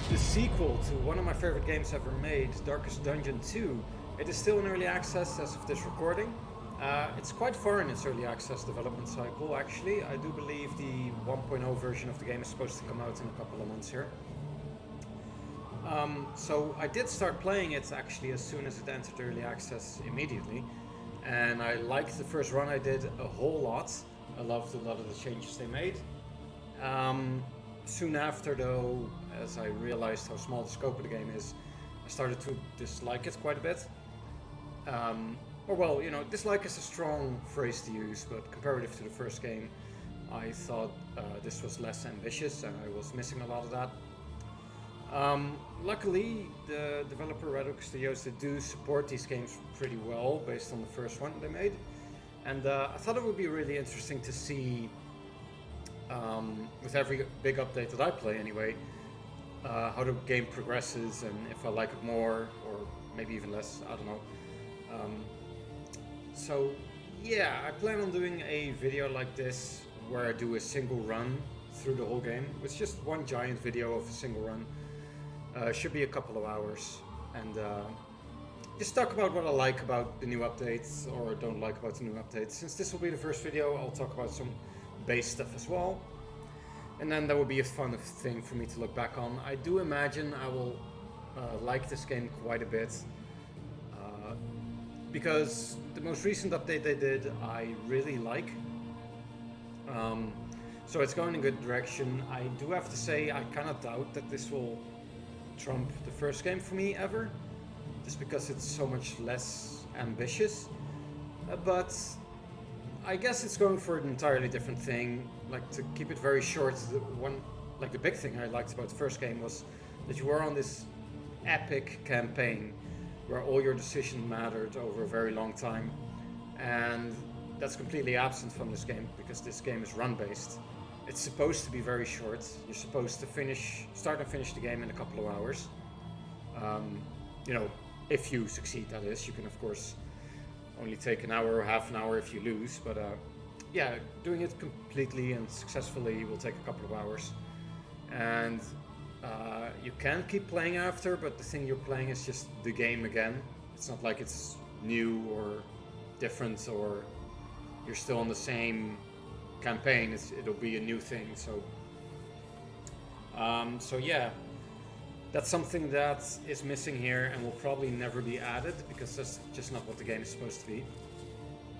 the sequel to one of my favorite games ever made, Darkest Dungeon 2. It is still in early access as of this recording. It's quite far in its early access development cycle, actually. I do believe the 1.0 version of the game is supposed to come out in a couple of months here. So I did start playing it actually as soon as it entered early access immediately. And I liked the first run I did a whole lot. I loved a lot of the changes they made. Soon after, though, as I realized how small the scope of the game is, I started to dislike it quite a bit. Dislike is a strong phrase to use, but comparative to the first game, I thought this was less ambitious and I was missing a lot of that. Luckily, the developer Red Hook Studios, they do support these games pretty well based on the first one they made. And I thought it would be really interesting to see, with every big update that I play anyway, how the game progresses and if I like it more or maybe even less, I don't know. I plan on doing a video like this where I do a single run through the whole game. It's just one giant video of a single run. Should be a couple of hours, and just talk about what I like about the new updates or don't like about the new updates. Since this will be the first video, I'll talk about some base stuff as well, and then that will be a fun thing for me to look back on. I do imagine I will like this game quite a bit, because the most recent update they did I really like. So it's going in a good direction. I do have to say I kind of doubt that this will trump the first game for me ever, just because it's so much less ambitious. But I guess it's going for an entirely different thing. Like, to keep it very short, the big thing I liked about the first game was that you were on this epic campaign where all your decisions mattered over a very long time, and that's completely absent from this game because this game is run-based. It's supposed to be very short. You're supposed to start and finish the game in a couple of hours. If you succeed, that is. You can, of course, only take an hour or half an hour if you lose. But doing it completely and successfully will take a couple of hours. And you can keep playing after, but the thing you're playing is just the game again. It's not like it's new or different or you're still on the same campaign. It'll be a new thing. That's something that is missing here and will probably never be added because that's just not what the game is supposed to be.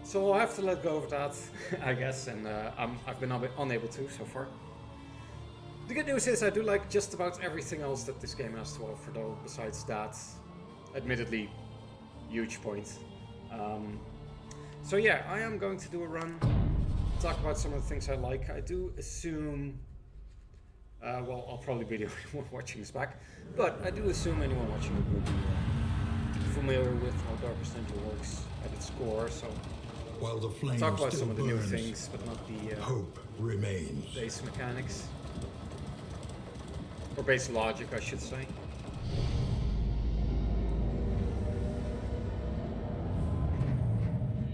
So I'll have to let go of that, I guess, and I've been unable to so far. The good news is I do like just about everything else that this game has to offer, though, besides that admittedly huge point. I am going to do a run, talk about some of the things I like. I do assume, I'll probably be the only one watching this back, but I do assume anyone watching it will be familiar with how Darkest Dungeon works at its core, so while the flame talk about still some of the new burns, things, but not the hope remains. base mechanics. Or base logic, I should say.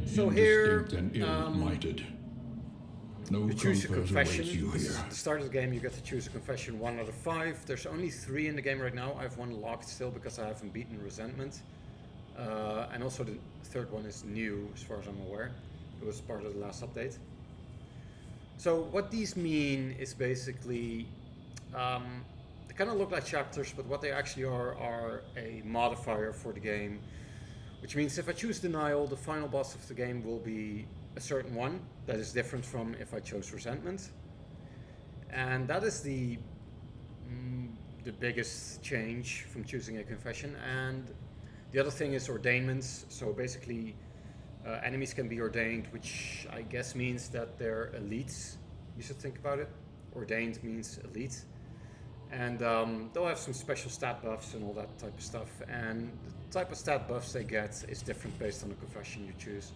So here, Indistinct and ill-lighted. No you choose a comfort awaits confession. you This is here. the start of the game, you get to choose a confession 1 out of 5. There's only 3 in the game right now. I have 1 locked still because I haven't beaten Resentment. And also the third one is new, as far as I'm aware. It was part of the last update. So what these mean is basically, they kind of look like chapters, but what they actually are a modifier for the game. Which means if I choose Denial, the final boss of the game will be a certain one that is different from if I chose Resentment. And that is the biggest change from choosing a confession. And the other thing is ordainments. So basically, enemies can be ordained, which I guess means that they're elites. You should think about it. Ordained means elite. And they'll have some special stat buffs and all that type of stuff. And the type of stat buffs they get is different based on the confession you choose.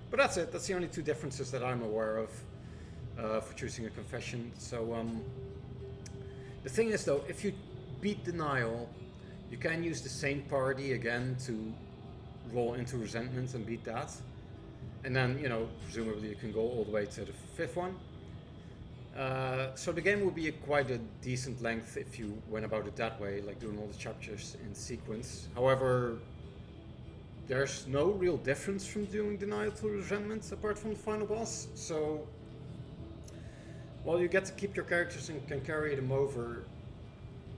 But that's it. That's the only 2 differences that I'm aware of for choosing a confession. So the thing is, though, if you beat Denial, you can use the same party again to roll into Resentment and beat that. And then, presumably you can go all the way to the 5th one. So the game would be quite a decent length if you went about it that way, like doing all the chapters in sequence. However, there's no real difference from doing Denial to Resentment apart from the final boss. So while you get to keep your characters and can carry them over,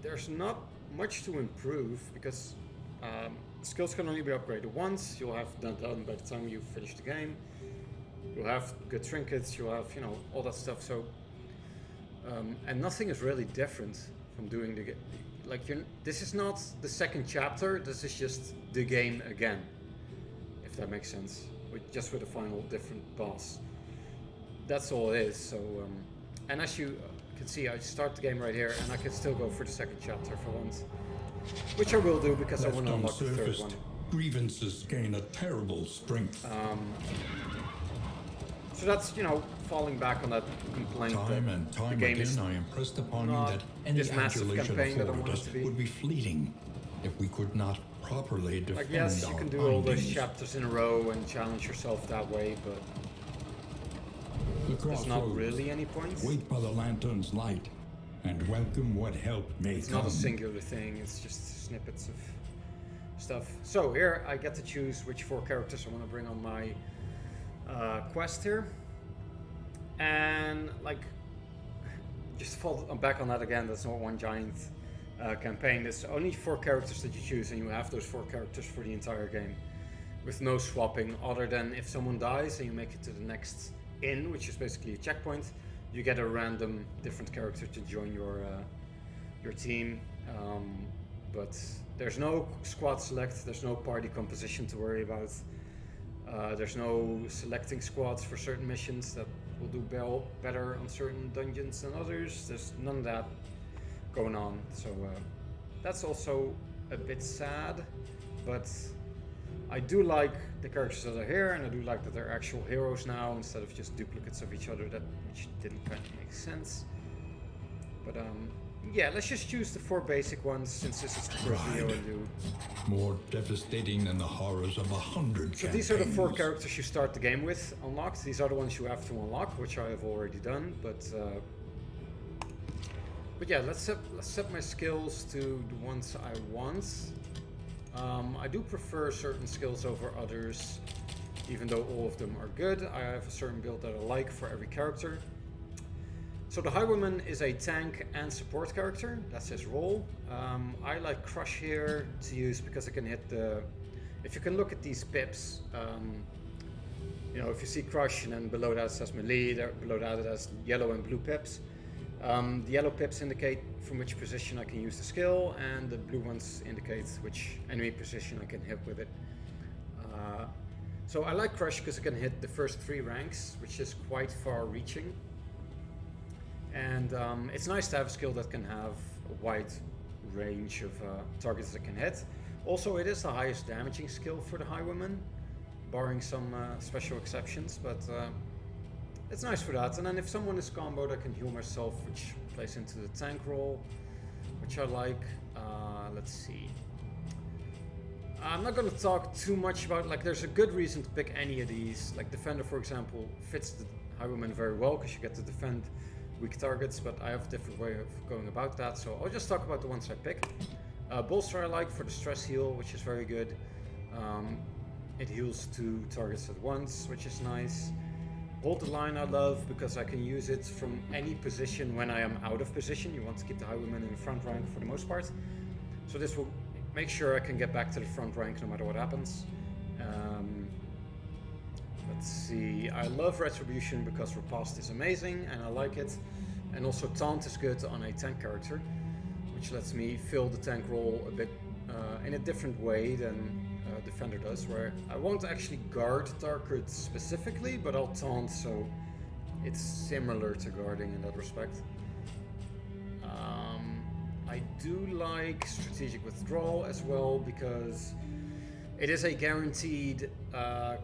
there's not much to improve because skills can only be upgraded once. You'll have that done by the time you finish the game. You'll have good trinkets, you'll have, you know, all that stuff. So and nothing is really different from doing the game. Like, this is not the second chapter, this is just the game again, if that makes sense, just with a final different boss. That's all it is. So and as you can see, I start the game right here and I can still go for the second chapter if I want, which I will do because I want to unlock the third one. Grievances gain a terrible strength. So that's, you know, falling back on that complaint Time that and time the game again, is I impressed upon you not that any this massive adulation campaign that I afforded want it us to be. would be fleeting if we could not properly defend like, yes, you our can do all those bindings. chapters in a row and challenge yourself that way, but The there's not crossroads. really any point. Wait by the lantern's light and welcome what help may It's come. not a singular thing, it's just snippets of stuff. So here I get to choose which 4 characters I want to bring on my quest here. And like, just fall back on that again, that's not one giant campaign. There's only 4 characters that you choose and you have those 4 characters for the entire game. With no swapping, other than if someone dies and you make it to the next inn, which is basically a checkpoint, you get a random different character to join your team. But there's no squad select, there's no party composition to worry about. There's no selecting squads for certain missions that will do better on certain dungeons than others. There's none of that going on. So that's also a bit sad, but I do like the characters that are here, and I do like that they're actual heroes now instead of just duplicates of each other, which didn't kind of make sense. But yeah, let's just choose the 4 basic ones since this is the first video I do. More devastating than the horrors of 100 So these are the 4 campaigns. characters you start the game with unlocked. These are the ones you have to unlock, which I have already done. But yeah, let's set my skills to the ones I want. I do prefer certain skills over others, even though all of them are good. I have a certain build that I like for every character. So the Highwayman is a tank and support character, that's his role. I like Crush here to use because I can hit the... If you can look at these pips, you know, if you see Crush and then below that it says melee, below that it has yellow and blue pips. The yellow pips indicate from which position I can use the skill, and the blue ones indicate which enemy position I can hit with it. So I like Crush because I can hit the first 3 ranks, which is quite far reaching. And it's nice to have a skill that can have a wide range of targets that can hit. Also, it is the highest damaging skill for the Highwayman, barring some special exceptions, but it's nice for that. And then if someone is comboed, I can heal myself, which plays into the tank role, which I like. Let's see. I'm not going to talk too much about, like, there's a good reason to pick any of these. Like Defender, for example, fits the Highwayman very well because you get to defend weak targets, but I have a different way of going about that, so I'll just talk about the ones I pick. Bolster I like for the stress heal, which is very good. It heals 2 targets at once, which is nice. Hold the Line I love because I can use it from any position when I am out of position. You want to keep the Highwayman in the front rank for the most part. So this will make sure I can get back to the front rank no matter what happens. Let's see, I love Retribution because Riposte is amazing and I like it. And also Taunt is good on a tank character, which lets me fill the tank role a bit in a different way than Defender does, where I won't actually guard targets specifically, but I'll taunt, so it's similar to guarding in that respect. I do like Strategic Withdrawal as well because it is a guaranteed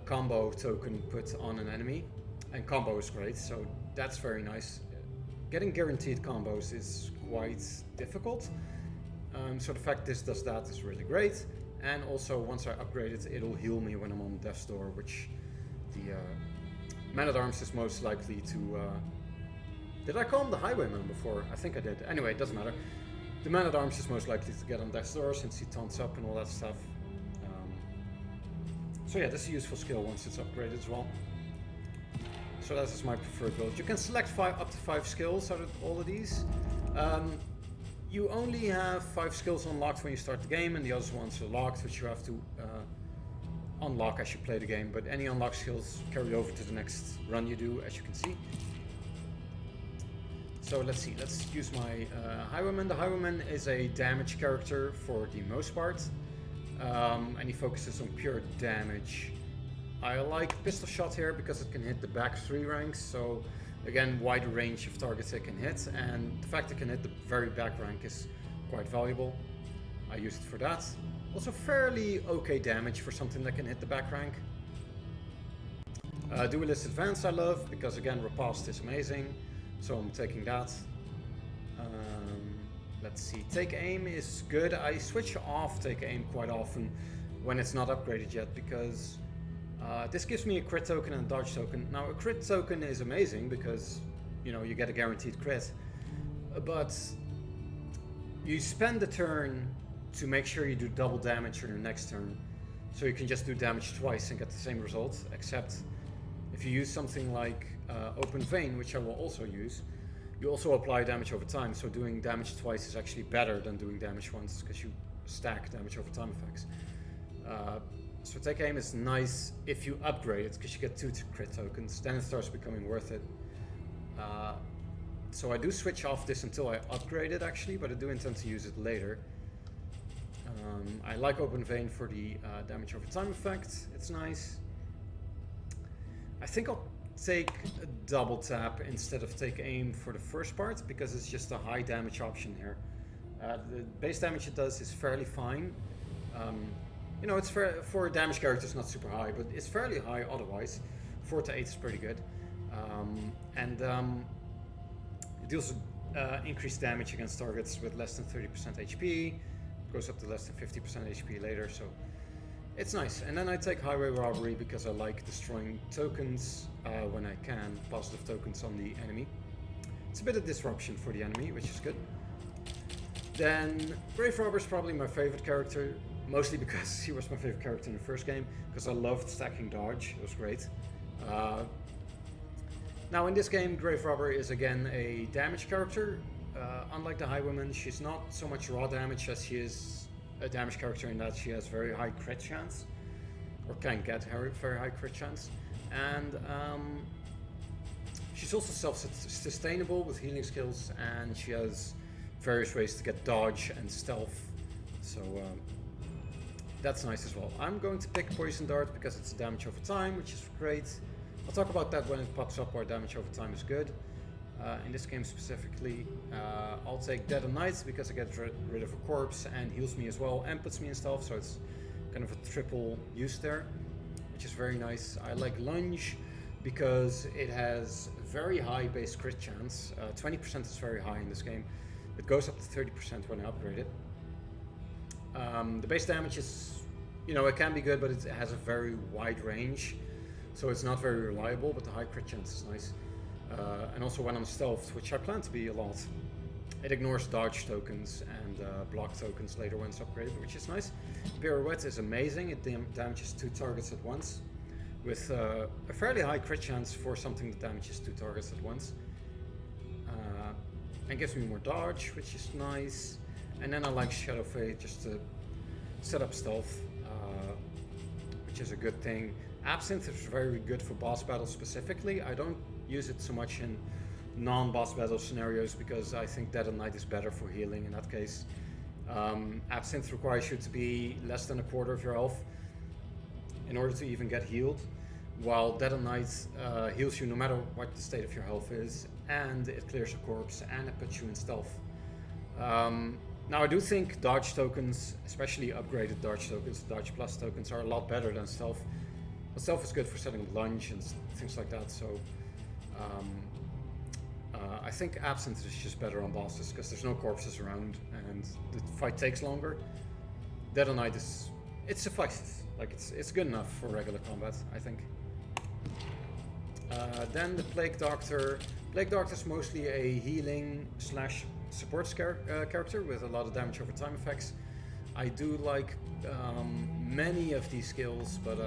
combo token put on an enemy, and combo is great, so that's very nice. Getting guaranteed combos is quite difficult, so the fact this does that is really great. And also, once I upgrade it, it'll heal me when I'm on Death's Door, which the Man-at-Arms is most likely to Did I call him the Highwayman before? I think I did. Anyway, it doesn't matter. The Man-at-Arms is most likely to get on death's door since he taunts up and all that stuff. So yeah, this is a useful skill once it's upgraded as well. So that is my preferred build. You can select up to 5 skills out of all of these. You only have 5 skills unlocked when you start the game, and the other ones are locked, which you have to unlock as you play the game. But any unlocked skills carry over to the next run you do, as you can see. So let's see, let's use my Highwayman. The Highwayman is a damage character for the most part, and he focuses on pure damage. I like Pistol Shot here because it can hit the back 3 ranks, so again, wider range of targets it can hit, and the fact it can hit the very back rank is quite valuable. I use it for that. Also fairly okay damage for something that can hit the back rank. Duelist Advance I love because again, Riposte is amazing. So I'm taking that. Let's see, Take Aim is good. I switch off Take Aim quite often when it's not upgraded yet because this gives me a crit token and a dodge token. Now a crit token is amazing because you get a guaranteed crit, but you spend the turn to make sure you do double damage on your next turn, so you can just do damage twice and get the same result, except if you use something like Open Vein, which I will also use, you also apply damage over time, so doing damage twice is actually better than doing damage once because you stack damage over time effects. So Take Aim is nice if you upgrade it because you get 2 crit tokens, then it starts becoming worth it. So I do switch off this until I upgrade it actually, but I do intend to use it later. I like Open Vein for the damage over time effect, it's nice. I think I'll take a double tap instead of Take Aim for the first part because it's just a high damage option here. The base damage it does is fairly fine. It's for a damage character it's not super high, but it's fairly high otherwise. 4 to 8 is pretty good. It deals increased damage against targets with less than 30% HP. It goes up to less than 50% HP later, so it's nice. And then I take Highway Robbery because I like destroying tokens when I can, positive tokens on the enemy. It's a bit of disruption for the enemy, which is good. Then Grave Robber is probably my favorite character, mostly because he was my favorite character in the first game, because I loved stacking dodge, it was great. Now in this game, Grave Robber is again a damage character. Unlike the Highwayman, she's not so much raw damage as she is a damage character in that she has very high crit chance, or can get very high crit chance, and she's also self-sustainable with healing skills, and she has various ways to get dodge and stealth, so that's nice as well. I'm going to pick Poison Dart because it's damage over time, which is great. I'll talk about that when it pops up where damage over time is good. In this game specifically, I'll take Dead of Night because it gets rid of a corpse and heals me as well and puts me in stealth, so it's kind of a triple use there, which is very nice. I like Lunge because it has very high base crit chance. 20% is very high in this game. It goes up to 30% when I upgrade it. The base damage is, it can be good, but it has a very wide range, so it's not very reliable, but the high crit chance is nice. And also when I'm stealthed, which I plan to be a lot, it ignores dodge tokens and block tokens later when it's upgraded, which is nice. Pirouette is amazing. It damages 2 targets at once, with a fairly high crit chance for something that damages 2 targets at once. And gives me more dodge, which is nice. And then I like Shadow Fade just to set up stealth, which is a good thing. Absinthe is very good for boss battles specifically. I don't use it so much in non-boss battle scenarios because I think Dead of Night is better for healing in that case. Absinthe requires you to be less than a quarter of your health in order to even get healed, while Dead of Night heals you no matter what the state of your health is, and it clears a corpse and it puts you in stealth. Now I do think dodge tokens, especially upgraded dodge tokens, dodge plus tokens, are a lot better than stealth. But stealth is good for setting lunge and things like that, so I think Absinthe is just better on bosses because there's no corpses around and the fight takes longer. Dead of Night it suffices, like it's good enough for regular combat, I think. Then the Plague Doctor. Plague Doctor is mostly a healing slash support character with a lot of damage over time effects. I do like many of these skills, but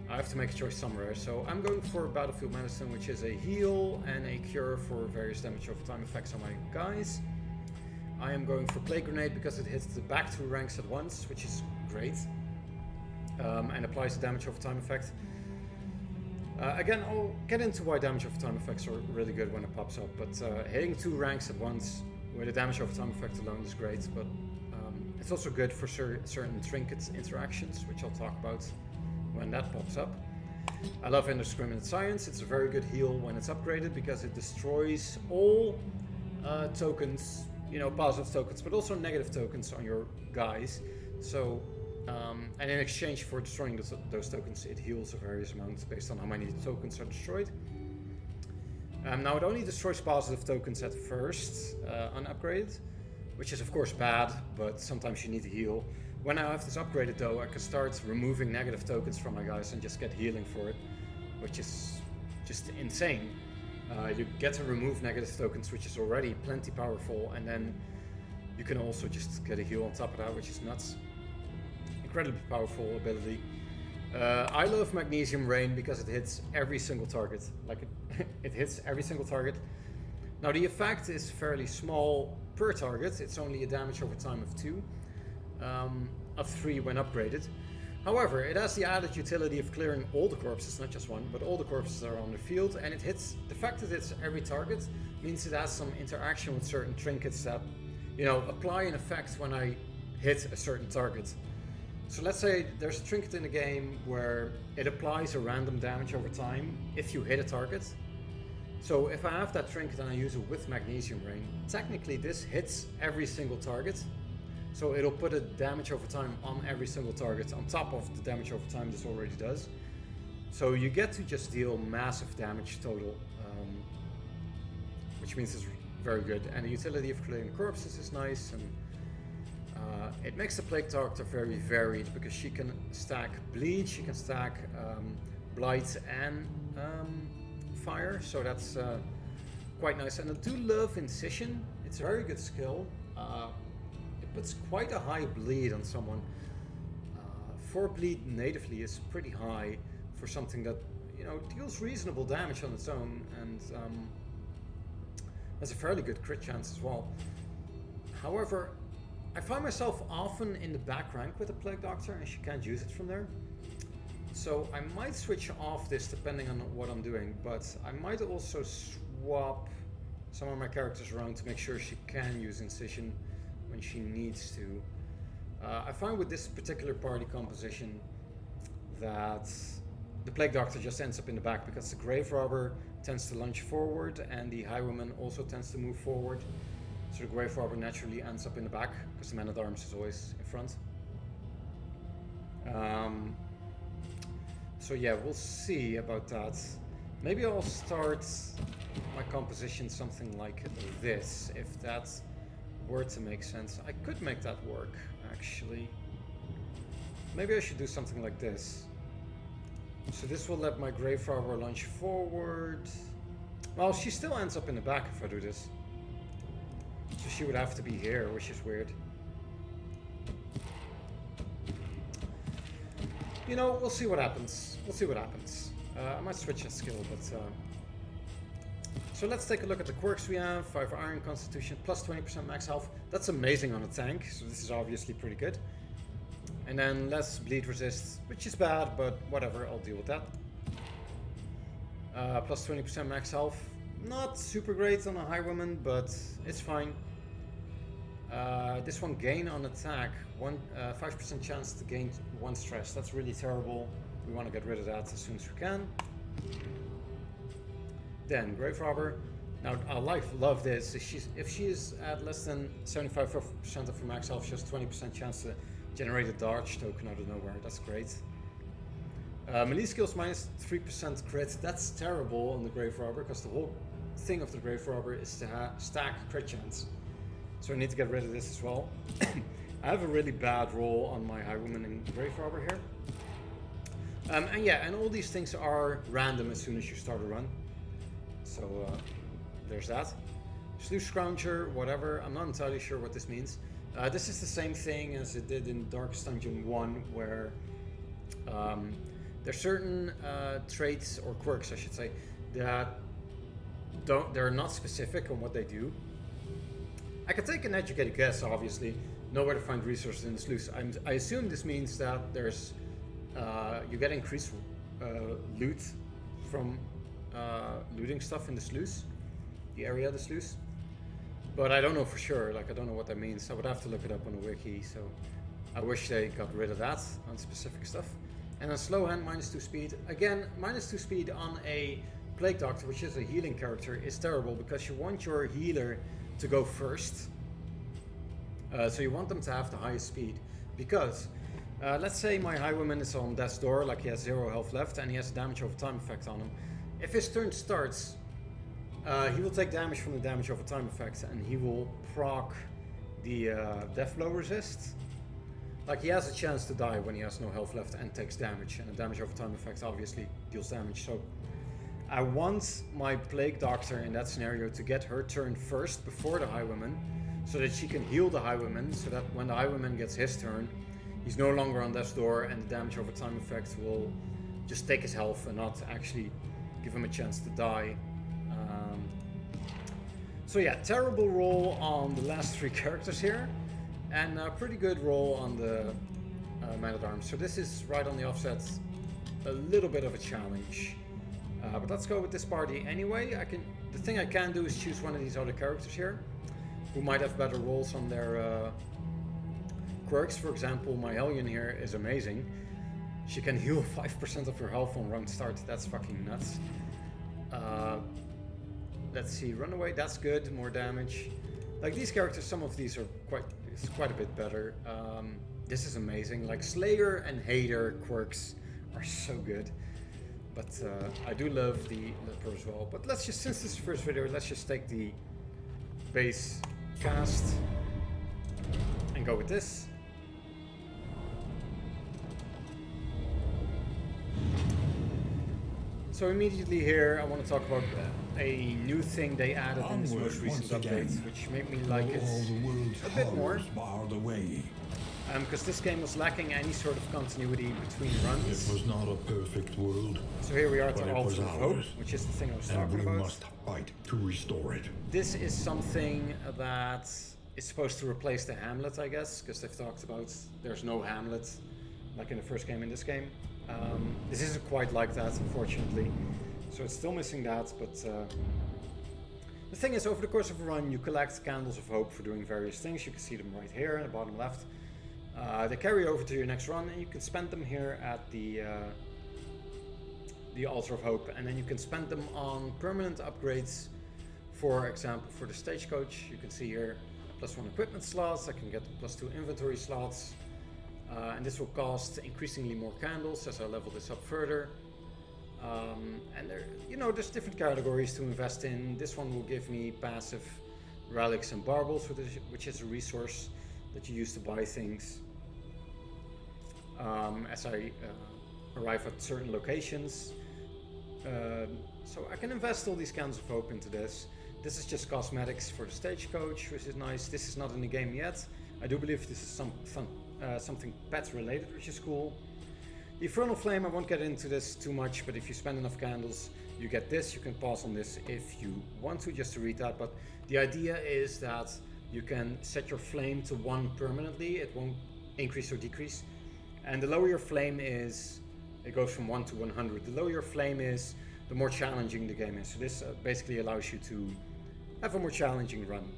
I have to make a choice somewhere. So I'm going for Battlefield Medicine, which is a heal and a cure for various damage over time effects on my guys. I am going for Plague Grenade because it hits the back 2 ranks at once, which is great, and applies the damage over time effect. Again, I'll get into why damage over time effects are really good when it pops up, but hitting 2 ranks at once with a damage over time effect alone is great, but it's also good for certain trinket interactions, which I'll talk about when that pops up. I love Indiscriminate Science. It's a very good heal when it's upgraded because it destroys all tokens, you know, positive tokens, but also negative tokens on your guys. So, and in exchange for destroying those tokens, it heals a various amounts based on how many tokens are destroyed. Now it only destroys positive tokens at first, unupgraded, which is of course bad, but sometimes you need to heal. When I have this upgraded though, I can start removing negative tokens from my guys and just get healing for it, which is just insane. You get to remove negative tokens, which is already plenty powerful, and then you can also just get a heal on top of that, which is nuts. Incredibly powerful ability. I love Magnesium Rain because it hits every single target. Like it hits every single target. Now the effect is fairly small per target. It's only a damage over time of 2, of 3 when upgraded. However, it has the added utility of clearing all the corpses, not just one, but all the corpses that are on the field, and it hits. The fact that it's every target means it has some interaction with certain trinkets that, you know, apply an effect when I hit a certain target. So let's say there's a trinket in the game where it applies a random damage over time if you hit a target. So if I have that trinket and I use it with Magnesium Rain, technically this hits every single target. So it'll put a damage over time on every single target on top of the damage over time this already does. So you get to just deal massive damage total, which means it's very good. And the utility of clearing corpses is nice, and it makes the Plague Doctor very varied because she can stack bleed, she can stack blight and fire, so that's quite nice. And I do love Incision. It's a very good skill. It puts quite a high bleed on someone. 4 bleed natively is pretty high for something that, you know, deals reasonable damage on its own, and has a fairly good crit chance as well. However, I find myself often in the back rank with the Plague Doctor, and she can't use it from there. So I might switch off this depending on what I'm doing, but I might also swap some of my characters around to make sure she can use Incision when she needs to. I find with this particular party composition that the Plague Doctor just ends up in the back because the Grave Robber tends to lunge forward and the Highwayman also tends to move forward. So the Grave Robber naturally ends up in the back because the Man-at-Arms is always in front. So yeah, we'll see about that. Maybe I'll start my composition something like this, if that were to make sense. I could make that work, actually. Maybe I should do something like this. So this will let my Grave Robber lunge forward. Well, she still ends up in the back if I do this. So she would have to be here, which is weird. You know, we'll see what happens. We'll see what happens. I might switch a skill, but... So let's take a look at the quirks we have. 5 Iron Constitution, plus 20% max health. That's amazing on a tank, so this is obviously pretty good. And then less bleed resist, which is bad, but whatever, I'll deal with that. Plus 20% max health. Not super great on a Highwayman, but it's fine. This one, gain on attack, 5% chance to gain 1 stress. That's really terrible. We want to get rid of that as soon as we can. Then Grave Robber. Now I love this. If she is at less than 75% of her max health, she has 20% chance to generate a dodge token out of nowhere. That's great. Melee skills minus 3% crit. That's terrible on the Grave Robber because the whole thing of the Grave Robber is to stack crit chance. So I need to get rid of this as well. I have a really bad roll on my Highwayman and Grave Robber here. And yeah, and all these things are random as soon as you start a run. So there's that. Sluice Scrounger, whatever. I'm not entirely sure what this means. This is the same thing as it did in Darkest Dungeon 1, where there's certain traits or quirks, I should say, that they're not specific on what they do. I could take an educated guess, obviously. Know where to find resources in the sluice. I assume this means that there's you get increased loot from looting stuff in the sluice, the area of the sluice. But I don't know for sure. Like, I don't know what that means. I would have to look it up on the wiki. So I wish they got rid of that on specific stuff. And on slow hand, -2 speed. Again, -2 speed on a Plague Doctor, which is a healing character, is terrible because you want your healer to go first. So you want them to have the highest speed. Because, let's say my Highwayman is on death's door, like he has 0 health left, and he has a damage over time effect on him. If his turn starts, he will take damage from the damage over time effect, and he will proc the death blow resist. Like, he has a chance to die when he has no health left and takes damage, and the damage over time effect obviously deals damage. So I want my Plague Doctor in that scenario to get her turn first before the Highwayman, so that she can heal the Highwayman, so that when the Highwayman gets his turn, he's no longer on death's door, and the damage over time effect will just take his health and not actually give him a chance to die. So yeah, terrible roll on the last 3 characters here, and a pretty good roll on the Man-at-Arms. So this is right on the offset, a little bit of a challenge. But let's go with this party anyway. The thing I can do is choose one of these other characters here, who might have better rolls on their quirks. For example, my Hellion here is amazing. She can heal 5% of her health on round start. That's fucking nuts. Let's see, Runaway, that's good, more damage. Like, these characters, some of these are quite a bit better. This is amazing. Like, Slayer and Hater quirks are so good. But I do love the Leper as well. But let's just, since this is the first video, let's just take the base cast and go with this. So immediately here, I want to talk about a new thing they added in this most recent update, which made me like it a bit more. Because this game was lacking any sort of continuity between runs. It was not a perfect world. So here we are to Altar of Hope, which is the thing I was talking about. And we must fight to restore it. This is something that is supposed to replace the Hamlet, I guess, because they've talked about there's no Hamlet, like in the first game in this game. This isn't quite like that, unfortunately. So it's still missing that, but the thing is, over the course of a run, you collect Candles of Hope for doing various things. You can see them right here in the bottom left. They carry over to your next run, and you can spend them here at the Altar of Hope, and then you can spend them on permanent upgrades. For example, for the Stagecoach, you can see here +1 equipment slots. I can get +2 inventory slots. And this will cost increasingly more candles as I level this up further. And there's different categories to invest in. This one will give me passive relics and baubles, which is a resource that you use to buy things as I arrive at certain locations. So I can invest all these candles of hope into this. This is just cosmetics for the Stagecoach, which is nice. This is not in the game yet. I do believe this is something pet related, which is cool. The Infernal Flame, I won't get into this too much, but if you spend enough candles, you get this. You can pause on this if you want to, just to read that. But the idea is that you can set your flame to 1 permanently. It won't increase or decrease. And the lower your flame is, it goes from 1 to 100. The lower your flame is, the more challenging the game is. So this basically allows you to have a more challenging run.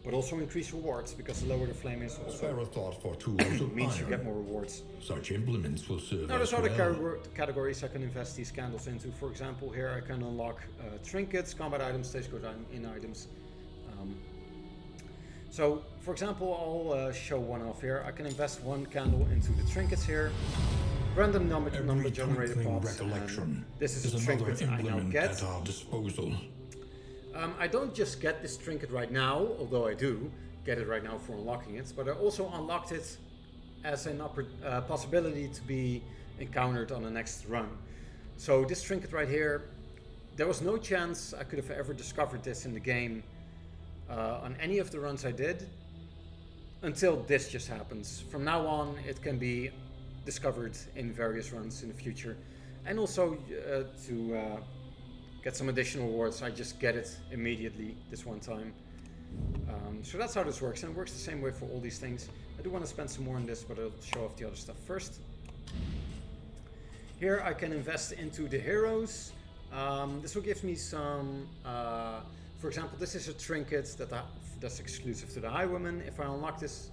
But also increase rewards, because the lower the flame is also Spare a thought for tools of means you iron. get more rewards. Such implements will serve Now there's us other well. categories I can invest these candles into. For example, here I can unlock trinkets, combat items, stagecoach in items. So, for example, I'll show one off here. I can invest 1 candle into the trinkets here. Random number generator pots. This is a trinket I now get. At our disposal. I don't just get this trinket right now, although I do get it right now for unlocking it, but I also unlocked it as an possibility to be encountered on the next run. So this trinket right here, there was no chance I could have ever discovered this in the game on any of the runs I did until this just happens. From now on, it can be discovered in various runs in the future. And also to get some additional rewards, I just get it immediately this one time. So that's how this works, and it works the same way for all these things. I do want to spend some more on this, but I'll show off the other stuff first. Here I can invest into the heroes. This will give me some, for example, this is a trinket that's exclusive to the Highwoman. If I unlock this,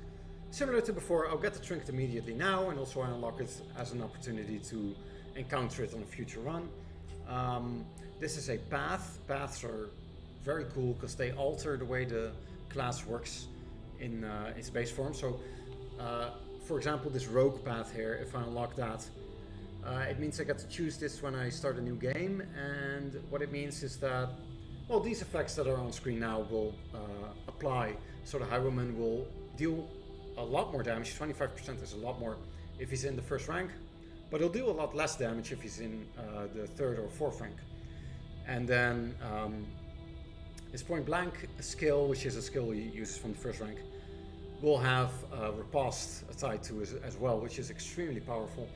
similar to before, I'll get the trinket immediately now, and also I unlock it as an opportunity to encounter it on a future run. This is a path. Paths are very cool because they alter the way the class works in its base form. So, for example, this rogue path here, if I unlock that, it means I get to choose this when I start a new game, and what it means is that, well, these effects that are on screen now will apply. So the Highwoman will deal a lot more damage. 25% is a lot more if he's in the first rank, but he'll do a lot less damage if he's in the third or fourth rank. And then his point blank skill, which is a skill he uses from the first rank, will have riposte tied to it as well, which is extremely powerful.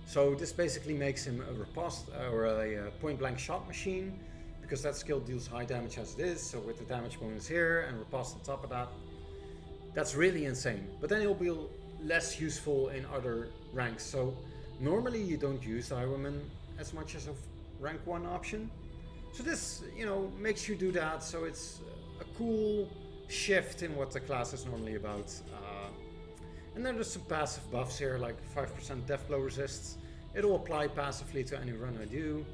So this basically makes him a riposte or a point blank shot machine, because that skill deals high damage as it is. So with the damage bonus here and riposte on top of that, that's really insane. But then he'll be less useful in other ranks. So normally you don't use the Highwoman as much as a rank 1 option. So this, makes you do that. So it's a cool shift in what the class is normally about. And then there's some passive buffs here, like 5% death blow resists. It'll apply passively to any run I do.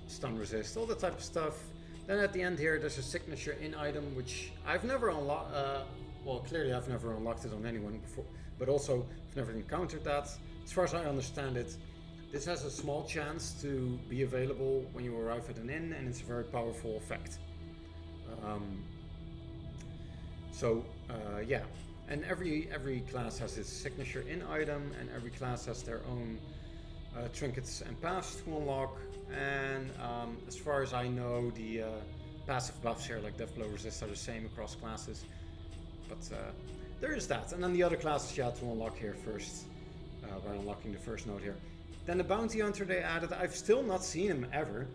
Stun resist, all that type of stuff. Then at the end here, there's a signature in item, which I've never unlocked. Well, clearly I've never unlocked it on anyone before, but also I've never encountered that. As far as I understand it, this has a small chance to be available when you arrive at an inn, and it's a very powerful effect. Yeah, and every class has its signature in item, and every class has their own trinkets and paths to unlock. And as far as I know, the passive buffs here, like death blow resist, are the same across classes. But there is that, and then the other classes you have to unlock here first by unlocking the first node here. Then the bounty hunter they added, I've still not seen him ever.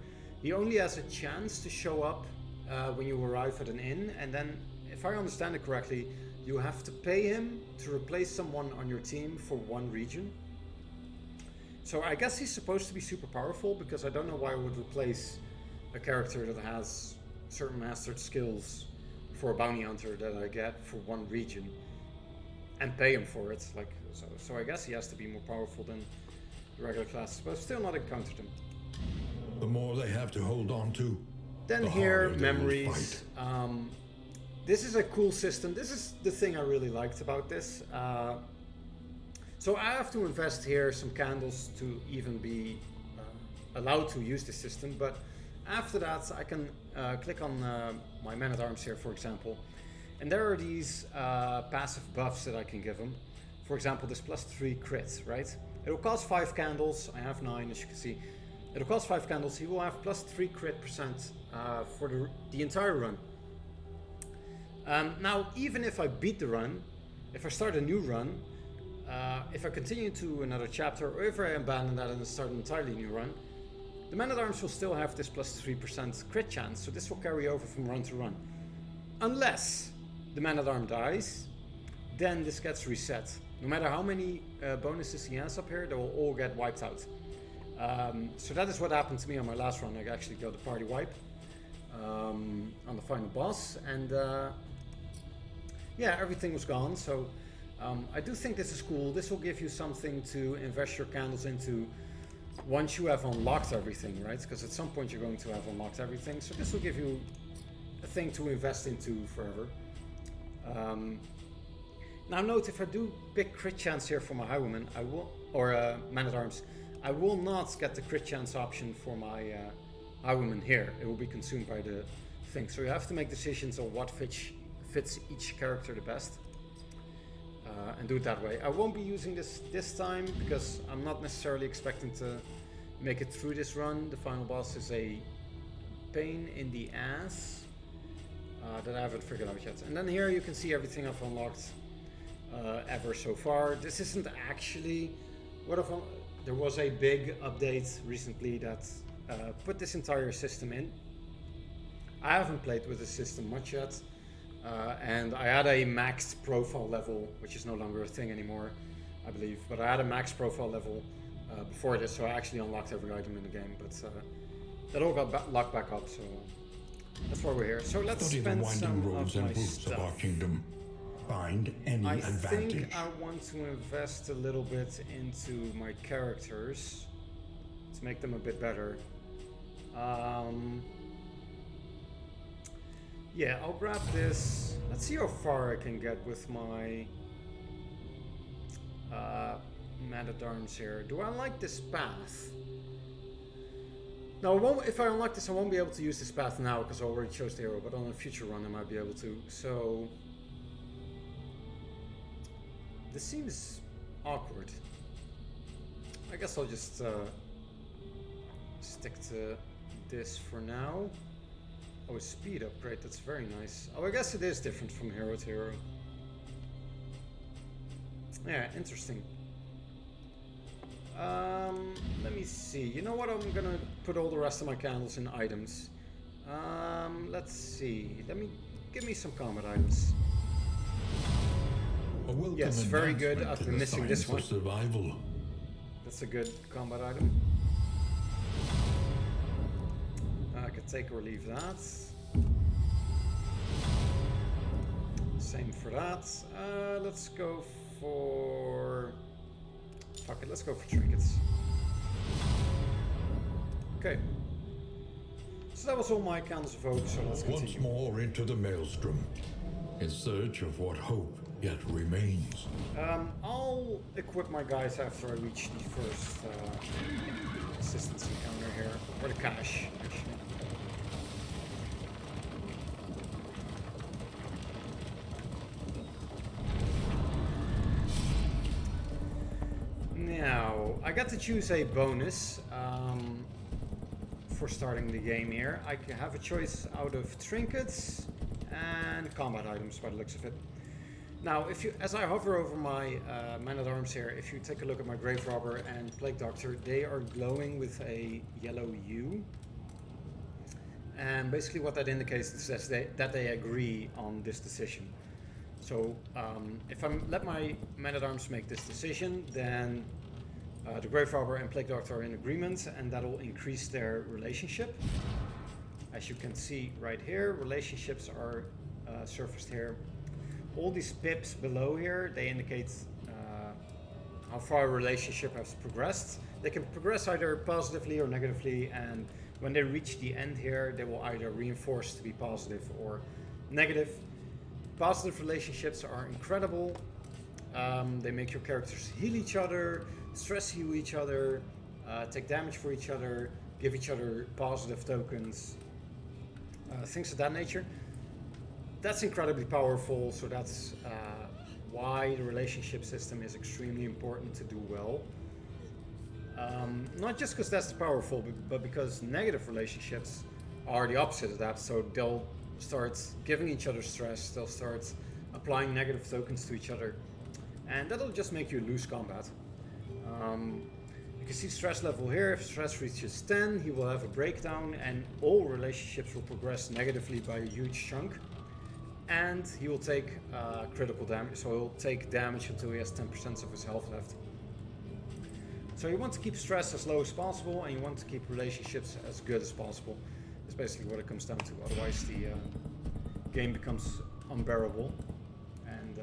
He only has a chance to show up when you arrive at an inn, and then, if I understand it correctly, you have to pay him to replace someone on your team for one region. So I guess he's supposed to be super powerful, because I don't know why I would replace a character that has certain mastered skills for a bounty hunter that I get for one region and pay him for it. So I guess he has to be more powerful than the regular classes, but I've still not encountered him. The more they have to hold on to. Then here, memories. This is a cool system. This is the thing I really liked about this. So I have to invest here some candles to even be allowed to use this system, but after that I can click on my man-at-arms here, for example, and there are these passive buffs that I can give him. For example, this +3 crit, right? It'll cost 5 candles. I have 9, as you can see. It'll cost 5 candles. He will have +3 crit percent for the entire run. Now, even if I beat the run, if I start a new run, if I continue to another chapter, or if I abandon that and start an entirely new run, the man-at-arms will still have this +3% crit chance, so this will carry over from run to run. Unless the man-at-arm dies, then this gets reset. No matter how many bonuses he has up here, they will all get wiped out. So that is what happened to me on my last run. I actually got a party wipe on the final boss, and yeah, everything was gone. So I do think this is cool. This will give you something to invest your candles into once you have unlocked everything, right? Because at some point you're going to have unlocked everything. So this will give you a thing to invest into forever. Now note, if I do pick crit chance here for my Highwoman, I will, or man-at-arms, I will not get the crit chance option for my Highwoman here. It will be consumed by the thing. So you have to make decisions on what fits each character the best. and do it that way. I won't be using this time because I'm not necessarily expecting to make it through this run. The final boss is a pain in the ass that I haven't figured out yet. And then here you can see everything I've unlocked ever so far. This isn't actually what I've there was a big update recently that put this entire system in. I haven't played with the system much yet, and I had a maxed profile level, which is no longer a thing anymore, I believe, but I had a max profile level before this, so I actually unlocked every item in the game, but that all got locked back up, so that's why we're here. So let's Study the spend winding some roads of my and roofs of our stuff. kingdom. Find any I advantage. think I want to invest a little bit into my characters to make them a bit better. Yeah, I'll grab this. Let's see how far I can get with my man-at-arms here. Do I like this path? No, if I unlock this, I won't be able to use this path now because I already chose the arrow, but on a future run I might be able to. So this seems awkward. I guess I'll just stick to this for now. Oh, a speed upgrade, that's very nice. Oh, I guess it is different from hero to hero. Yeah, interesting. Let me see. You know what? I'm gonna put all the rest of my candles in items. Let's see. Give me some combat items. A welcome Yes, very good. advancement I've to been the missing this science one. of survival. That's a good combat item. I could take or leave that. Same for that. Let's go for... Fuck it, let's go for trinkets. Okay. So that was all my candles of hope, so let's Once continue. more into the maelstrom, in search of what hope yet remains. I'll equip my guys after I reach the first assistance encounter here. Or the cache, actually. Now, I got to choose a bonus for starting the game here. I can have a choice out of trinkets and combat items by the looks of it. Now, as I hover over my man-at-arms here, if you take a look at my Grave Robber and Plague Doctor, they are glowing with a yellow hue. And basically what that indicates is that they agree on this decision. So if I let my man-at-arms make this decision, then the Grave Robber and Plague Doctor are in agreement, and that will increase their relationship. As you can see right here, relationships are surfaced here. All these pips below here, they indicate how far a relationship has progressed. They can progress either positively or negatively, and when they reach the end here, they will either reinforce to be positive or negative. Positive relationships are incredible. They make your characters heal each other, stress heal each other, take damage for each other, give each other positive tokens, things of that nature. That's incredibly powerful, so that's why the relationship system is extremely important to do well. Not just because that's powerful, but because negative relationships are the opposite of that, so they'll start giving each other stress, they'll start applying negative tokens to each other, and that'll just make you lose combat. You can see stress level here. If stress reaches 10, he will have a breakdown, and all relationships will progress negatively by a huge chunk. And he will take critical damage, so he'll take damage until he has 10% of his health left. So you want to keep stress as low as possible, and you want to keep relationships as good as possible. That's basically what it comes down to, otherwise the game becomes unbearable and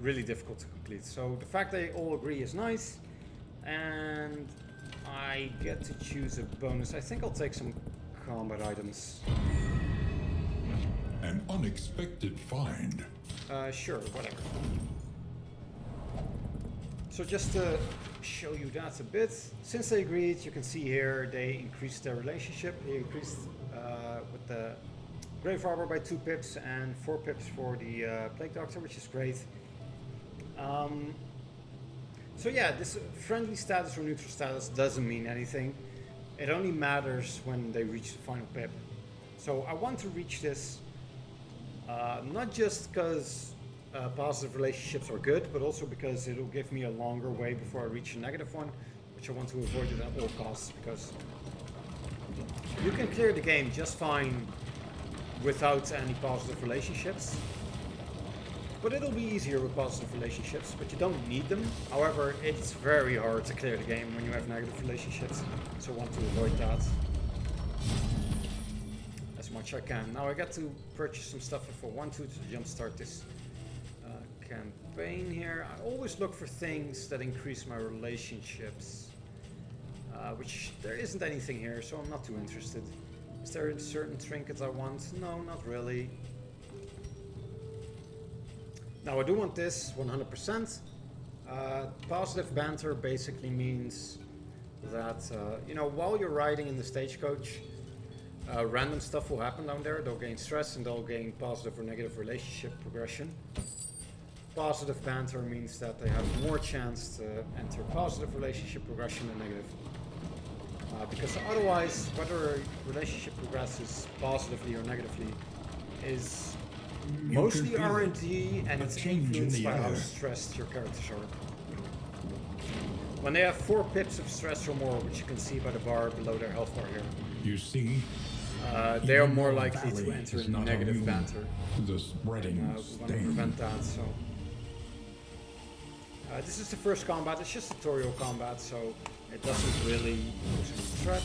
really difficult to complete. So the fact they all agree is nice, and I get to choose a bonus. I think I'll take some combat items. An unexpected find. Sure, whatever. So just to show you that a bit, since they agreed, you can see here they increased their relationship. They increased with the Grave Robber by 2 pips and 4 pips for the Plague Doctor, which is great. So yeah, this friendly status or neutral status doesn't mean anything. It only matters when they reach the final pip. So I want to reach this not just because positive relationships are good, but also because it'll give me a longer way before I reach a negative one, which I want to avoid it at all costs, because you can clear the game just fine without any positive relationships. But it'll be easier with positive relationships, but you don't need them. However, it's very hard to clear the game when you have negative relationships, so I want to avoid that as much as I can. Now I got to purchase some stuff if I want to jumpstart this campaign here. I always look for things that increase my relationships, which there isn't anything here, so I'm not too interested. Is there certain trinkets I want? No, not really. Now I do want this 100%. Positive banter basically means that, you know, while you're riding in the stagecoach, random stuff will happen down there. They'll gain stress and they'll gain positive or negative relationship progression. Positive banter means that they have more chance to enter positive relationship progression than negative. Because otherwise, whether a relationship progresses positively or negatively is mostly RNG, and it's influenced by how stressed your characters are. When they have 4 pips of stress or more, which you can see by the bar below their health bar here, You see, they are more likely to enter negative banter. the spreading We want to prevent that, so... this is the first combat, it's just tutorial combat, so it doesn't really pose any threat.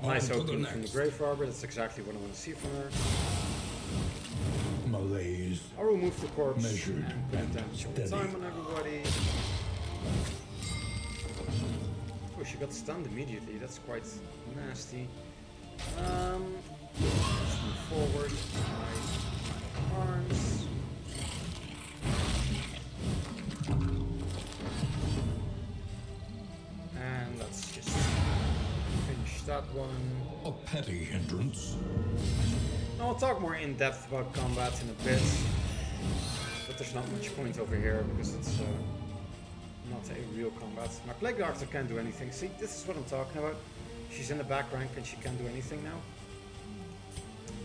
Nice opening from the Grave Arbor, that's exactly what I want to see from her. Malaise. I'll remove the corpse Measured and put and damage all the steady. time on everybody. Oh, she got stunned immediately, that's quite nasty. Let's move forward. My arms. And let's just finish that one. A petty hindrance. I'll talk more in depth about combat in a bit, but there's not much point over here because it's not a real combat. My Plague Doctor can't do anything. See, this is what I'm talking about. She's in the back rank and she can't do anything now.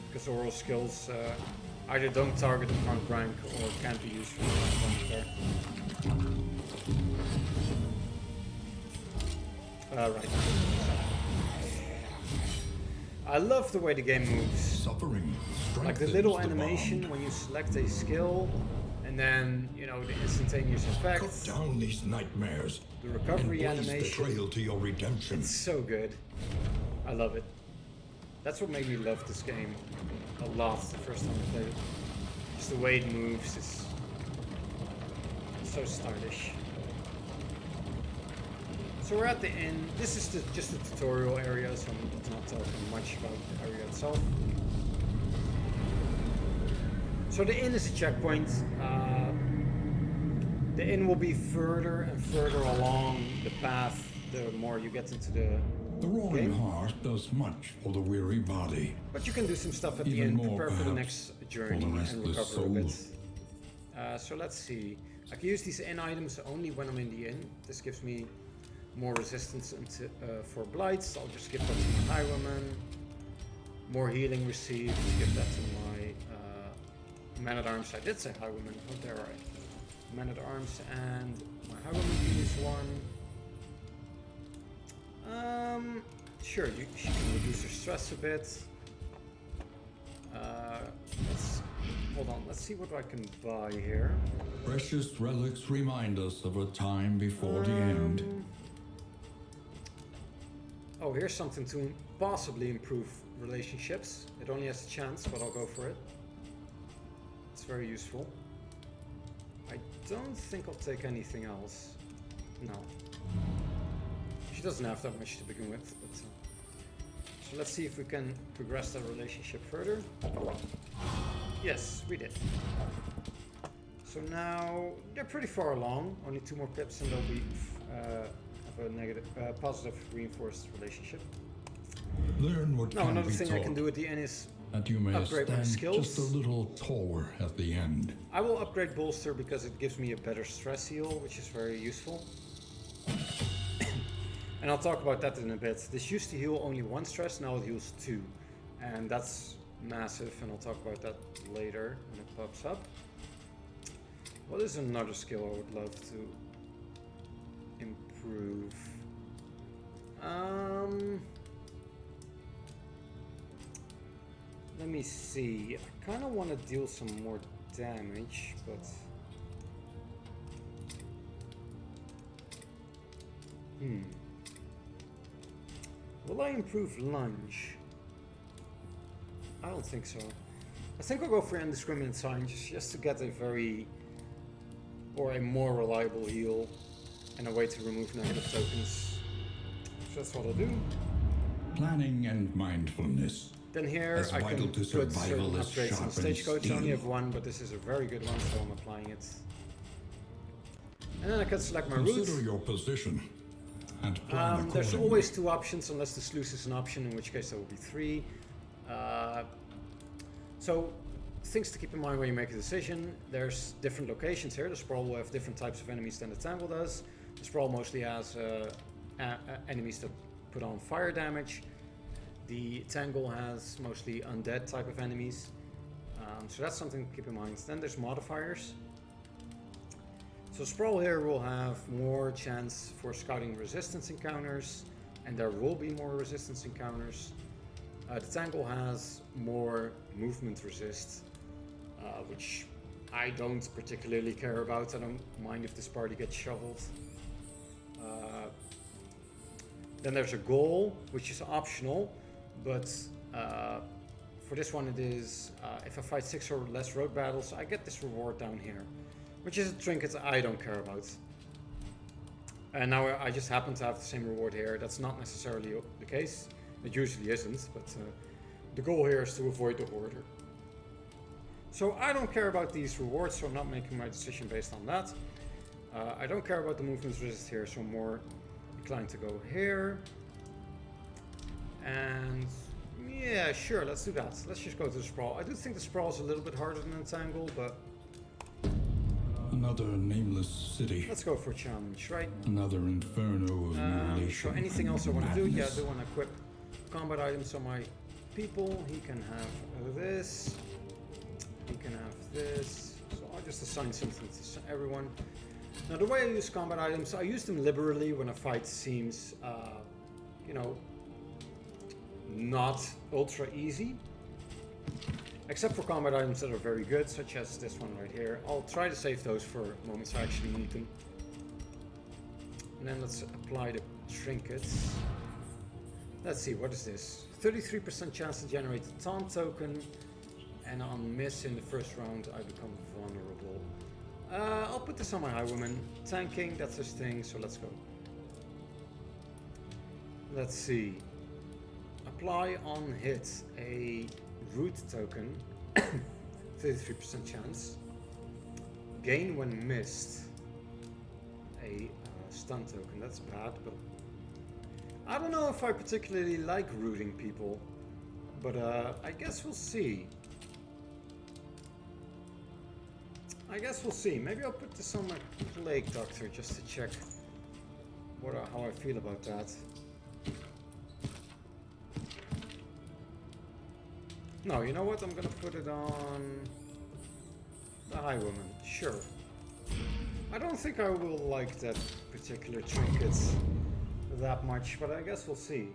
Because oral skills either don't target the front rank or can't be used for the front rank there. Right. I love the way the game moves. Suffering. Like the little animation when you select a skill, and then, you know, the instantaneous effect. Cut down these nightmares. The recovery and blaze animation. the trail to your redemption. It's so good. I love it. That's what made me love this game a lot the first time I played it. Just the way it moves is so stylish. So we're at the inn. This is just the tutorial area, so I'm not talking much about the area itself. So the inn is a checkpoint. The inn will be further and further along the path the more you get into the roaring game. heart does much for the weary body. But you can do some stuff at the Even end, more, prepare for the perhaps, next journey for the and restless recover a bit. soul. So let's see. I can use these inn items only when I'm in the inn. This gives me more resistance for blights. I'll just give that to my highwayman. More healing received. Give that to my man-at-arms. I did say highwayman. Oh, there I. Man-at-arms and my highwayman can use one. Sure, she can reduce her stress a bit. Hold on, let's see what I can buy here. Precious relics remind us of a time before the end. Oh, here's something to possibly improve relationships. It only has a chance, but I'll go for it. It's very useful. I don't think I'll take anything else. No. She doesn't have that much to begin with, but... so let's see if we can progress that relationship further. Yes, we did. So now they're pretty far along. Only 2 more pips and they'll be have a positive reinforced relationship. Learn what Now can another be thing taught. I can do at the end is and you may Upgrade my stand skills. just a little taller at the end. I will upgrade Bolster because it gives me a better stress heal, which is very useful. And I'll talk about that in a bit. This used to heal only 1 stress, now it heals 2. And that's massive, and I'll talk about that later when it pops up. What is another skill I would love to improve? Let me see. I kind of want to deal some more damage, but will I improve lunge? I don't think so. I think I'll go for indiscriminate sign just to get a more reliable heal and a way to remove negative tokens. So that's what I'll do. Planning and mindfulness. Then here As I can vital to put certain survival as upgrades in sharpened Stagecoach. I only steel. have 1, but this is a very good one, so I'm applying it. And then I can select my route. Consider your position and plan There's accordingly. always 2 options, unless the sluice is an option, in which case there will be 3. So things to keep in mind when you make a decision. There's different locations here. The Sprawl will have different types of enemies than the Tangle does. The Sprawl mostly has enemies that put on fire damage. The Tangle has mostly undead type of enemies. So that's something to keep in mind. Then there's modifiers. So Sprawl here will have more chance for scouting resistance encounters, and there will be more resistance encounters. The Tangle has more movement resist, which I don't particularly care about. I don't mind if this party gets shoveled. Then there's a goal, which is optional, but for this one it is, if I fight 6 or less road battles, I get this reward down here, which is a trinket I don't care about. And now I just happen to have the same reward here. That's not necessarily the case. It usually isn't, but the goal here is to avoid the Hoarder. So I don't care about these rewards, so I'm not making my decision based on that. I don't care about the movement resist here, so I'm more inclined to go here. And yeah, sure, let's do that. Let's just go to the Sprawl. I do think the Sprawl is a little bit harder than the Tangle, but Another nameless city. let's go for a challenge, right? Another inferno of So mutilation. anything else I want to do? Yeah, I madness. do want to equip combat items on my people. He can have this. He can have this. So I'll just assign something to everyone. Now the way I use combat items, I use them liberally when a fight seems, you know, not ultra easy. Except for combat items that are very good, such as this one right here. I'll try to save those for moments I actually need them. And then let's apply the trinkets. Let's see, what is this? 33% chance to generate a taunt token, and on miss in the first round I become vulnerable. I'll put this on my highwayman. Tanking, that's his thing, so let's go. Let's see. Apply on hit a root token, 33% chance. Gain when missed a stun token, that's bad, but I don't know if I particularly like rooting people, but I guess we'll see. Maybe I'll put this on my Plague Doctor just to check how I feel about that. No, you know what? I'm gonna put it on the Highwayman. Sure. I don't think I will like that particular trinket that much, but I guess we'll see.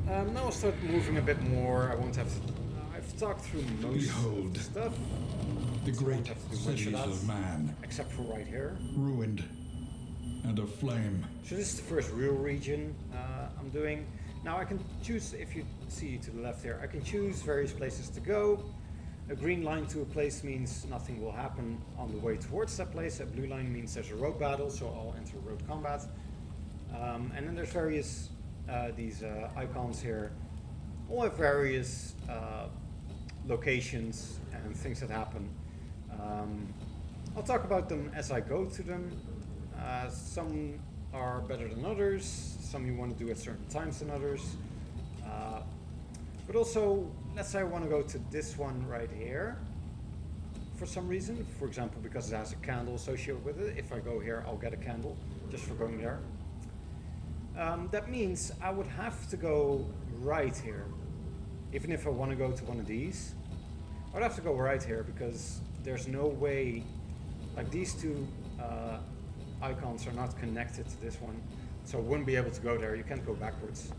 Now I'll start moving a bit more. I won't have to. I've talked through most Behold. stuff, The so I great won't have to do much cities of that, of man, except for right here. ruined and aflame. So this is the first real region I'm doing. Now I can choose, if you see to the left here, I can choose various places to go. A green line to a place means nothing will happen on the way towards that place. A blue line means there's a road battle, so I'll enter road combat. And then there's various these icons here. All have various locations and things that happen. I'll talk about them as I go to them. Some are better than others. Some you want to do at certain times than others. But also, let's say I want to go to this one right here for some reason. For example, because it has a candle associated with it. If I go here, I'll get a candle just for going there. That means I would have to go right here. Even if I want to go to one of these, I would have to go right here because there's no way, like these two icons are not connected to this one. So I wouldn't be able to go there. You can't go backwards.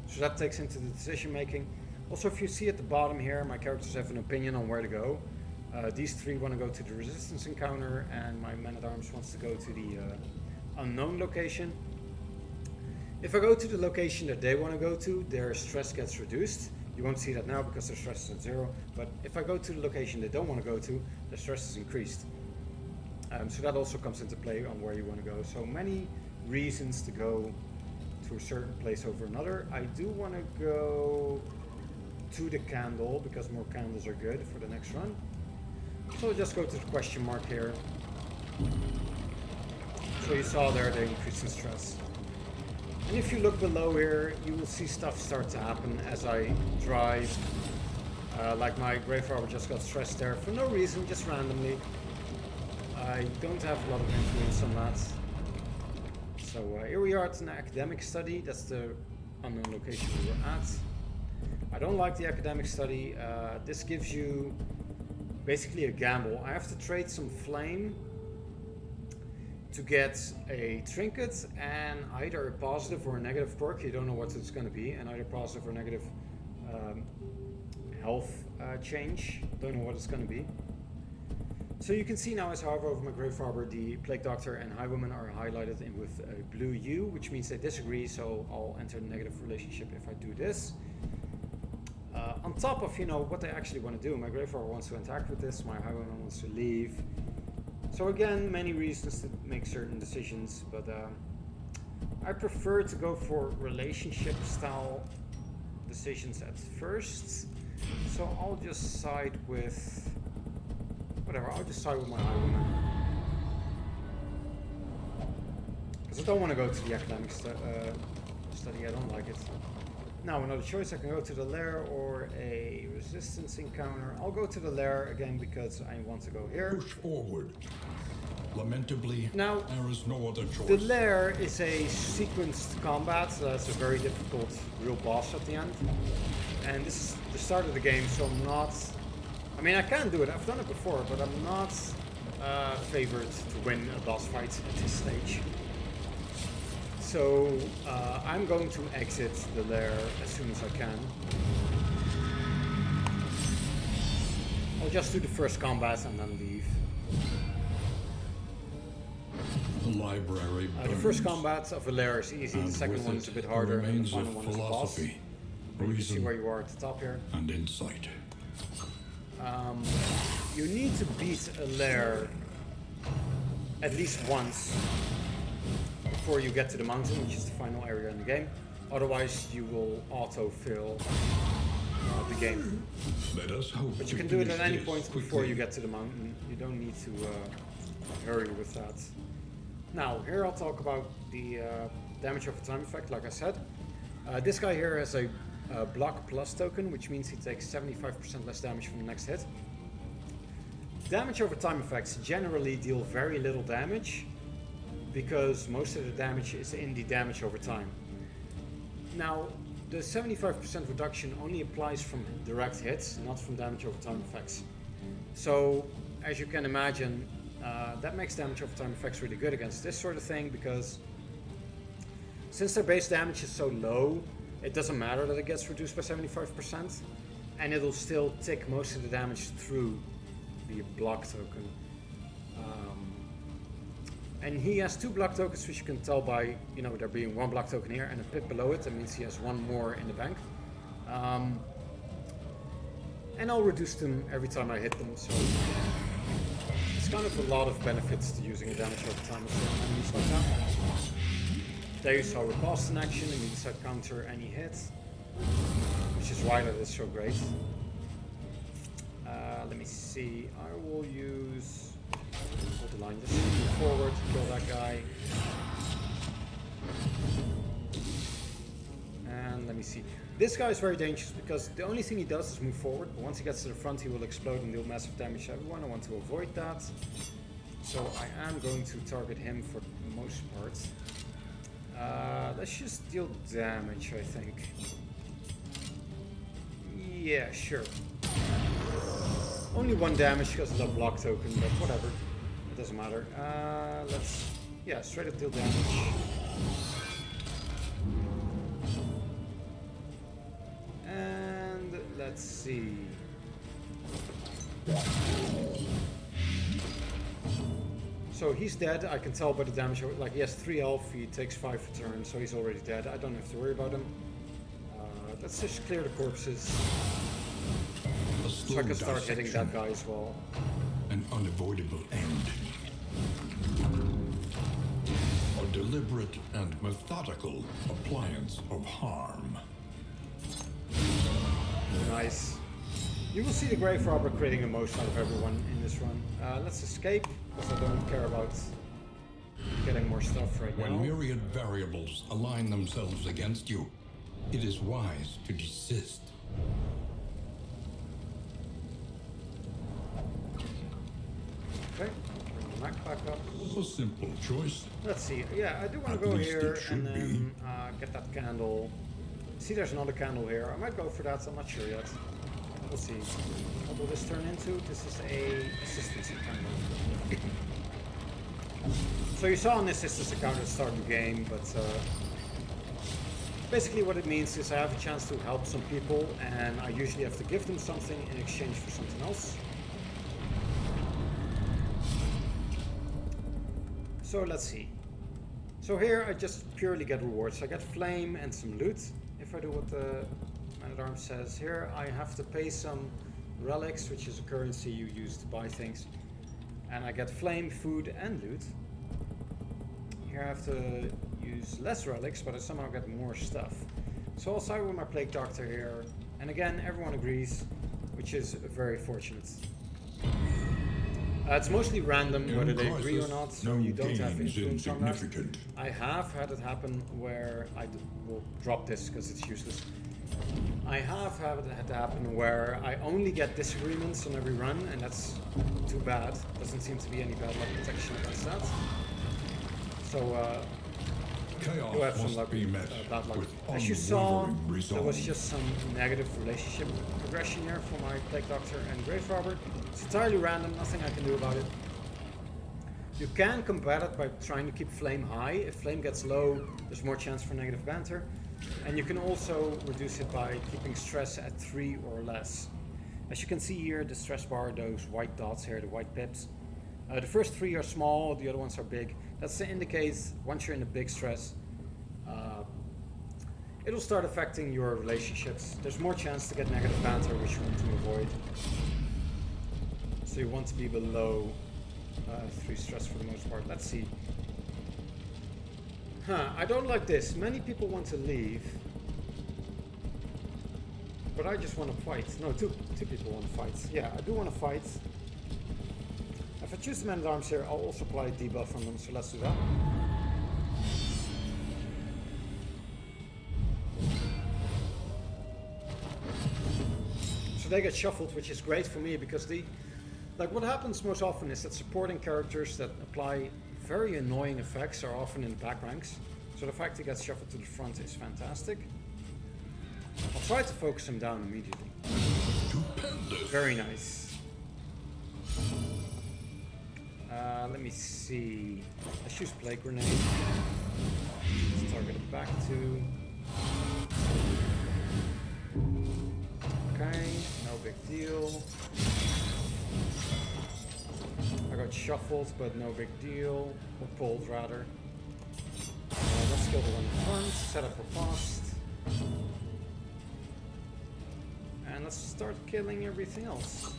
So that takes into the decision making. Also, if you see at the bottom here, my characters have an opinion on where to go. These three want to go to the resistance encounter, and my man-at-arms wants to go to the unknown location. If I go to the location that they want to go to, their stress gets reduced. You won't see that now because their stress is at 0. But if I go to the location they don't want to go to, their stress is increased. So that also comes into play on where you want to go. So many reasons to go to a certain place over another. I do want to go to the candle because more candles are good for the next run. So I'll just go to the question mark here. So you saw there the increase in stress. And if you look below here, you will see stuff start to happen as I drive. Like my Grave Arbor just got stressed there for no reason, just randomly. I don't have a lot of influence on that. So here we are at an academic study. That's the unknown location we were at. I don't like the academic study. This gives you basically a gamble. I have to trade some flame to get a trinket and either a positive or a negative perk. You don't know what it's going to be, and either positive or negative health change. Don't know what it's going to be. So you can see now as I hover over my Grave Arbor, the Plague Doctor and Highwayman are highlighted in with a blue U, which means they disagree, so I'll enter a negative relationship if I do this. On top of, what they actually want to do, my Grave Arbor wants to interact with this, my Highwayman wants to leave. So again, many reasons to make certain decisions, but I prefer to go for relationship style decisions at first. So I'll just side with whatever, I'll just side with my Highwayman. Because I don't want to go to the academic study, I don't like it. Now another choice, I can go to the lair or a resistance encounter. I'll go to the lair again because I want to go here. Push forward. Lamentably, now, there is no other choice. The lair is a sequenced combat, so that's a very difficult real boss at the end. And this is the start of the game, so I'm not... I mean, I can do it, I've done it before, but I'm not favored to win a boss fight at this stage. So I'm going to exit the lair as soon as I can. I'll just do the first combat and then leave. The library burns. The first combat of a lair is easy, the second one is a bit harder, and the final one is a boss. You can see where you are at the top here. And insight. You need to beat a lair at least once before you get to the mountain, which is the final area in the game. Otherwise, you will auto-fill the game. Let us hope. But you can do it at any point before you get to the mountain. You don't need to hurry with that. Now, here I'll talk about the damage over time effect, like I said. This guy here has a block plus token, which means he takes 75% less damage from the next hit. Damage over time effects generally deal very little damage, because most of the damage is in the damage over time. Now, the 75% reduction only applies from direct hits, not from damage over time effects. So, as you can imagine, that makes damage over time effects really good against this sort of thing, because since their base damage is so low, it doesn't matter that it gets reduced by 75%, and it'll still tick most of the damage through the block token. And he has 2 block tokens, which you can tell by, there being 1 block token here and a pip below it. That means he has 1 more in the bank. And I'll reduce them every time I hit them, so it's kind of a lot of benefits to using a damage over time with certain enemies like that. There you saw Riposte in action, and you said counter any hit, which is why that is so great. Let me see, I will use... Hold the line, just move forward, kill that guy. This guy is very dangerous because the only thing he does is move forward, but once he gets to the front he will explode and deal massive damage to everyone. I want to avoid that. So I am going to target him for the most part. Let's just deal damage, I think. Yeah, sure. Only 1 damage because of that block token, but whatever. It doesn't matter. Let's... yeah, straight up deal damage. And let's see. So he's dead, I can tell by the damage, like he has 3 health, he takes 5 returns, so he's already dead. I don't have to worry about him. Let's just clear the corpses. So I can start hitting that guy as well. An unavoidable end. A deliberate and methodical appliance of harm. Nice. You will see the Grave Robber creating the most out of everyone in this run. Let's escape, because I don't care about getting more stuff right now. When myriad variables align themselves against you, it is wise to desist. Okay, bring the Mac back up. A simple choice. Let's see. Yeah, I do want At to go least here it should and then get that candle. See, there's another candle here. I might go for that. I'm not sure yet. We'll see. What will this turn into? This is a assistance candle. So you saw an assistance account at the start of the game, but basically what it means is I have a chance to help some people, and I usually have to give them something in exchange for something else. So let's see. So here I just purely get rewards. I get flame and some loot. If I do what the Man-at-Arms says here, I have to pay some relics, which is a currency you use to buy things. And I get flame, food, and loot. Here I have to use less relics, but I somehow get more stuff. So I'll start with my Plague Doctor here. And again, everyone agrees, which is very fortunate. It's mostly random whether they agree or not, so you don't have influence on that. I have had it happen where I will drop this because it's useless. I have had it happen where I only get disagreements on every run, and that's too bad. Doesn't seem to be any bad luck protection against that. So Chaos you have some must luck, be met bad luck. with As you saw, unwavering resolve. there was just some negative relationship progression here for my Plague Doctor and Grave Robber. It's entirely random, nothing I can do about it. You can combat it by trying to keep flame high. If flame gets low, there's more chance for negative banter. And you can also reduce it by keeping stress at 3 or less. As you can see here, the stress bar, those white dots here, the white pips. The first 3 are small, the other ones are big. That's to indicate once you're in a big stress, it'll start affecting your relationships. There's more chance to get negative banter, which you want to avoid. So you want to be below 3 stress for the most part. Let's see. I don't like this. Many people want to leave, but I just want to fight. No, two people want to fight. Yeah, I do want to fight. If I choose the Man-at-Arms here, I'll also apply a debuff on them, so let's do that. So they get shuffled, which is great for me because like what happens most often is that supporting characters that apply very annoying effects are often in the back ranks. So the fact he gets shuffled to the front is fantastic. I'll try to focus him down immediately. Very nice. Let me see. Let's use Plague Grenade. Let's target it back to. Okay, no big deal. I got shuffled, but no big deal. Or pulled, rather. Let's kill the one in front, set up a fast. And let's start killing everything else.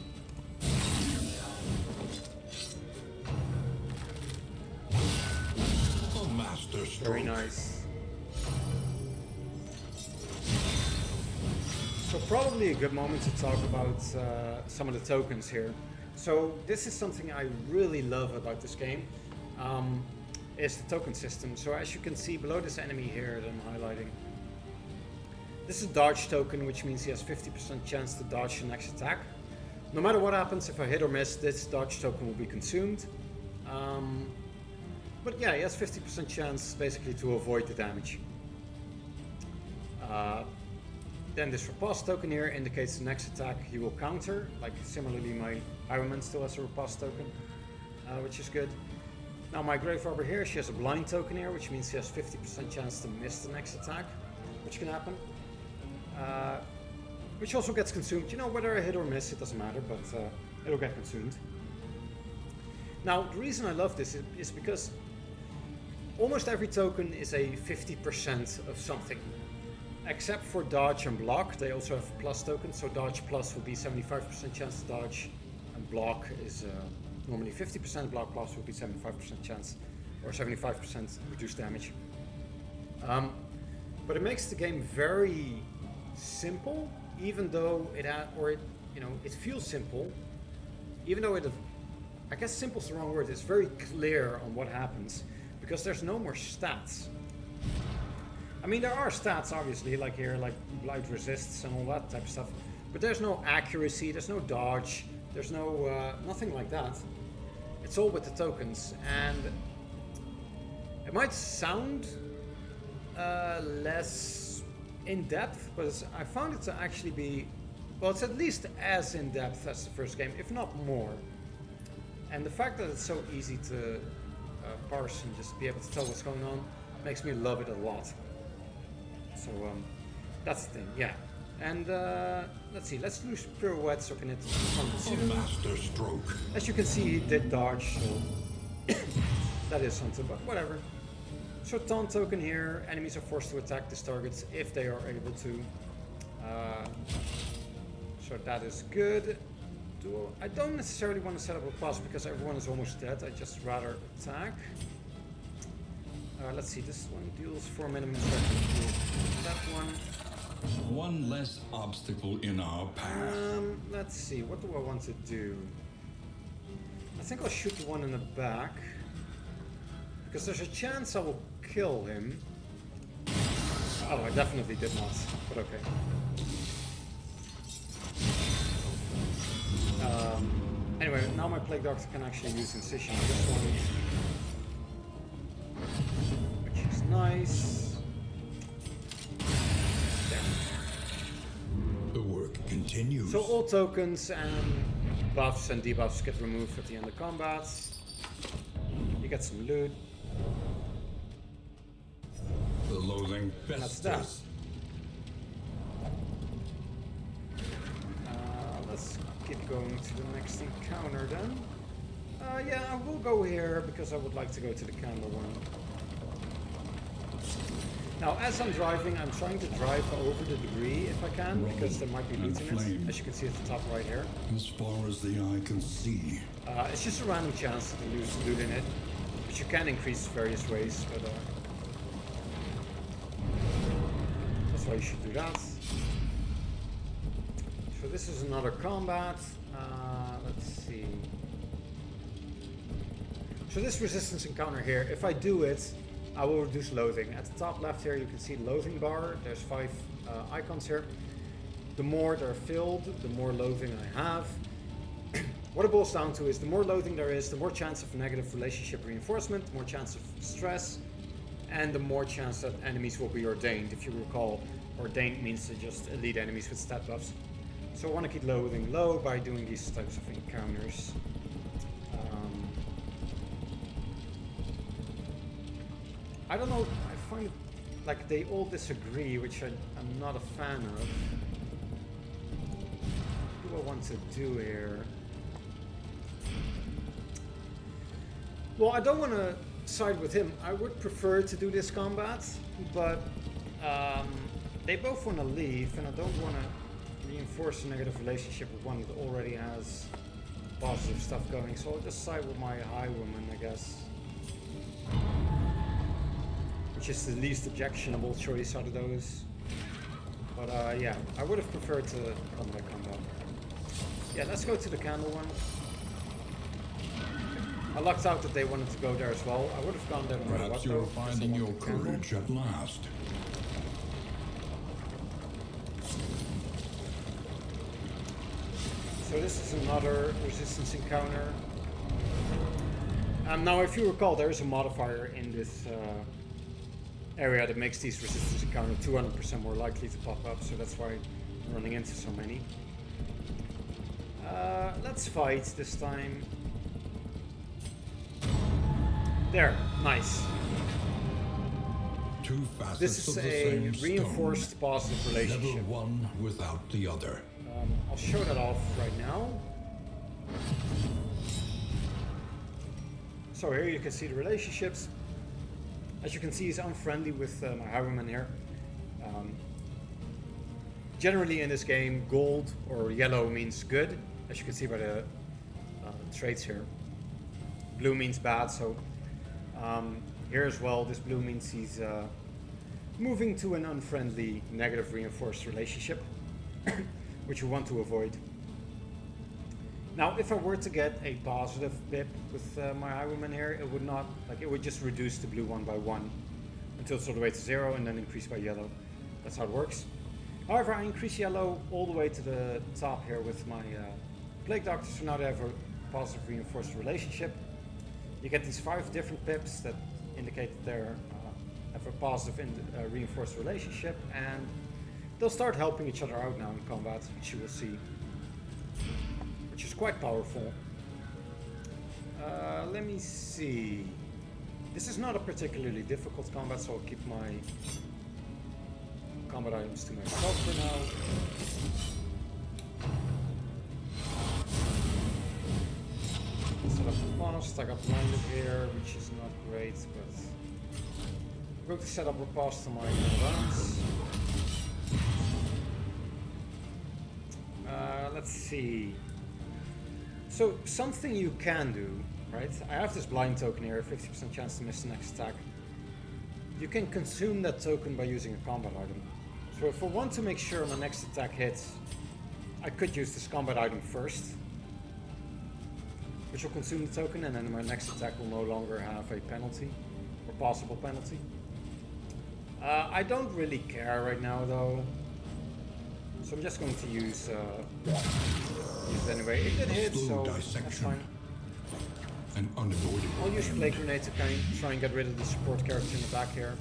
Master stroke. Very nice. So probably a good moment to talk about some of the tokens here. So this is something I really love about this game, is the token system. So as you can see below this enemy here that I'm highlighting, This is a dodge token, which means he has 50% chance to dodge the next attack. No matter what happens, if I hit or miss, this dodge token will be consumed. But yeah, he has 50% chance basically to avoid the damage. Then this riposte token here indicates the next attack he will counter. Like similarly, my Highwayman still has a riposte token, which is good. Now my Grave Robber here, she has a blind token here, which means he has 50% chance to miss the next attack, which can happen. Which also gets consumed. You know, whether I hit or miss, it doesn't matter, but it'll get consumed. Now, the reason I love this is because almost every token is a 50% of something. Except for dodge and block, they also have plus tokens. So dodge plus will be 75% chance to dodge, and block is normally 50%. Block plus will be 75% chance, or 75% reduced damage. But it makes the game very simple, even though it feels simple, even though I guess simple is the wrong word. It's very clear on what happens because there's no more stats. I mean, there are stats, obviously, like here, like blight resists and all that type of stuff. But there's no accuracy, there's no dodge, there's no nothing like that. It's all with the tokens, and it might sound less in-depth, but I found it to actually be, well, it's at least as in-depth as the first game, if not more. And the fact that it's so easy to parse and just be able to tell what's going on makes me love it a lot. So that's the thing, yeah. And let's see, let's use pirouette so can it A master stroke. As you can see, he did dodge, so that is something, but whatever. So taunt token here, enemies are forced to attack these targets if they are able to. So that is good. I don't necessarily want to set up a pass because everyone is almost dead, I just rather attack. Let's see, this one deals 4 minimum, so I can do that one. One less obstacle in our path. Let's see, what do I want to do? I think I'll shoot the one in the back, because there's a chance I will kill him. Oh, I definitely did not, but okay. Anyway, now my Plague Doctor can actually use Incision on this one, which is nice. There. The work continues. So all tokens and buffs and debuffs get removed at the end of combat. You get some loot. The loathing That's that. festers. Let's keep going to the next encounter then. Yeah, I will go here because I would like to go to the candle one. Now, as I'm driving, I'm trying to drive over the debris if I can, because there might be loot in it, as you can see at the top right here. As far as the eye can see. It's just a random chance to lose loot in it, which you can increase various ways, but that's why you should do that. So this is another combat. Let's see. So this resistance encounter here, if I do it, I will reduce loathing. At the top left here you can see the loathing bar. There's 5 icons here. The more they're filled, the more loathing I have. What it boils down to is the more loathing there is, the more chance of negative relationship reinforcement, the more chance of stress, and the more chance that enemies will be ordained. If you recall, ordained means to just elite enemies with stat buffs. So I want to keep loathing low by doing these types of encounters. I don't know, I find it like they all disagree, which I'm not a fan of. What do I want to do here? Well, I don't want to side with him. I would prefer to do this combat, but they both want to leave, and I don't want to reinforce a negative relationship with one that already has positive stuff going. So I'll just side with my Highwayman, I guess. Which is the least objectionable choice out of those. But yeah, I would have preferred to combat. Yeah, let's go to the candle one. I lucked out that they wanted to go there as well. I would have gone there no matter what Perhaps though. you're because I finding want your the candle. courage at last. So this is another resistance encounter. Now, if you recall, there is a modifier in this area that makes these resistance encounters 200% more likely to pop up, so that's why I'm running into so many. Let's fight this time. There, nice. Two facets This is of the a same reinforced stone, positive relationship. never one without the other. I'll show that off right now. So here you can see the relationships. As you can see, he's unfriendly with my highwayman here. Generally in this game, gold or yellow means good, as you can see by the traits here. Blue means bad, so here as well, this blue means he's moving to an unfriendly, negative reinforced relationship, which we want to avoid. Now, if I were to get a positive pip with my highwayman here, it would not, like, it would just reduce the blue one by 1 until it's all the way to 0 and then increase by yellow. That's how it works. However, I increase yellow all the way to the top here with my Plague Doctor, so now they have a positive reinforced relationship. You get these 5 different pips that indicate that they have a positive reinforced relationship, and they'll start helping each other out now in combat, which you will see. Which is quite powerful. Let me see. This is not a particularly difficult combat, so I'll keep my combat items to myself for now. Set up the post. I got blinded here, which is not great, but I'm going to set up a post on my rounds. Let's see. So, something you can do, right? I have this blind token here, 50% chance to miss the next attack. You can consume that token by using a combat item. So if I want to make sure my next attack hits, I could use this combat item first, which will consume the token, and then my next attack will no longer have a penalty, or possible penalty. I don't really care right now though. So I'm just going to use it anyway. It did hit, so that's fine. An unavoidable I'll use end. Plague Grenade to try and get rid of the support character in the back here.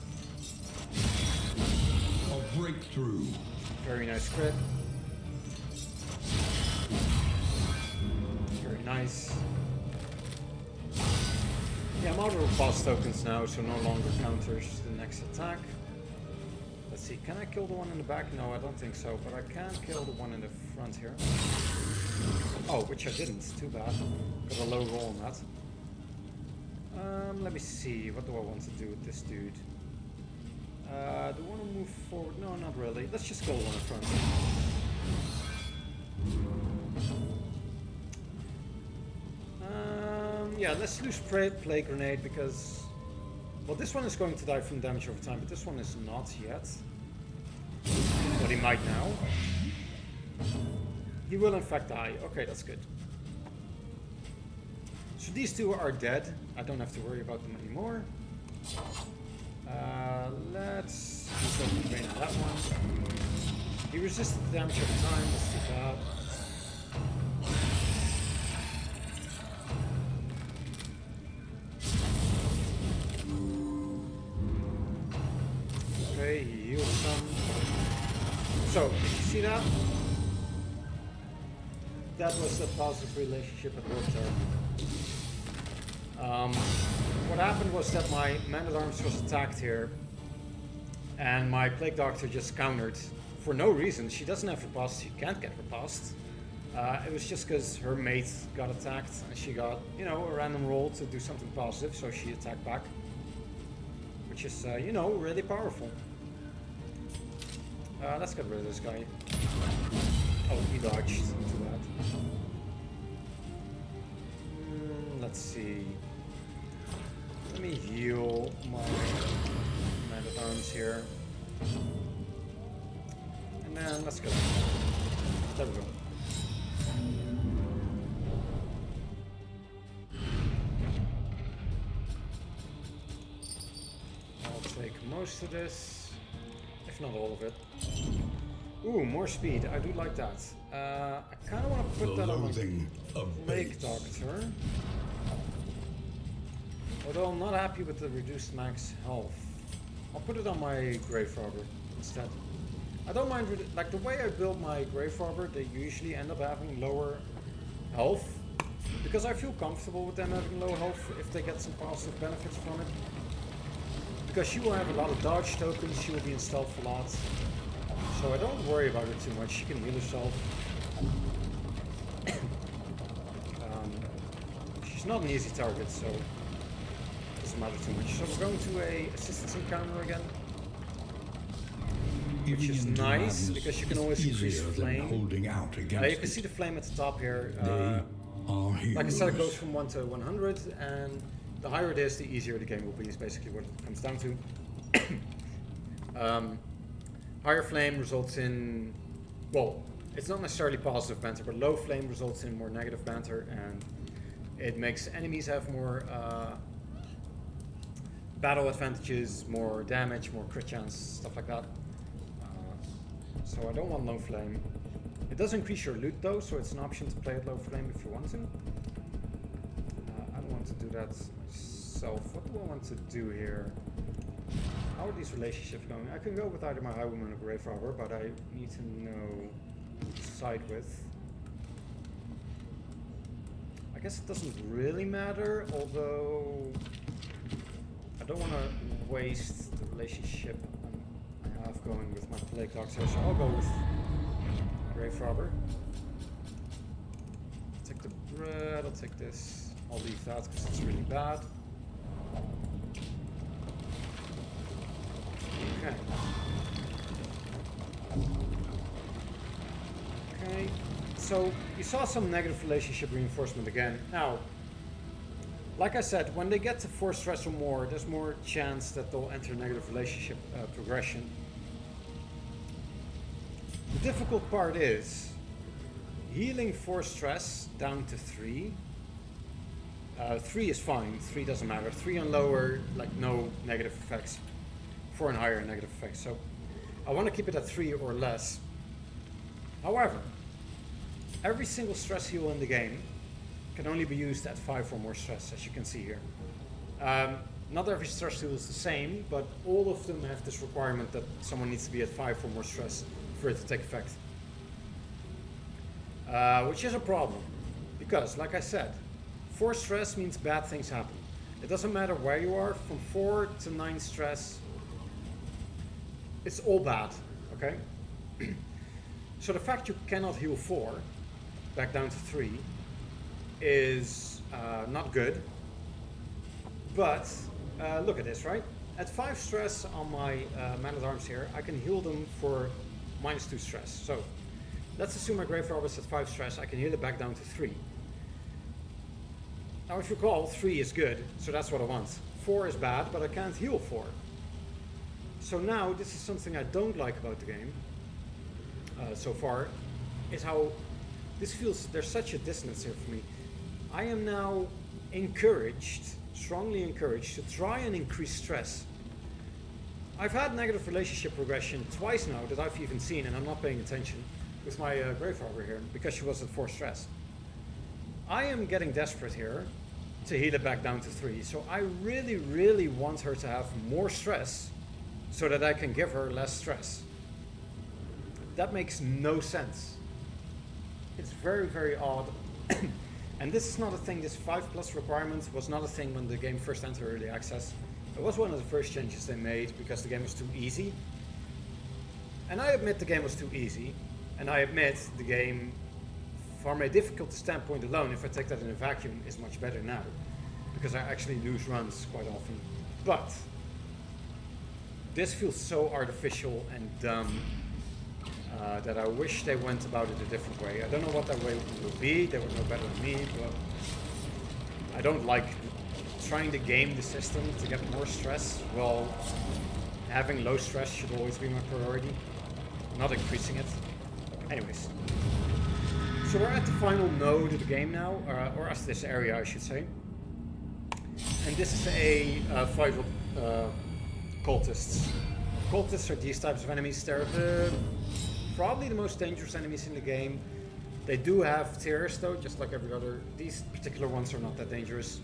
A breakthrough. Very nice crit. Very nice. Yeah, I'm out of boss tokens now, so no longer counters the next attack. Let's see, can I kill the one in the back? No, I don't think so, but I can kill the one in the front here. Oh, which I didn't, too bad. Got a low roll on that. Let me see, what do I want to do with this dude? Do I want to move forward? No, not really. Let's just kill the one in front. Yeah, let's lose Plague Grenade because... Well, this one is going to die from damage over time, but this one is not yet. But he might now. He will in fact die. Okay, that's good. So these two are dead. I don't have to worry about them anymore. Let's drain that one. He resisted the damage over time. Let's do that. Okay, he healed some. So, did you see that? That was a positive relationship at work there. What happened was that my Man-at-Arms was attacked here, and my Plague Doctor just countered for no reason. She doesn't have riposte, she can't get riposte. It was just because her mate got attacked, and she got, you know, a random roll to do something positive, so she attacked back. Which is, you know, really powerful. Let's get rid of this guy. Oh, he dodged. Too bad. Let's see. Let me heal my Man-at-Arms here. And then let's go. There we go. I'll take most of this, if not all of it. Ooh, more speed. I do like that. I kind of want to The put that on my loathing of Plague base. Doctor. Although I'm not happy with the reduced max health. I'll put it on my Grave Robber instead. I don't mind, like the way I build my Grave Robber, they usually end up having lower health. Because I feel comfortable with them having low health if they get some positive benefits from it. Because she will have a lot of dodge tokens, she will be in stealth a lot. So I don't worry about her too much, she can heal herself. She's not an easy target, so it doesn't matter too much. So we're going to a assistance encounter again. Which is Giving into nice, madness because you can is always increase easier the than flame. holding out against You can it. see the flame at the top here. They are heroes. Like I said, it goes from 1 to 100, and the higher it is, the easier the game will be, is basically what it comes down to. Higher flame results in, well, it's not necessarily positive banter, but low flame results in more negative banter, and it makes enemies have more battle advantages, more damage, more crit chance, stuff like that. So I don't want low flame. It does increase your loot though, so it's an option to play at low flame if you want to. I don't want to do that myself. What do I want to do here? How are these relationships going? I can go with either my Highwayman or Grave Robber, but I need to know who to side with. I guess it doesn't really matter, although I don't want to waste the relationship I have going with my Plague Doctor, so I'll go with Grave Robber. I'll take the bread, I'll take this. I'll leave that because it's really bad. Okay. Okay, so you saw some negative relationship reinforcement again. Now, like I said, when they get to 4 stress or more, there's more chance that they'll enter negative relationship progression. The difficult part is healing 4 stress down to 3. 3 is fine, 3 doesn't matter. 3 and lower, like no negative effects. 4 and higher, negative effects. So I want to keep it at 3 or less. However, every single stress heal in the game can only be used at 5 or more stress, as you can see here. Not every stress heal is the same, but all of them have this requirement that someone needs to be at 5 or more stress for it to take effect. Which is a problem, because, like I said, 4 stress means bad things happen. It doesn't matter where you are, from 4 to 9 stress, it's all bad, okay? So the fact you cannot heal 4, back down to 3, is not good. But look at this, right? At 5 stress on my Man-at-Arms here, I can heal them for -2 stress. So let's assume my Grave Robber is at 5 stress, I can heal it back down to 3. Now if you recall, 3 is good, so that's what I want. 4 is bad, but I can't heal 4. So now, this is something I don't like about the game so far, is how this feels, there's such a dissonance here for me. I am now encouraged, strongly encouraged, to try and increase stress. I've had negative relationship progression twice now that I've even seen, and I'm not paying attention, with my Grave Robber here, because she was at 4 stress. I am getting desperate here to heal it back down to 3, so I really, really want her to have more stress so that I can give her less stress. That makes no sense. It's very, very odd. And this is not a thing, this 5+ requirement was not a thing when the game first entered early access. It was one of the first changes they made because the game was too easy. And I admit the game was too easy. And I admit the game, from a difficulty standpoint alone, if I take that in a vacuum, is much better now. Because I actually lose runs quite often. But this feels so artificial and dumb that I wish they went about it a different way. I don't know what that way will be, they would know better than me, but I don't like trying to game the system to get more stress. Well, having low stress should always be my priority, not increasing it. Anyways, so we're at the final node of the game now, or at this area I should say. And this is a fight with cultists. Cultists are these types of enemies. They're the probably the most dangerous enemies in the game. They do have tears though, just like every other. These particular ones are not that dangerous.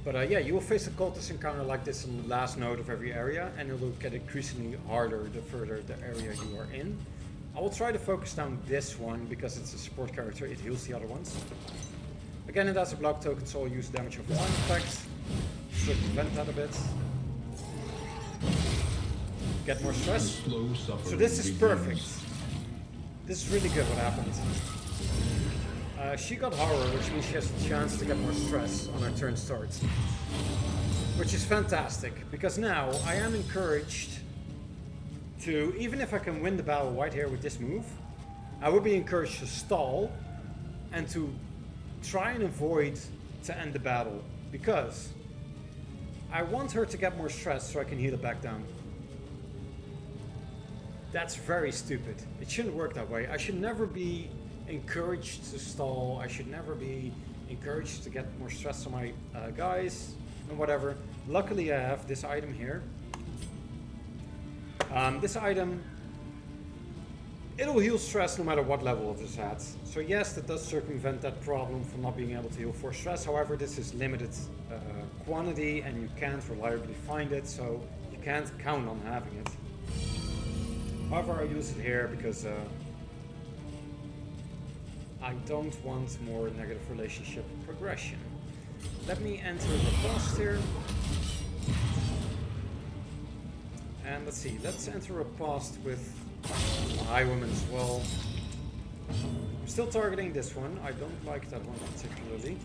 But yeah, you will face a cultist encounter like this in the last node of every area, and it will get increasingly harder the further the area you are in. I will try to focus down this one because it's a support character, it heals the other ones. Again, it has a block token, so I'll use damage over time effect. Circumvent that a bit. Get more stress. So this is perfect. This is really good what happened. She got horror, which means she has a chance to get more stress on her turn start. Which is fantastic, because now I am encouraged to, even if I can win the battle right here with this move, I would be encouraged to stall and to try and avoid to end the battle, because I want her to get more stress so I can heal it back down. That's very stupid. It shouldn't work that way. I should never be encouraged to stall. I should never be encouraged to get more stress on my guys and whatever. Luckily I have this item here. This item, it'll heal stress no matter what level of this at. So yes, that does circumvent that problem from not being able to heal for stress. However, this is limited quantity and you can't reliably find it, so you can't count on having it. However, I use it here because I don't want more negative relationship progression. Let me enter the post here. And let's see, let's enter a post with a Highwoman as well. I'm still targeting this one. I don't like that one particularly.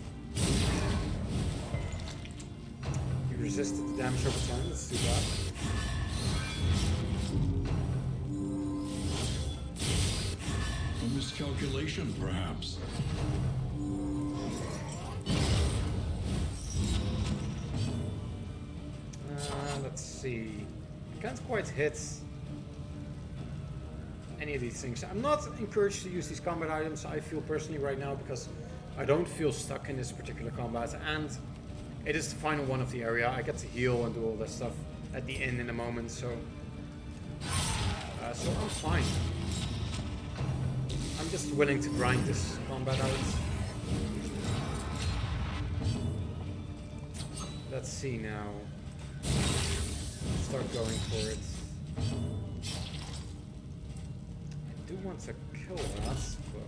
He resisted the damage over time, let's do that. A miscalculation, perhaps. Let's see. I can't quite hit any of these things. I'm not encouraged to use these combat items, I feel personally right now, because I don't feel stuck in this particular combat, and it is the final one of the area. I get to heal and do all that stuff at the end in a moment, so I'm fine. I'm just willing to grind this combat out. Let's see now. Start going for it. I do want to kill that, but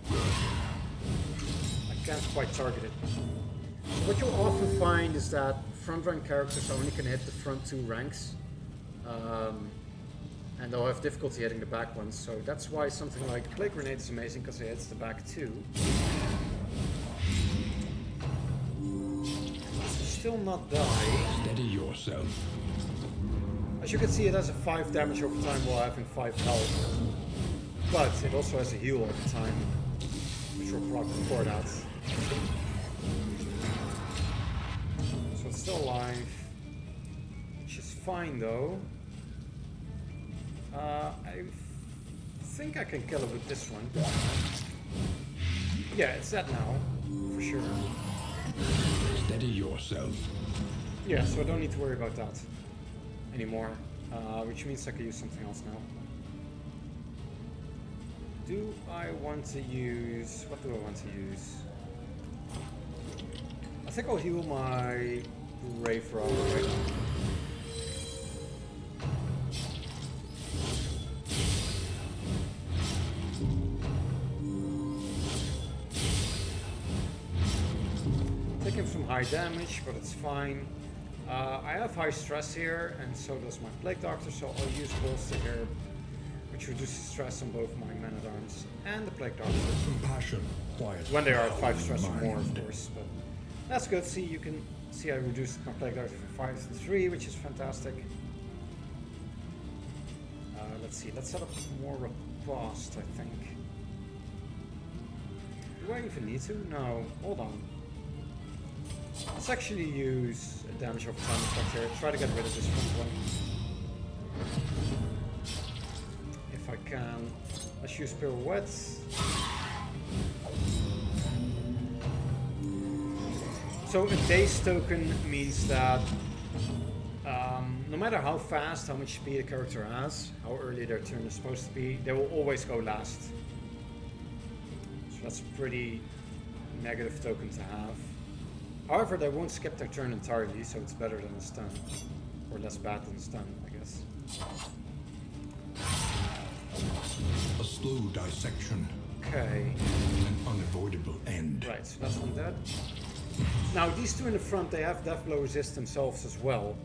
I can't quite target it. So what you'll often find is that front rank characters only can hit the front two ranks. And they'll have difficulty hitting the back ones, so that's why something like Plague Grenade is amazing, because it hits the back too. Still not die. Steady yourself. As you can see, it has a 5 damage over time while having 5 health. But it also has a heal over time, which will proc before that. So it's still alive, which is fine though. I think I can kill it with this one. Yeah, it's dead now, for sure. Steady yourself. Yeah, so I don't need to worry about that anymore, which means I can use something else now. Do I want to use... what do I want to use? I think I'll heal my Brave Rock right now. Taking some high damage, but it's fine. I have high stress here, and so does my Plague Doctor, so I'll use Bolster here, which reduces stress on both my Men-at-Arms and the Plague Doctor. Compassion, quiet. When they are at 5 stress or more, of course, but that's good. See, you can see I reduced my Plague Doctor from 5 to 3, which is fantastic. Let's see, let's set up more Riposte, I think. Do I even need to? No, hold on. Let's actually use a damage over time effect here. Try to get rid of this front one. If I can. Let's use Pirouette. So a Daze token means that No matter how fast, how much speed a character has, how early their turn is supposed to be, they will always go last. So that's a pretty negative token to have. However, they won't skip their turn entirely, so it's better than a stun. Or less bad than a stun, I guess. A slow dissection. Okay. An unavoidable end. Right, so that's one dead. Now, these two in the front, they have death blow resist themselves as well.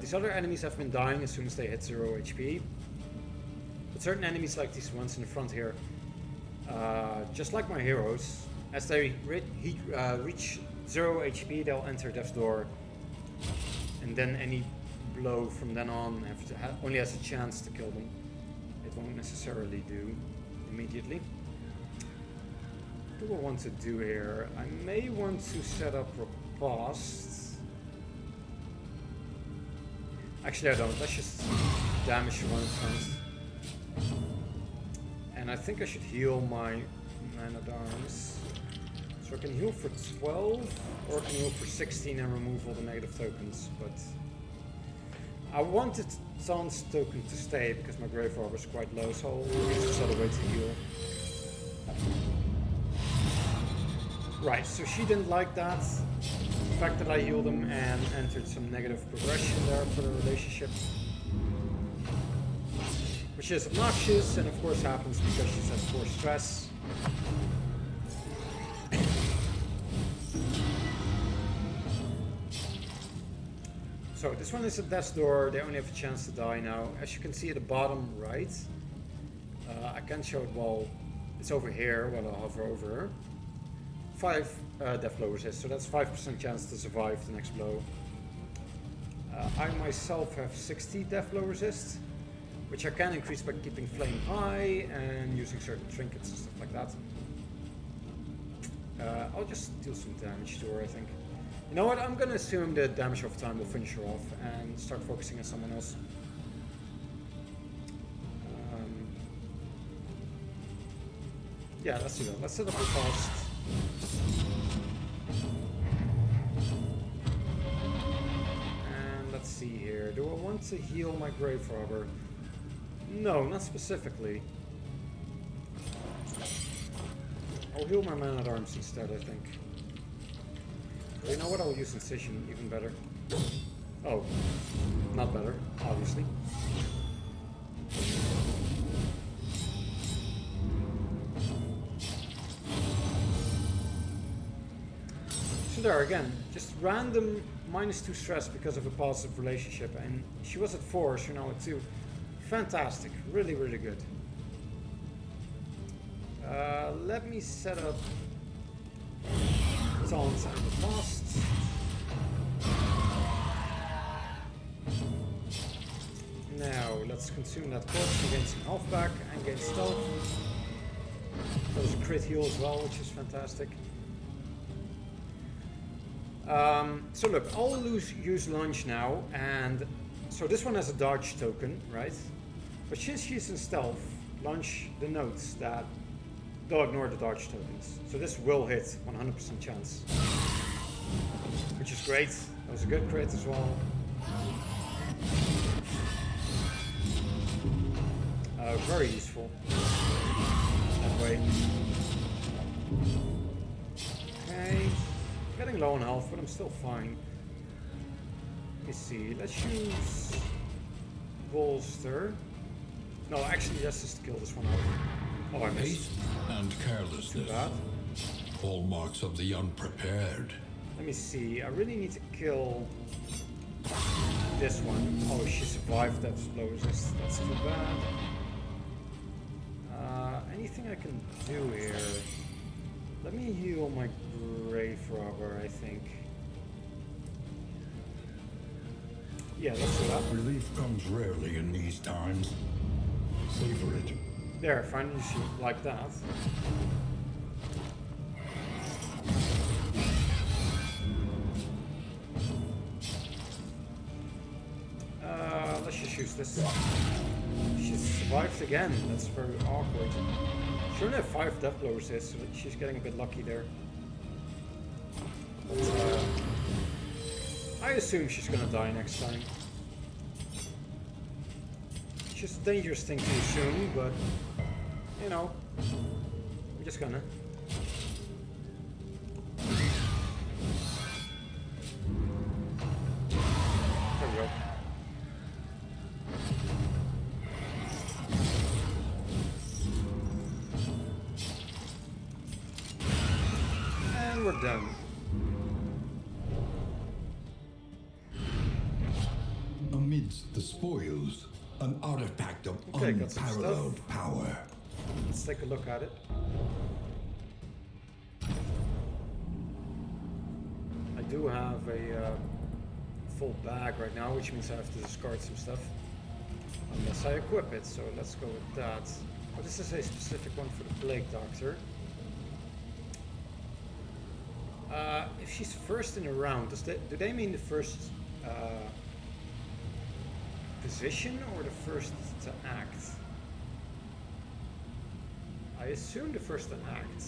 These other enemies have been dying as soon as they hit 0 HP. But certain enemies, like these ones in the front here, just like my heroes, as they reach 0 HP, they'll enter death's door. And then any blow from then on only has a chance to kill them. It won't necessarily do immediately. What do I want to do here? I may want to set up Riposte. Actually, I don't. Let's just damage one first. And I think I should heal my Man-at-Arms. So I can heal for 12, or I can heal for 16 and remove all the negative tokens. But I wanted Zaan's token to stay because my Grave Robber is quite low, so I'll use this other way to heal. Right, so she didn't like that. The fact that I healed him and entered some negative progression there for the relationship. Which is obnoxious and of course happens because she's at 4 stress. So this one is at death's door, they only have a chance to die now. As you can see at the bottom right, I can't show it while it's over here, while I'll hover over her. 5 death blow resist, so that's 5% chance to survive the next blow. I myself have 60 death blow resist, which I can increase by keeping flame high and using certain trinkets and stuff like that. I'll just deal some damage to her, I think. You know what, I'm gonna assume that damage over time will finish her off and start focusing on someone else. Yeah, let's do that. Let's set up a cost. And let's see here. Do I want to heal my Grave Robber? No, not specifically. I'll heal my Man-at-Arms instead, I think. But you know what? I'll use Incision, even better. Oh, not better, obviously. So there again, just random -2 stress because of a positive relationship, and she was at 4, so now at 2. Fantastic, really, really good. Let me set up Taunts and Riposte. Now let's consume that corpse to gain some health back and gain stealth. That was a crit heal as well, which is fantastic. So look, I'll use Lunge now, and so this one has a dodge token, right? But since she's in stealth, Lunge denotes that they'll ignore the dodge tokens. So this will hit 100% chance, which is great. That was a good crit as well. Very useful that way. Okay. Getting low on health, but I'm still fine. Let me see. Let's use Bolster. No, actually, let's just kill this one off. Oh, I missed. Haste and carelessness. Too bad. Hallmarks of the unprepared. Let me see. I really need to kill this one. Oh, she survived that slow resist. That's too bad. Anything I can do here? Let me heal my Grave Robber, I think. Yeah, let's do that. Relief comes rarely in these times. Savor it. There, finally she like that. Let's just use this. She survived again. That's very awkward. She only have 5 death blow resist, so she's getting a bit lucky there. But, I assume she's gonna die next time. It's just a dangerous thing to assume, but you know, I'm just gonna. There we go. And we're done. Amidst the spoils, an artifact of Okay, got some unparalleled stuff. power. Let's take a look at it. I do have a full bag right now, which means I have to discard some stuff. Unless I equip it, so let's go with that. Oh, this is a specific one for the Plague Doctor. If she's first in a round, do they mean the first position or the first to act? I assume the first to act.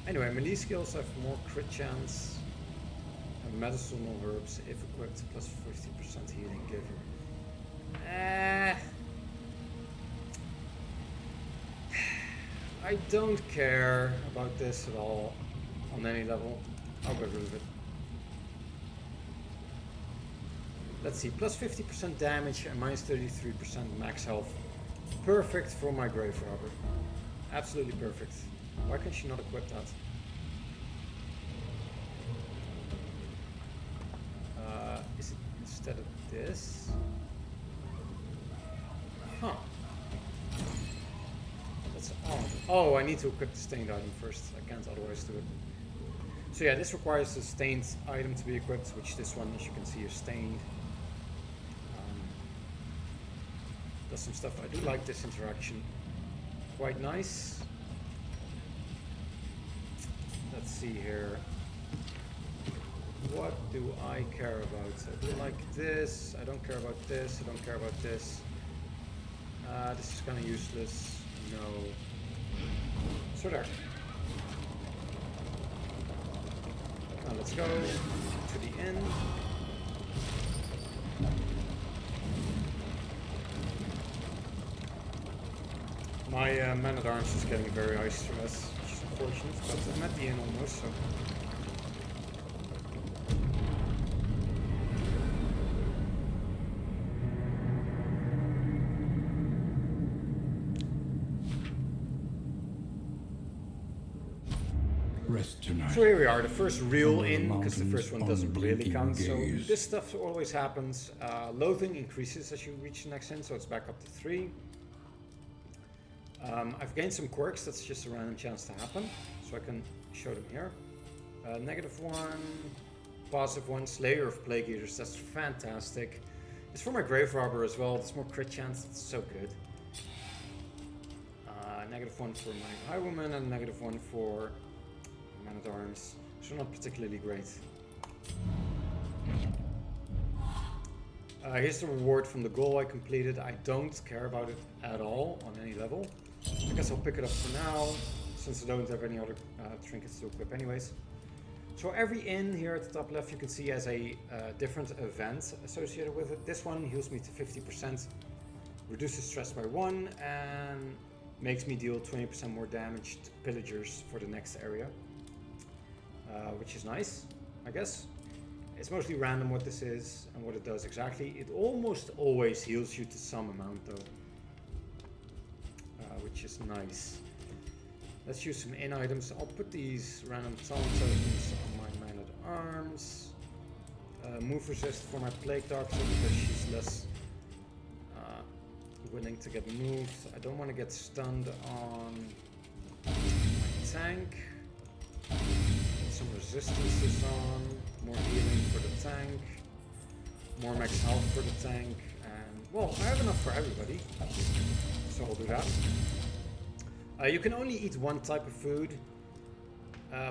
Anyway, melee skills have more crit chance and medicinal herbs if equipped, plus 50% healing given. I don't care about this at all on any level. I'll get rid of it. Let's see, plus 50% damage and minus 33% max health. Perfect for my Grave Robber. Absolutely perfect. Why can she not equip that? Is it instead of this? Huh. That's odd. Oh, I need to equip the stained item first. I can't otherwise do it. So yeah, this requires a stained item to be equipped, which this one, as you can see, is stained. Does some stuff. I do like this interaction. Quite nice. Let's see here. What do I care about? I do like this. I don't care about this. I don't care about this. This is kind of useless. No. So there. Now let's go to the end. My man-at-arms is getting very high stress, which is unfortunate, but I'm at the end almost, so... Rest tonight. So here we are, the first real Under the inn, because the first one doesn't really unblinking count, so gaze. this stuff always happens. Loathing increases as you reach the next inn, so it's back up to 3. I've gained some quirks, that's just a random chance to happen, so I can show them here. -1, +1, Slayer of Plague Eaters, that's fantastic. It's for my Grave Robber as well, there's more crit chance, it's so good. -1 for my Highwayman and -1 for Man-at-Arms, so not particularly great. Here's the reward from the goal I completed. I don't care about it at all on any level. I guess I'll pick it up for now, since I don't have any other trinkets to equip anyways. So every inn here at the top left you can see has a different event associated with it. This one heals me to 50%, reduces stress by 1, and makes me deal 20% more damage to pillagers for the next area. Which is nice, I guess. It's mostly random what this is and what it does exactly. It almost always heals you to some amount though. Which is nice. Let's use some inn items. I'll put these random talent tokens on my man-at-arms. Move resist for my Plague Doctor because she's less willing to get moved. I don't want to get stunned on my tank. Some resistances on, more healing for the tank, more max health for the tank, and well, I have enough for everybody, so I'll do that. You can only eat one type of food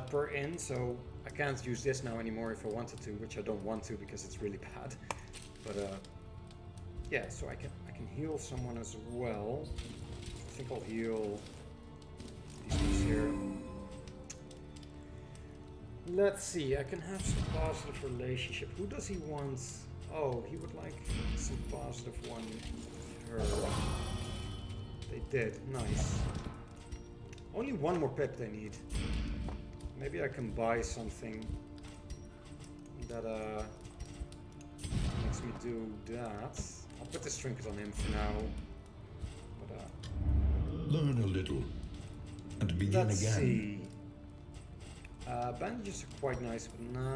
per inn, so I can't use this now anymore if I wanted to, which I don't want to because it's really bad. But yeah, so I can heal someone as well. I think I'll heal these ones here. Let's see, I can have some positive relationship. Who does he want? Oh, he would like some positive one with her. They did, nice. Only one more pip they need. Maybe I can buy something that makes me do that. I'll put this trinket on him for now. But Learn a little and begin let's again. see. Bandages are quite nice, but nah.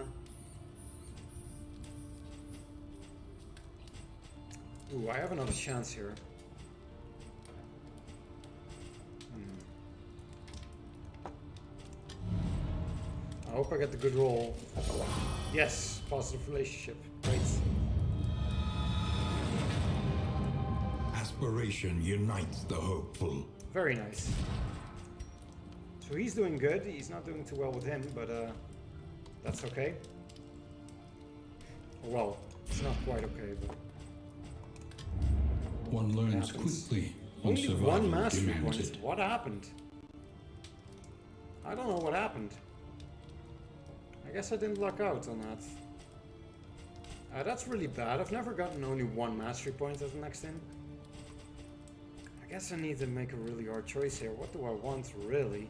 Ooh, I have another chance here. I hope I get the good roll. Yes, positive relationship. Great. Aspiration unites the hopeful. Very nice. So he's doing good. He's not doing too well with him, but that's okay. Well, it's not quite okay, but One learns happens. quickly when Only survival one mastery demands point. it. What happened? I don't know what happened. I guess I didn't luck out on that. That's really bad. I've never gotten only one mastery point as the next in. I guess I need to make a really hard choice here. What do I want, really?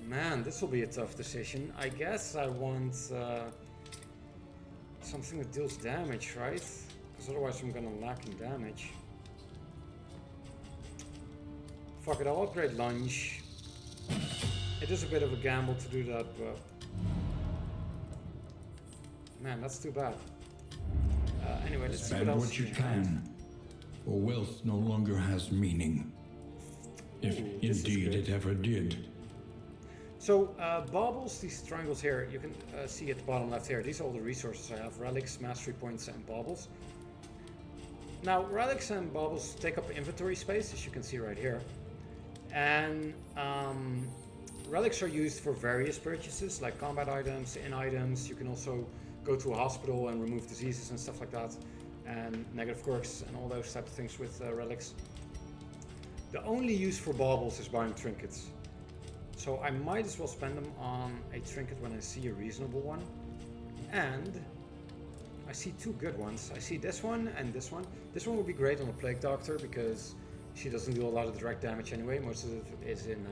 Man, this will be a tough decision. I guess I want something that deals damage, right? Because otherwise I'm gonna lack in damage. Fuck it, I'll upgrade lunge. It is a bit of a gamble to do that, but man, that's too bad. Anyway, let's see what Spend else what you we have. can, for wealth no longer has meaning. If Ooh, this is indeed good. it ever did. So, baubles, these triangles here, you can see at the bottom left here, these are all the resources I have: relics, mastery points, and baubles. Now, relics and baubles take up inventory space, as you can see right here. And relics are used for various purchases, like combat items, in items. You can also go to a hospital and remove diseases and stuff like that, and negative quirks and all those type of things with relics. The only use for baubles is buying trinkets. So I might as well spend them on a trinket when I see a reasonable one. And I see two good ones. I see this one and this one. This one would be great on a Plague Doctor because she doesn't do a lot of direct damage anyway. Most of it is in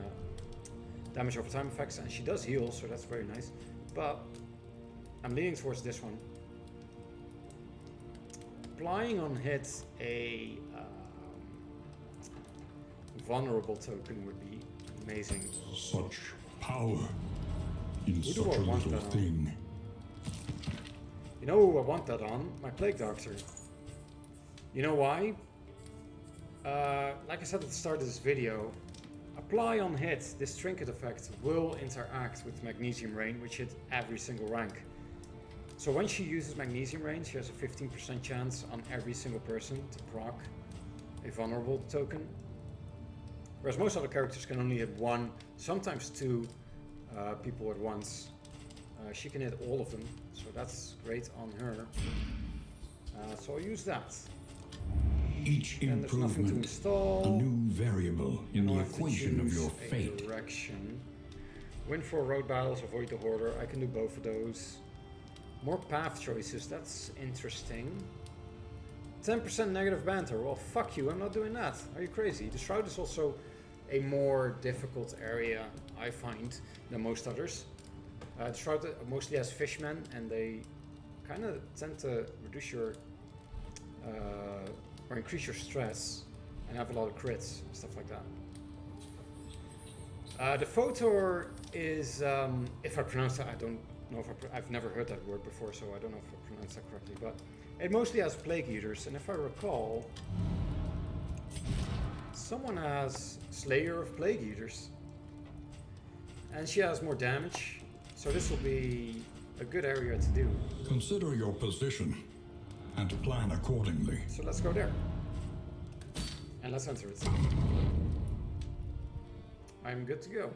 damage over time effects, and she does heal, so that's very nice. But I'm leaning towards this one. Applying on hit a vulnerable token would be amazing. Such power in Who such do I a want little that on? thing. You know who I want that on? My Plague Doctor. You know why? Like I said at the start of this video, apply on hit, this trinket effect will interact with Magnesium Rain, which hit every single rank. So when she uses Magnesium Rain, she has a 15% chance on every single person to proc a vulnerable token. Whereas most other characters can only hit one, sometimes two people at once. She can hit all of them, so that's great on her. So I'll use that. Each And there's nothing to improvement, install. a new variable in I'll the have to equation of choose your a fate. direction. Win 4 road battles, avoid the hoarder. I can do both of those. More path choices, that's interesting. 10% negative banter. Well, fuck you, I'm not doing that. Are you crazy? The Shroud is also a more difficult area, I find, than most others. The Shroud mostly has fishmen, and they kind of tend to reduce your or increase your stress and have a lot of crits and stuff like that. The Photor is, if I pronounce that, I don't know if I've never heard that word before, so I don't know if I pronounced that correctly, but it mostly has Plague Eaters, and if I recall, someone has Slayer of Plague Eaters, and she has more damage, so this will be a good area to do. Consider your position and plan accordingly. So let's go there. And let's enter it. I'm good to go.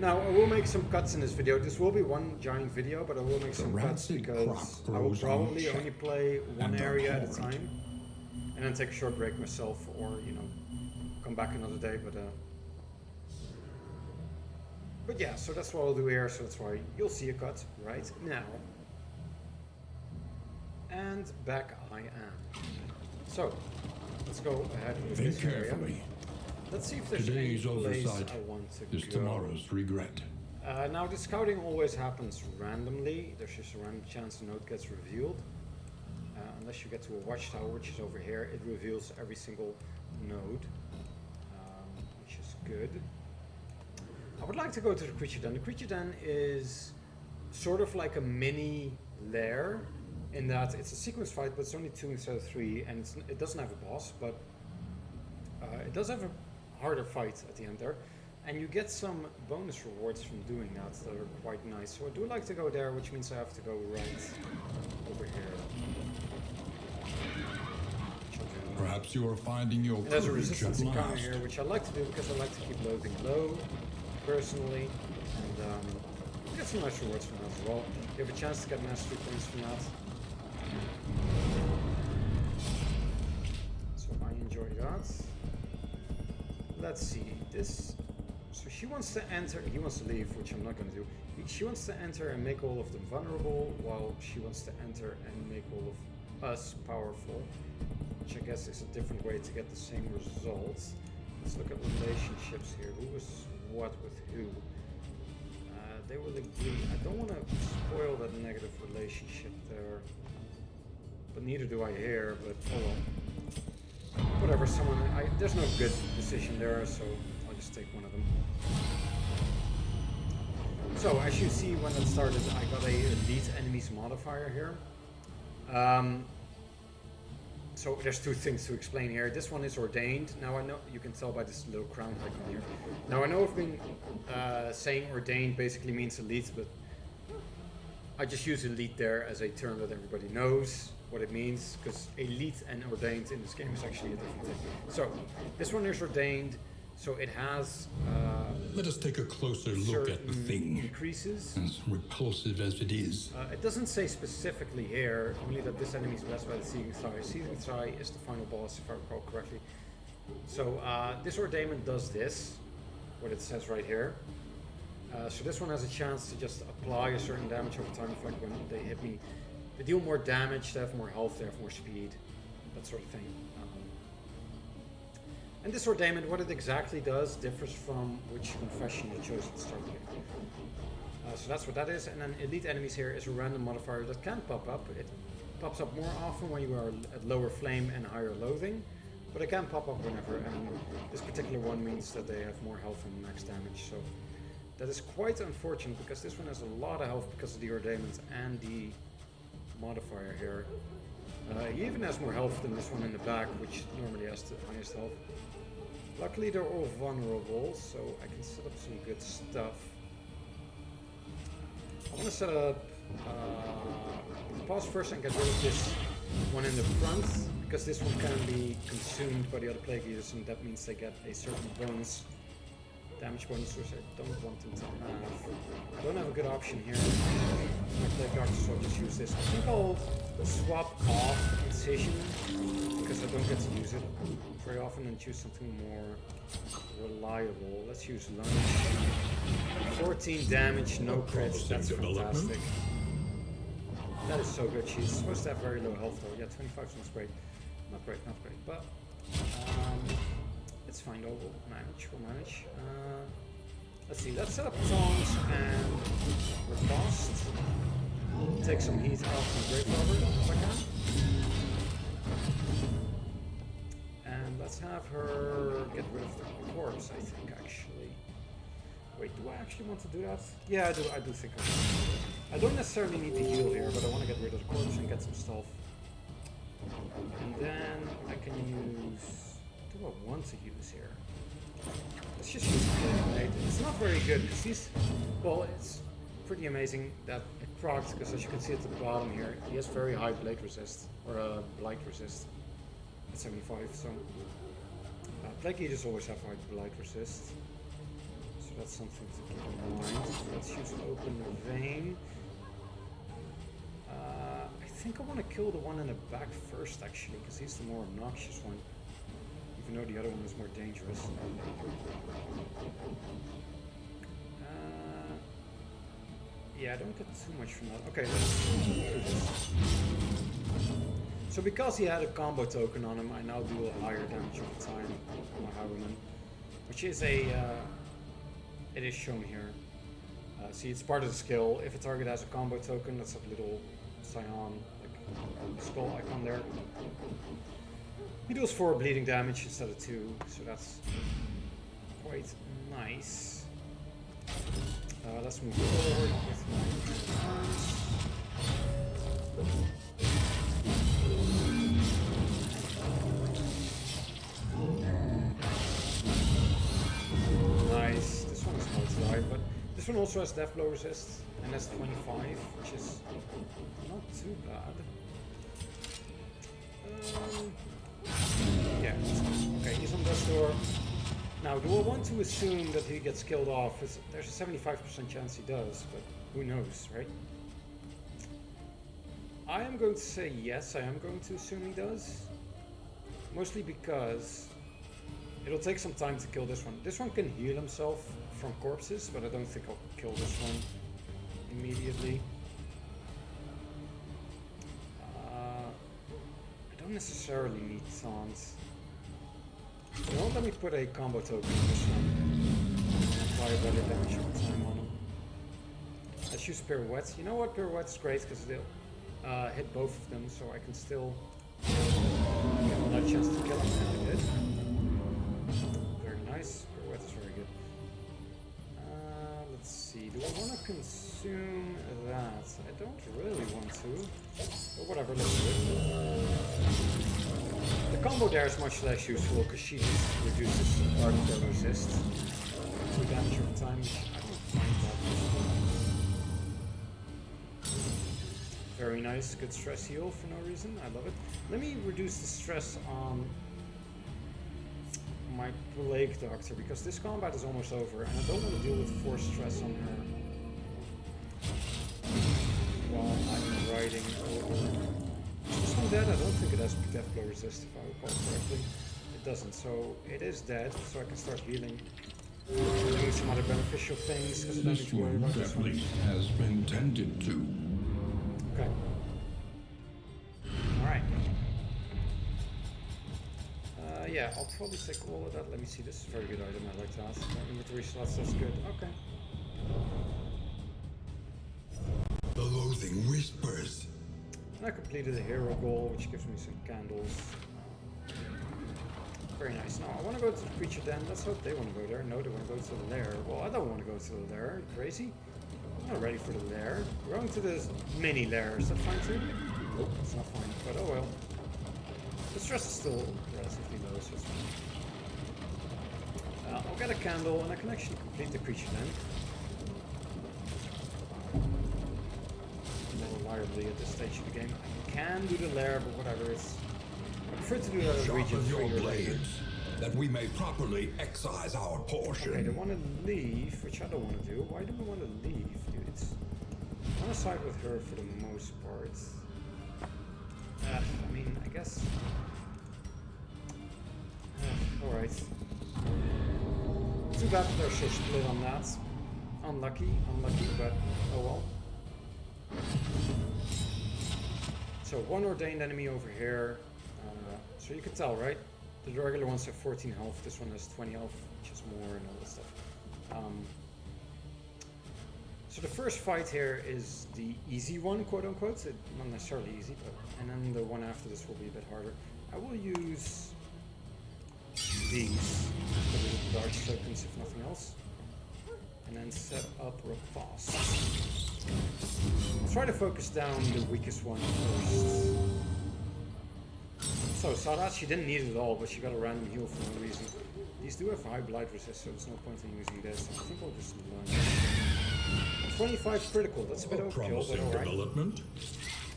Now, I will make some cuts in this video. This will be one giant video, but I will make some cuts rancid because crop I will grows probably unchecked only play one and area at a abhorrent. time, and then take a short break myself, or you know, come back another day. But yeah, so that's what I'll do here. So that's why you'll see a cut right now. And back I am. So let's go ahead with Think this area. carefully. Let's see if there's Today's any place oversight I want to is go. tomorrow's regret. Now the scouting always happens randomly. There's just a random chance a node gets revealed. Unless you get to a watchtower, which is over here, it reveals every single node, which is good. I would like to go to the creature den. The creature den is sort of like a mini lair in that it's a sequence fight, but it's only 2 instead of 3, and it doesn't have a boss, but it does have a harder fight at the end there, and you get some bonus rewards from doing that that are quite nice. So I do like to go there, which means I have to go right over here. Perhaps you are finding your And there's a courage resistance at encounter last. here, which I like to do because I like to keep loading low, personally, and you get some nice rewards from that as well. You have a chance to get mastery points from that. So I enjoy that. Let's see, this... So she wants to enter, he wants to leave, which I'm not going to do. She wants to enter and make all of them vulnerable, while she wants to enter and make all of us powerful. Which I guess is a different way to get the same results. Let's look at relationships here. Who was what with who? They will agree. I don't want to spoil that negative relationship there. But neither do I here, but oh well. Whatever, there's no good decision there, so I'll just take one of them. So, as you see when it started, I got a elite enemies modifier here. So there's two things to explain here. This one is ordained. Now I know, you can tell by this little crown icon here. Now I know I've been saying ordained basically means elite, but I just use elite there as a term that everybody knows what it means, because elite and ordained in this game is actually a different thing. So this one is ordained, so it has Let us take a closer look at the certain thing, decreases. as repulsive as it is. It doesn't say specifically here, only that this enemy is blessed by the Seething Thigh. Seething Thigh is the final boss, if I recall correctly. So this ordainment does this, what it says right here. So this one has a chance to just apply a certain damage over time, like when they hit me. They deal more damage, they have more health, they have more speed, that sort of thing. And this ordainment, what it exactly does, differs from which confession you chose at the start of the game. So that's what that is. And then elite enemies here is a random modifier that can pop up. It pops up more often when you are at lower flame and higher loathing, but it can pop up whenever. And this particular one means that they have more health and max damage. So that is quite unfortunate, because this one has a lot of health because of the ordainment and the modifier here. He even has more health than this one in the back, which normally has the highest health. Luckily they're all vulnerable, so I can set up some good stuff. I want to set up pause first and get rid of this one in the front, because this one can be consumed by the other Plague Eaters, and that means they get a certain bonus, damage bonus, which I don't want them to have. I don't have a good option here. My Plague Doctor, so I'll just use this. I think I'll swap off Incision, because I don't get to use it very often, and choose something more reliable. Let's use Lunge. 14 damage, no crits, that's fantastic. That is so good. She's supposed to have very low health though. Yeah, 25 sounds great. Not great, not great, but it's fine though, we'll manage. Let's see, let's set up tongs and riposte. Take some heat off the Great Robber if I can. And let's have her get rid of the corpse, I think, actually. Wait, do I actually want to do that? Yeah, I do think I do. I don't necessarily need to heal here, but I want to get rid of the corpse and get some stealth. And then I can use... What do I want to use here? Let's just use the blade. It's not very good, because he's... Well, it's pretty amazing that it procs, because as you can see at the bottom here, he has very high blade resist, or blight resist. At 75, so... Plague Eaters always have high blight resist. So that's something to keep in mind. Let's use Open Vein. I think I want to kill the one in the back first, actually, because he's the more obnoxious one. Even though the other one is more dangerous. Yeah, I don't get too much from that. Okay, let's do this. So because he had a combo token on him, I now do a higher damage over time on my Highwayman. Which is a... it is shown here. See, it's part of the skill. If a target has a combo token, that's a little cyan, like skull icon there. He deals 4 bleeding damage instead of 2, so that's quite nice. Let's move forward with my arms. Nice. This one is multi-die, but this one also has death blow resist, and that's 25, which is not too bad. Yeah. Okay, he's on this door. Now, do I want to assume that he gets killed off? There's a 75% chance he does, but who knows, right? I am going to say yes, I am going to assume he does. Mostly because it'll take some time to kill this one. This one can heal himself from corpses, but I don't think I'll kill this one immediately. I don't necessarily need taunts. Don't let me put a combo token on this one and apply a better damage over time on him. Let's use Pirouette. You know what? Pirouette's great because they'll hit both of them, so I can still get another chance to kill him. And I did. Very nice. Pirouette is very good. Let's see. Do I want to consume that? I don't really want to. But whatever, let's do it. The combo there is much less useful because she just reduces part of their resist to damage over time, which I don't find that useful. Very nice, good stress heal for no reason, I love it. Let me reduce the stress on my Plague Doctor because this combat is almost over and I don't want to deal with forced stress on her while I'm riding over. This one dead? I don't think it has death blow resist if I recall correctly. It doesn't, so it is dead, so I can start healing. Doing some other beneficial things because I don't need This to worry wound about this at one. least has been tended to. Okay. Alright. Yeah, I'll probably take all of that. Let me see, this is a very good item, I like that. Inventory slots, that's good. Okay. The loathing whispers. And I completed a hero goal, which gives me some candles. Very nice. Now, I want to go to the creature den. Let's hope they want to go there. No, they want to go to the lair. Well, I don't want to go to the lair. Are you crazy? I'm not ready for the lair. We're going to the mini lair. Is that fine too? Nope, it's not fine. But oh well. The stress is still relatively low, so it's fine. I'll get a candle, and I can actually complete the creature den. More reliably at this stage of the game. I can do the lair, but whatever. I prefer to do that as region 3 or later. That we may properly excise our portion. Okay, they want to leave, which I don't want to do. Why do we want to leave, dudes? I want to side with her for the most part. I mean, I guess... Alright. Too bad that they're so split on that. Unlucky, but oh well. So, one ordained enemy over here. So you can tell, right? The regular ones have 14 health, this one has 20 health, which is more and all that stuff. So the first fight here is the easy one, quote unquote. Not necessarily easy, but and then the one after this will be a bit harder. I will use these, the little dark tokens if nothing else. And then set up Riposte. I'll try to focus down the weakest one first. So Sadat, she didn't need it at all, but she got a random heal for no reason. These do have high blight resist, so there's no point in using this. I think I'll just learn. 25 critical, that's a bit overkill, but alright. Development.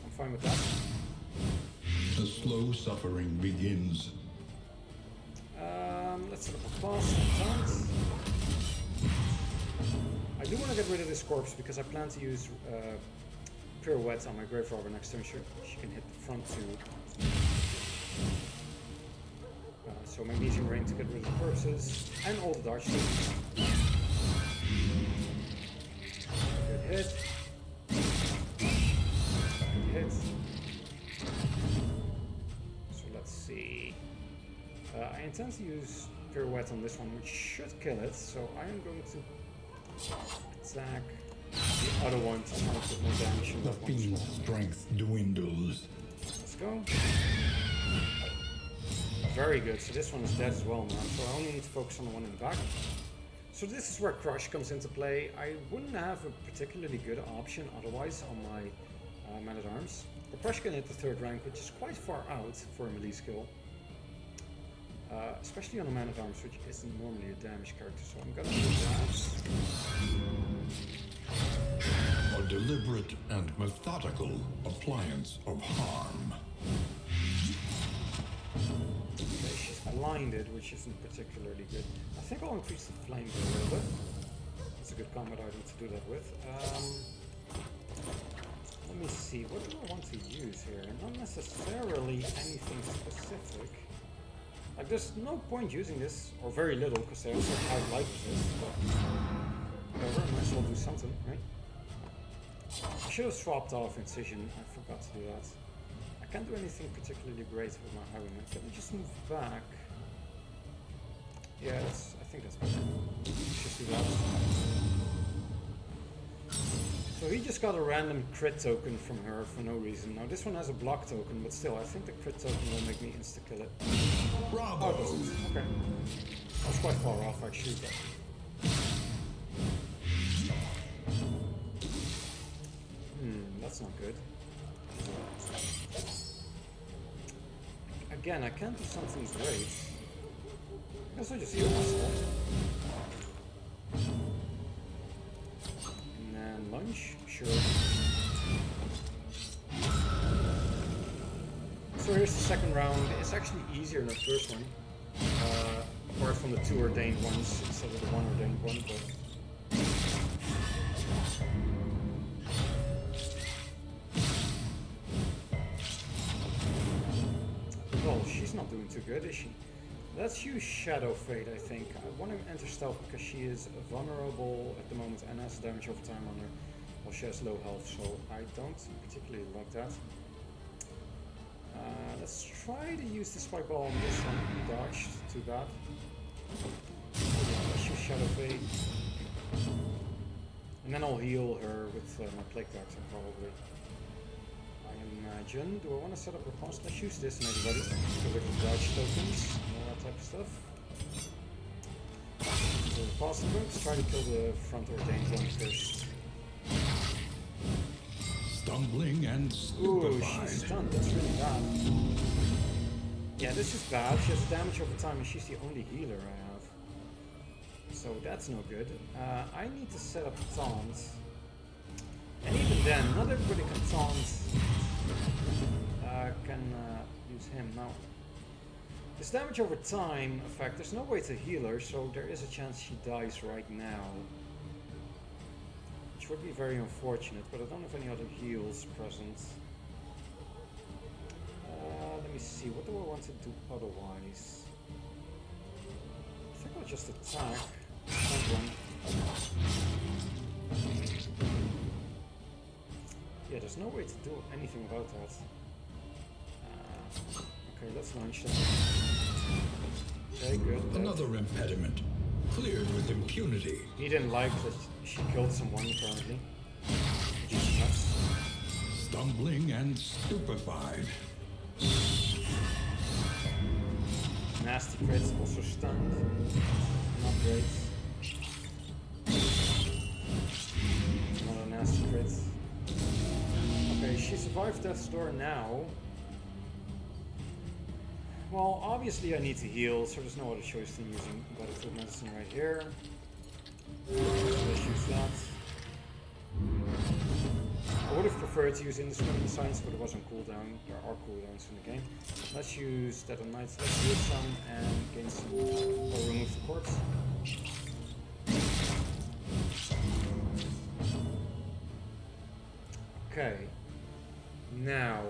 I'm fine with that. The slow suffering begins. Let's set up a class and taunt. I do want to get rid of this corpse because I plan to use pirouette on my grave robber next turn. She can hit the front two. So magnesium ring to get rid of the corpses and all the dodge tools. Good hit. Good hit. So let's see. I intend to use pirouette on this one, which should kill it. So I am going to attack the other one to try to put more damage on The that one. fiend's strength dwindles. Let's go. Very good. So this one is dead as well now. So I only need to focus on the one in the back. So this is where Crush comes into play. I wouldn't have a particularly good option otherwise on my Man-at-Arms. The Crush can hit the 3rd rank, which is quite far out for a melee skill. Especially on a Man-at-Arms, which isn't normally a damage character. So I'm gonna do that. A deliberate and methodical appliance of harm. Okay, she's blinded, which isn't particularly good. I think I'll increase the flame a little bit. That's a good combat item to do that with. Let me see, what do I want to use here? Not necessarily anything specific. Like, there's no point using this, or very little, because they also have life resist, but whatever, I might as well do something, right? I should have swapped off Incision, I forgot to do that. I can't do anything particularly great with my Highwayman. Let me just move back. Yeah, I think that's better. Just do that. So he just got a random crit token from her for no reason. Now this one has a block token, but still, I think the crit token will make me insta-kill it. Bravo! Oh, it doesn't. Okay. I was quite far off, actually. But... that's not good. Again, I can't do something great. I guess I just heal myself. And then lunge, sure. So here's the second round. It's actually easier than the first one. Apart from the 2 ordained ones instead of the 1 ordained one, but... Well, she's not doing too good, is she? Let's use Shadow Fade, I think. I want to enter stealth because she is vulnerable at the moment and has damage over time on her. Well, she has low health, so I don't particularly like that. Let's try to use the Spike Ball on this one. He dodged, too bad. Let's use Shadow Fade. And then I'll heal her with my Plague Doctor, probably. I imagine. Do I want to set up a riposte? Let's use this and everybody. Get rid of dodge tokens and all that type of stuff. So riposte, I'm going to try to kill the front ordained one first. Stumbling and Ooh, stupefied. she's stunned. That's really bad. Yeah, this is bad. She has damage over time and she's the only healer I have. So that's no good. I need to set up taunt. And even then, not everybody can taunt. Can use him. Now, this damage over time effect, there's no way to heal her, so there is a chance she dies right now. Which would be very unfortunate, but I don't have any other heals present. Let me see, what do I want to do otherwise? I think I'll just attack. Yeah, there's no way to do anything about that. Okay, let's launch that. Okay, good. Another impediment, cleared with impunity. He didn't like that she killed someone, apparently. Which is nuts. Stumbling and stupefied. Nasty crits, also stunned. Not great. Another nasty crit. Okay, she survived death's door now. Well, obviously I need to heal, so there's no other choice than using Battlefield Medicine right here. Let's use that. I would have preferred to use Indiscriminate Science, but it was on cooldown. There are cooldowns in the game. Let's use Dead on Night. Let's heal some and gain some, or remove the corpse. Okay. Now,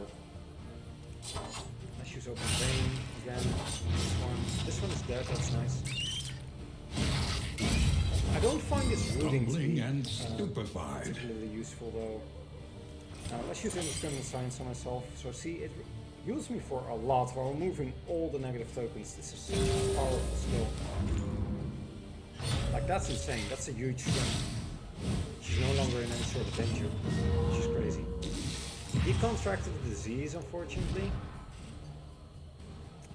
let's use Open Vein again. This one is dead, that's nice. I don't find this rooting to Stumbling be and stupefied. particularly useful though. Now let's use Indiscriminate Science on myself. So see, it heals me for a lot while removing all the negative tokens. This is such a powerful skill. Like that's insane, that's a huge strength. She's no longer in any sort of danger, which is crazy. He contracted a disease, unfortunately.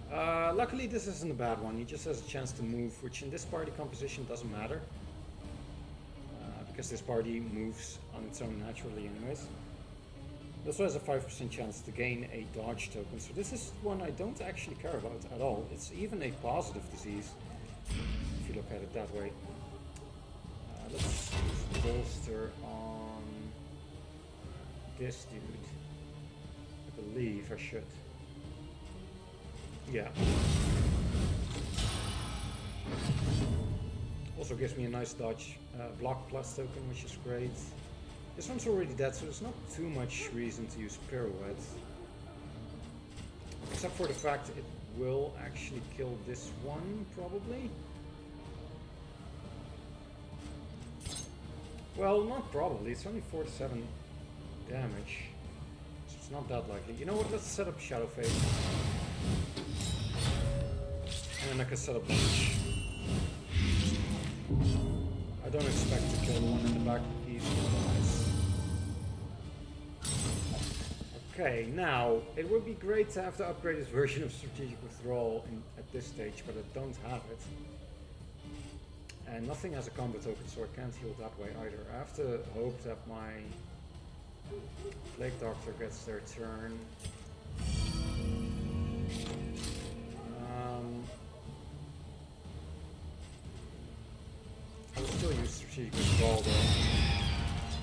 Luckily this isn't a bad one, he just has a chance to move, which in this party composition doesn't matter. Because this party moves on its own naturally anyways. It also has a 5% chance to gain a dodge token, so this is one I don't actually care about at all. It's even a positive disease, if you look at it that way. Let's use bolster on this dude. I believe I should. Yeah. Also gives me a nice dodge block plus token, which is great. This one's already dead, so there's not too much reason to use Pirouette. Except for the fact it will actually kill this one, probably. Well, not probably, it's only 4 to 7 damage. So it's not that likely. You know what, let's set up Shadow Fade. And then I can set up Lunge. I don't expect to kill the one in the back easily, nice. Okay, now, it would be great to have the upgraded version of Strategic Withdrawal at this stage, but I don't have it. And nothing has a combo token, so I can't heal that way either. I have to hope that my Plague Doctor gets their turn. I'll still use Strategic Withdrawal though.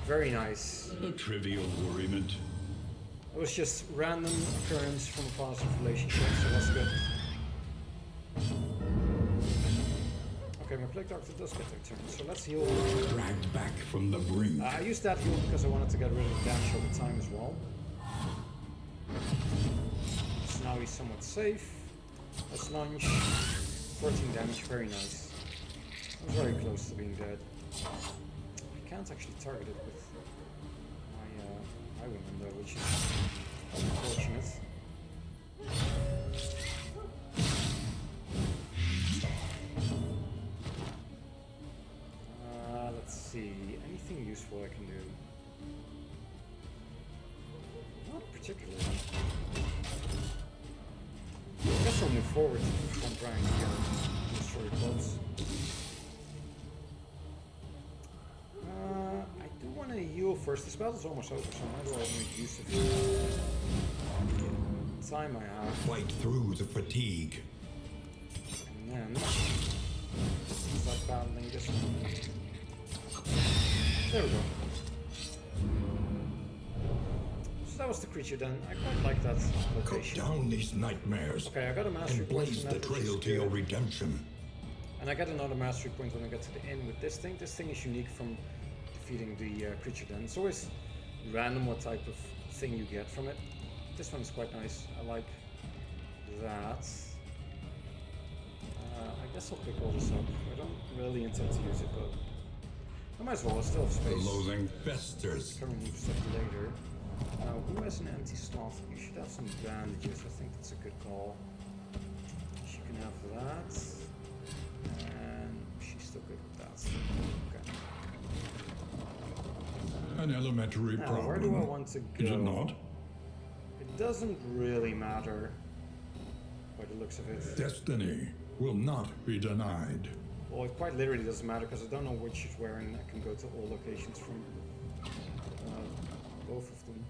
Very nice. A trivial worriment. It was just random occurrence from a positive relationship, so that's good. Okay, my Plague Doctor does get their turn, so let's heal. Dragged back from the brink. I used that heal because I wanted to get rid of the damage over time as well. So now he's somewhat safe. Let's lunge. 14 damage, very nice. I was very close to being dead. I can't actually target it with my Highwayman though, which is unfortunate. Let's see, anything useful I can do? Not particularly. I guess I'll move forward to the front rank here and destroy clubs. I do want to heal first. This battle's almost over, so I might as well make use of the time I have. Fight through the fatigue. And then start battling this one. There we go. So that was the creature then. I quite like that Cut location. down these nightmares Okay, I got a mastery and point blaze from the that, which is trail to your good. redemption. And I get another mastery point when I get to the inn with this thing. This thing is unique from defeating the creature den. It's always random what type of thing you get from it. This one is quite nice. I like that. I guess I'll pick all this up. I don't really intend to use it, but I might as well. I still have The space. loathing festers. Can remove stuff later. Now, who has an empty slot? You should have some bandages. I think that's a good call. She can have that. And she's still good with that. Okay. An elementary Now, problem. where do I want to go? Is it not? It doesn't really matter by the looks of it. Destiny will not be denied. Well, it quite literally doesn't matter because I don't know what she's wearing. I can go to all locations from both of them.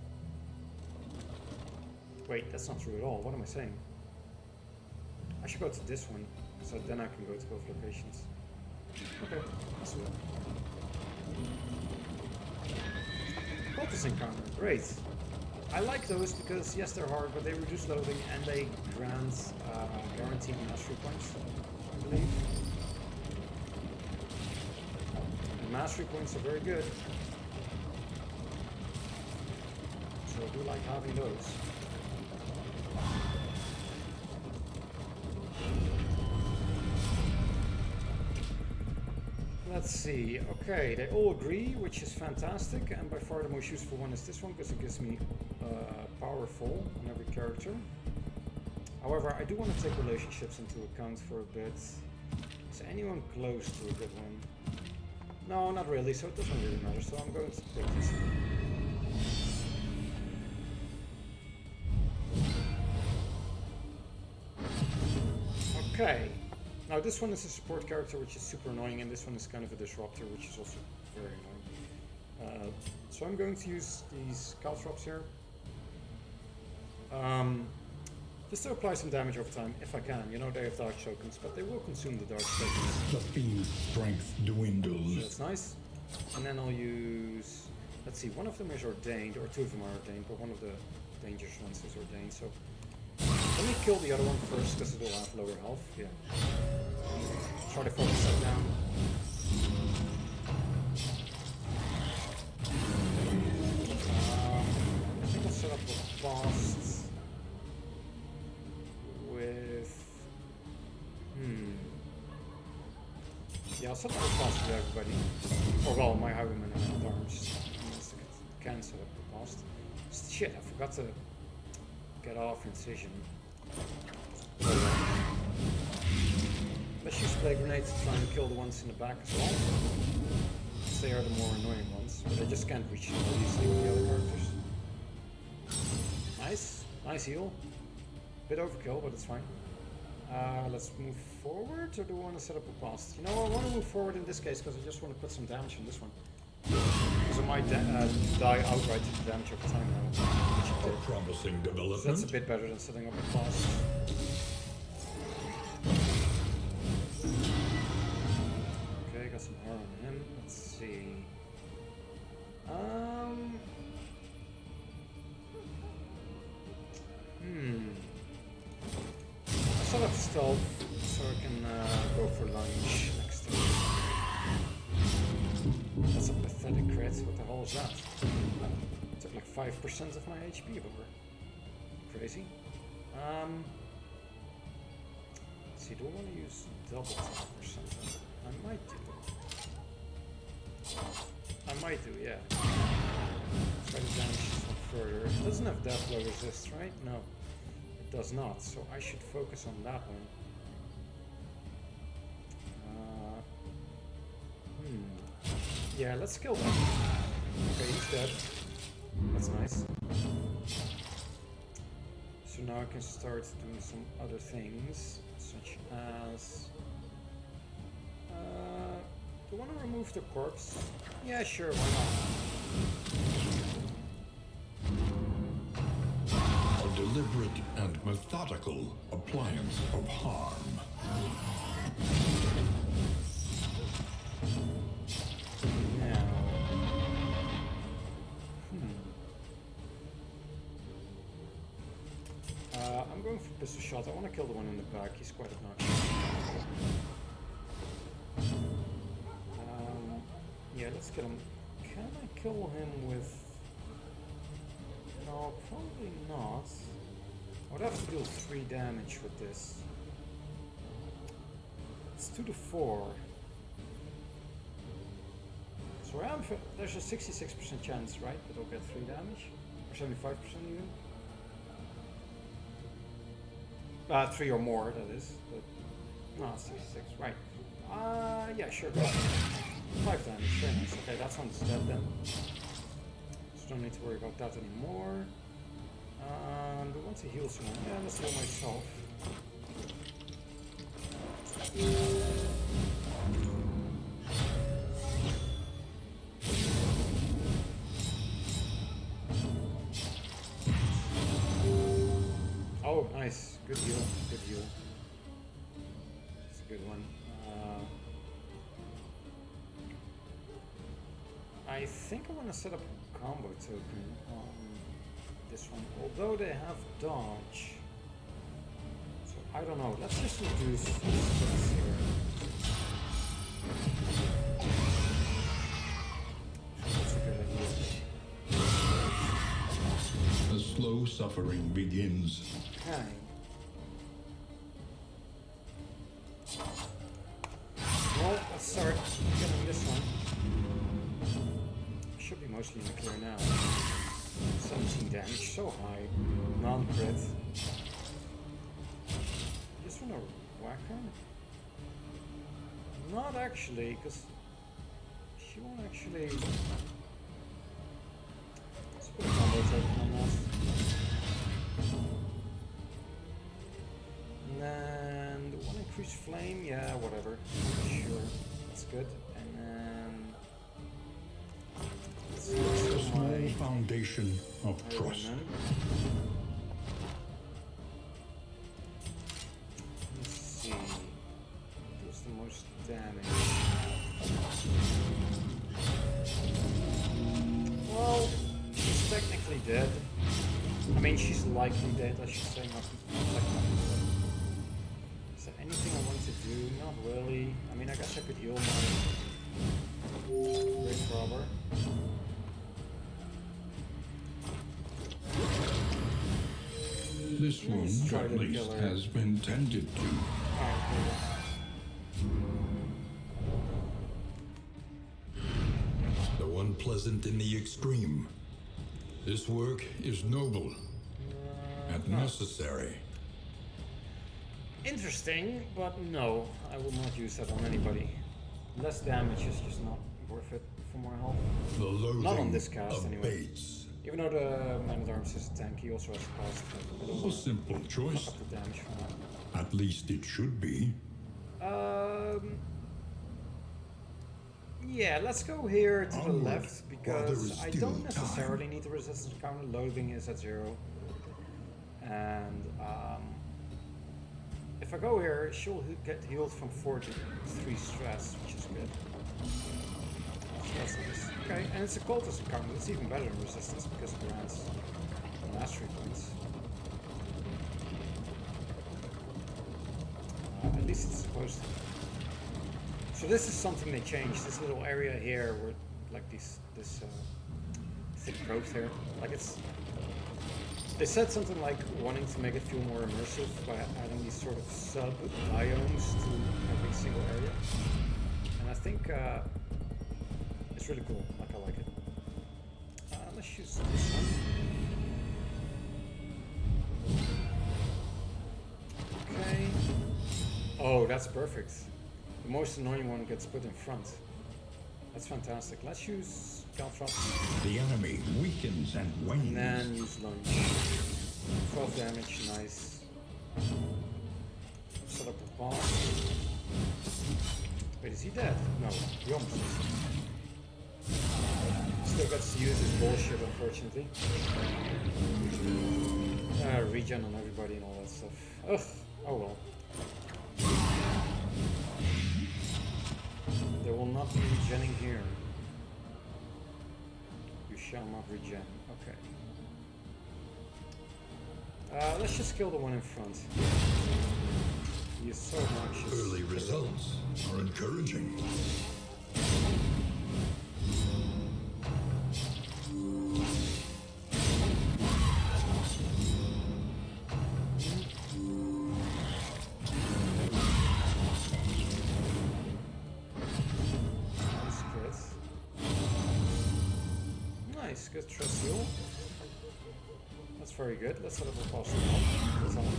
Wait, that's not true at all. What am I saying? I should go to this one, so then I can go to both locations. Okay, that's it. Cultist encounter, great. I like those because yes, they're hard, but they reduce loading and they grant guaranteed mastery points, I believe. And mastery points are very good. so I do like having those. Let's see. Okay, they all agree, which is fantastic, and by far the most useful one is this one because it gives me powerful on every character. However, I do want to take relationships into account for a bit. Is anyone close to a good one? No, not really, so it doesn't really matter, so I'm going to pick this one. Okay. Now this one is a support character, which is super annoying, and this one is kind of a disruptor, which is also very annoying. So I'm going to use these caltrops here. Just to apply some damage over time, if I can. You know, they have dark tokens, but they will consume the dark tokens. The fiend's strength dwindles. So that's nice. And then I'll use... Let's see, one of them is ordained, or two of them are ordained, but one of the dangerous ones is ordained, so... Let me kill the other one first, because it will have lower health. Yeah. Try to focus that down. I think I'll set up a fast with... Yeah, I'll set up a fast with everybody. Or well, my highwaymen and arms. Can set up the fast. Shit, I forgot to get off incision. Let's use play grenades to try and kill the ones in the back as well. They are the more annoying ones, but I just can't reach them easily with the other characters. Nice, nice heal. Bit overkill, but it's fine. Let's move forward, or do we want to set up a past? You know, I want to move forward in this case because I just want to put some damage on this one. Because I might die outright to the damage over time now. A promising development. So that's a bit better than setting up a past. Okay, got some R on him. Let's see. I'll set up stealth so I can go for lunge next time. That's a pathetic crit. What the hell is that? Took like 5% of my HP over. Crazy. Let's see, do I want to use double 10%? I might do. Yeah. Try to damage this one further. It doesn't have death blow resist, right? No, it does not. So I should focus on that one. Yeah, let's kill that. Okay, he's dead. That's nice. So now I can start doing some other things, such as... do I want to remove the corpse? Yeah, sure, why A deliberate and methodical appliance of harm. Now... I'm going for pistol shot. I want to kill the one in the back. He's quite obnoxious. Yeah, let's kill him. Can I kill him with... No, probably not. I would have to deal 3 damage with this. It's 2 to 4. So there's a 66% chance, right, that I'll get 3 damage? Or 75% even? 3 or more, that is. But, no, 66, right. Yeah, sure, go ahead. 5 damage, very nice. Okay, that one's dead then. So don't need to worry about that anymore. We want to heal someone. Yeah, let's heal myself. Oh, nice. Good heal. Good heal. That's a good one. I think I want to set up a combo token on this one, although they have dodge. So I don't know. Let's just reduce this here. That's a good idea. suffering begins. Okay. Well, let's start getting this one. Should be mostly in the clear now. 17 damage, so high. Non-crit. Just wanna whack her? Not actually, because she won't actually. Let's put a combo token on that. And then the one increased flame, yeah, whatever. Sure, that's good. And then let's A small my foundation of trust. Iron Man. Let's see. What's the most damage? Well, she's technically dead. I mean, she's likely dead, I should say, not technically dead. Is there anything I want to do? Not really. I mean, I guess I could heal my Great Robber. This Let's wound, try at to least, kill her. has been tended to. Alright, Though unpleasant in the extreme, this work is noble and necessary. interesting, but no, I will not use that on anybody. Less damage is just not worth it for more health. The loathing Not on this cast, anyway. abates. Even though the Man at Arms is a tank, he also has a cost. I don't A want to simple choice. fuck up the damage from that. At least it should be. Yeah, let's go here to the Onward, left while there because is I still don't necessarily time. need the resistance counter. Loathing is at 0, and if I go here, she'll get healed from 4 to 3 stress, which is good. So that's nice. Okay, and it's a cultist encounter. It's even better than resistance because it grants mastery points. At least it's supposed to. So this is something they changed. This little area here, where like this thick growth here, like it's. They said something like wanting to make it feel more immersive by adding these sort of sub-biomes to every single area, and I think it's really cool. Like I like it. Let's use this one. Okay. Oh, that's perfect. The most annoying one gets put in front. That's fantastic. Let's use Caltrops The enemy weakens and wanes. and then use Lunge. 12 damage, nice. Set up a boss. Wait, is he dead? No, he almost is. Still gets to use his bullshit, unfortunately. Regen on everybody and all that stuff. Ugh, oh well. There will not be regenning here. You shall not regen. Okay. Let's just kill the one in front. He is so obnoxious. Early results are encouraging. Nice crit. Nice, good trust heal. That's very good. Let's set up a boss now. That's on it.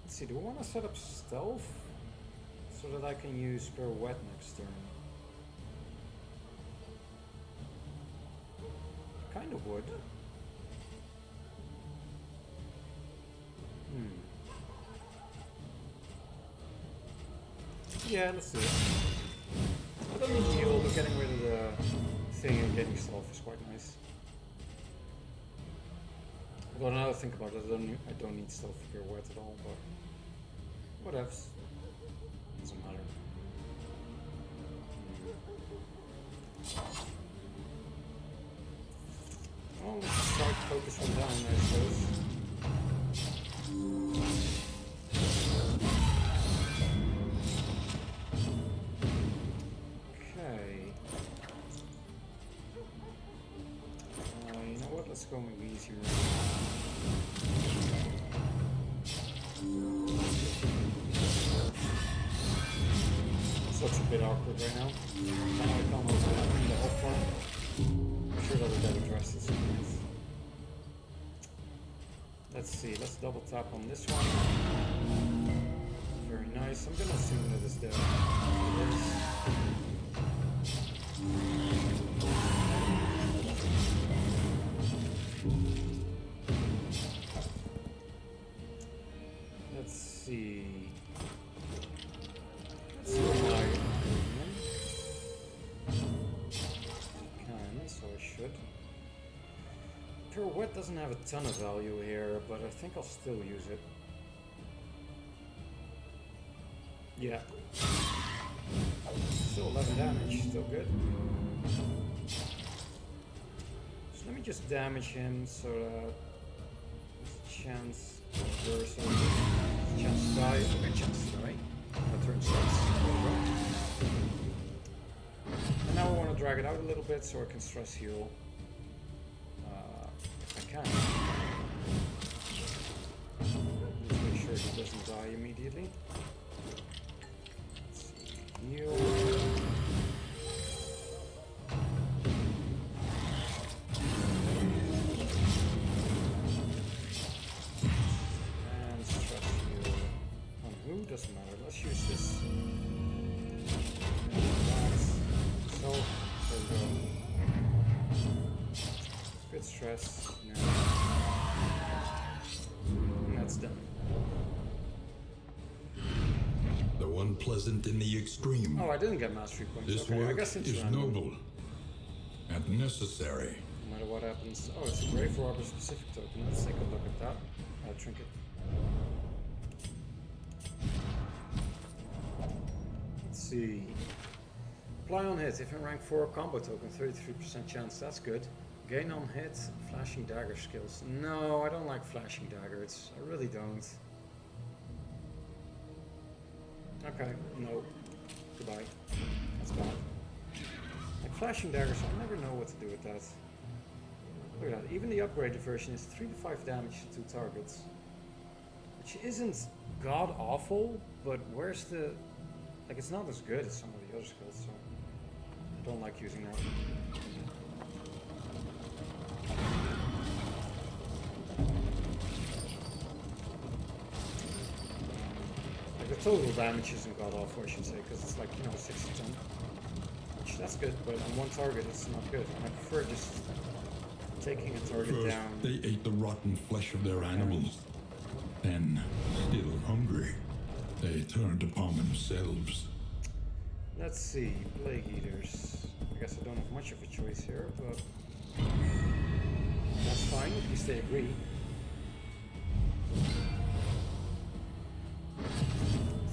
Let's see, do I want to set up stealth so that I can use Pirouette next turn? Kind of would. Yeah, let's do it. I don't need heal, but getting rid of the thing and getting stealth is quite nice. Although now that I think about it, I don't need stealth for Pirouette at all, but whatevs. Doesn't matter. Well, let's start focusing down, I suppose. let's go maybe easier. This looks a bit awkward right now. Now I come over in the off farm. I'm sure that will get addressed in some ways. Let's see, let's double tap on this one. Very nice. I'm gonna assume that it's there. It is. Let's see. Let's see what I can, so I should. Pirouette doesn't have a ton of value here, but I think I'll still use it. Yeah. Still 11 damage, still good. So let me just damage him so that there's a chance to reverse it. Chance to die. Okay, chance to die. That turn starts. And now I want to drag it out a little bit so I can stress heal. If I can. Just make sure he doesn't die immediately. Heal. And stress heal. On who? Doesn't matter. Let's use this. So, there we go. Good stress. Now. And that's done. Though unpleasant in the extreme, Oh, I didn't get mastery points. this Okay, I work guess it's is random. noble and necessary. No matter what happens. Oh, it's a Grave Robber specific token. Let's take a look at that. Trinket. Let's see. Apply on hit. If in rank 4 combo token, 33% chance. That's good. Gain on hit. Flashing dagger skills. No, I don't like flashing daggers. I really don't. Okay, no. Goodbye. That's bad. Like flashing daggers, I never know what to do with that. Look at that. Even the upgraded version is 3 to 5 damage to 2 targets. Which isn't god awful, but where's the... Like, it's not as good as some of the other skills, so... I don't like using that. Like, the total damage isn't god awful, I should say, because it's like, 60 ton. Which, that's good, but on one target it's not good. And I prefer just taking a target First, down. they ate the rotten flesh of their animals. Then, still hungry, they turned upon themselves. Let's see, Plague Eaters. I guess I don't have much of a choice here, but that's fine, at least they agree.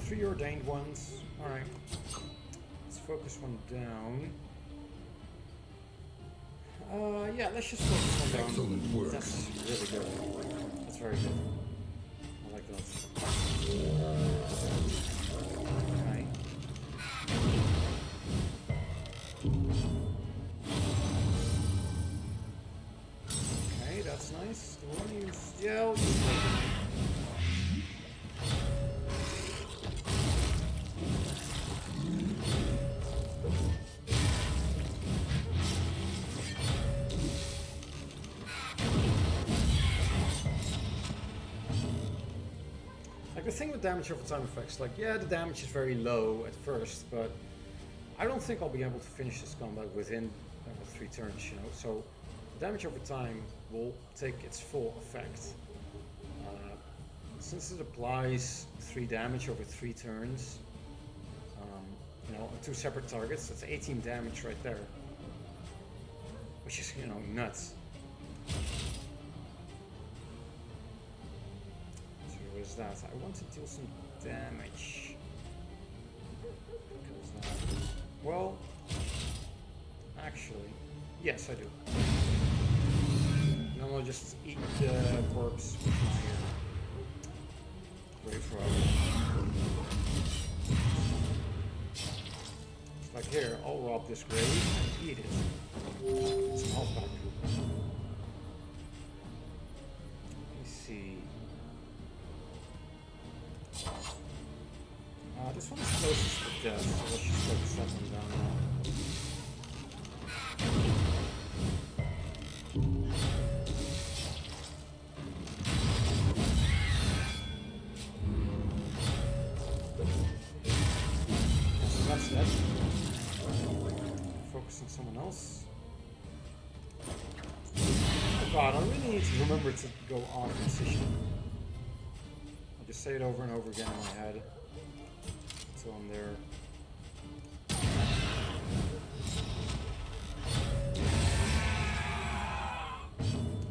3 ordained ones. Alright. Let's focus one down. Yeah, let's just focus one down. Excellent work. That's really good. That's very good. I like that. Okay. Okay, that's nice. Do we want to use... Yeah, I'll use it. The thing with damage over time effects, like, yeah, the damage is very low at first, but I don't think I'll be able to finish this combat within 3 turns, so damage over time will take its full effect. Since it applies 3 damage over 3 turns, on 2 separate targets, that's 18 damage right there, which is, nuts. That I want to deal some damage. Well, actually, yes, I do. And then I'll just eat the corpse with my Grave Robber. It's like, here, I'll rob this grave and eat it. Some health back. dead, so let's just focus that one down now. So that's that. Focus on someone else. Oh god, I really need to remember to go off incision. I'll just say it over and over again in my head. So I'm there.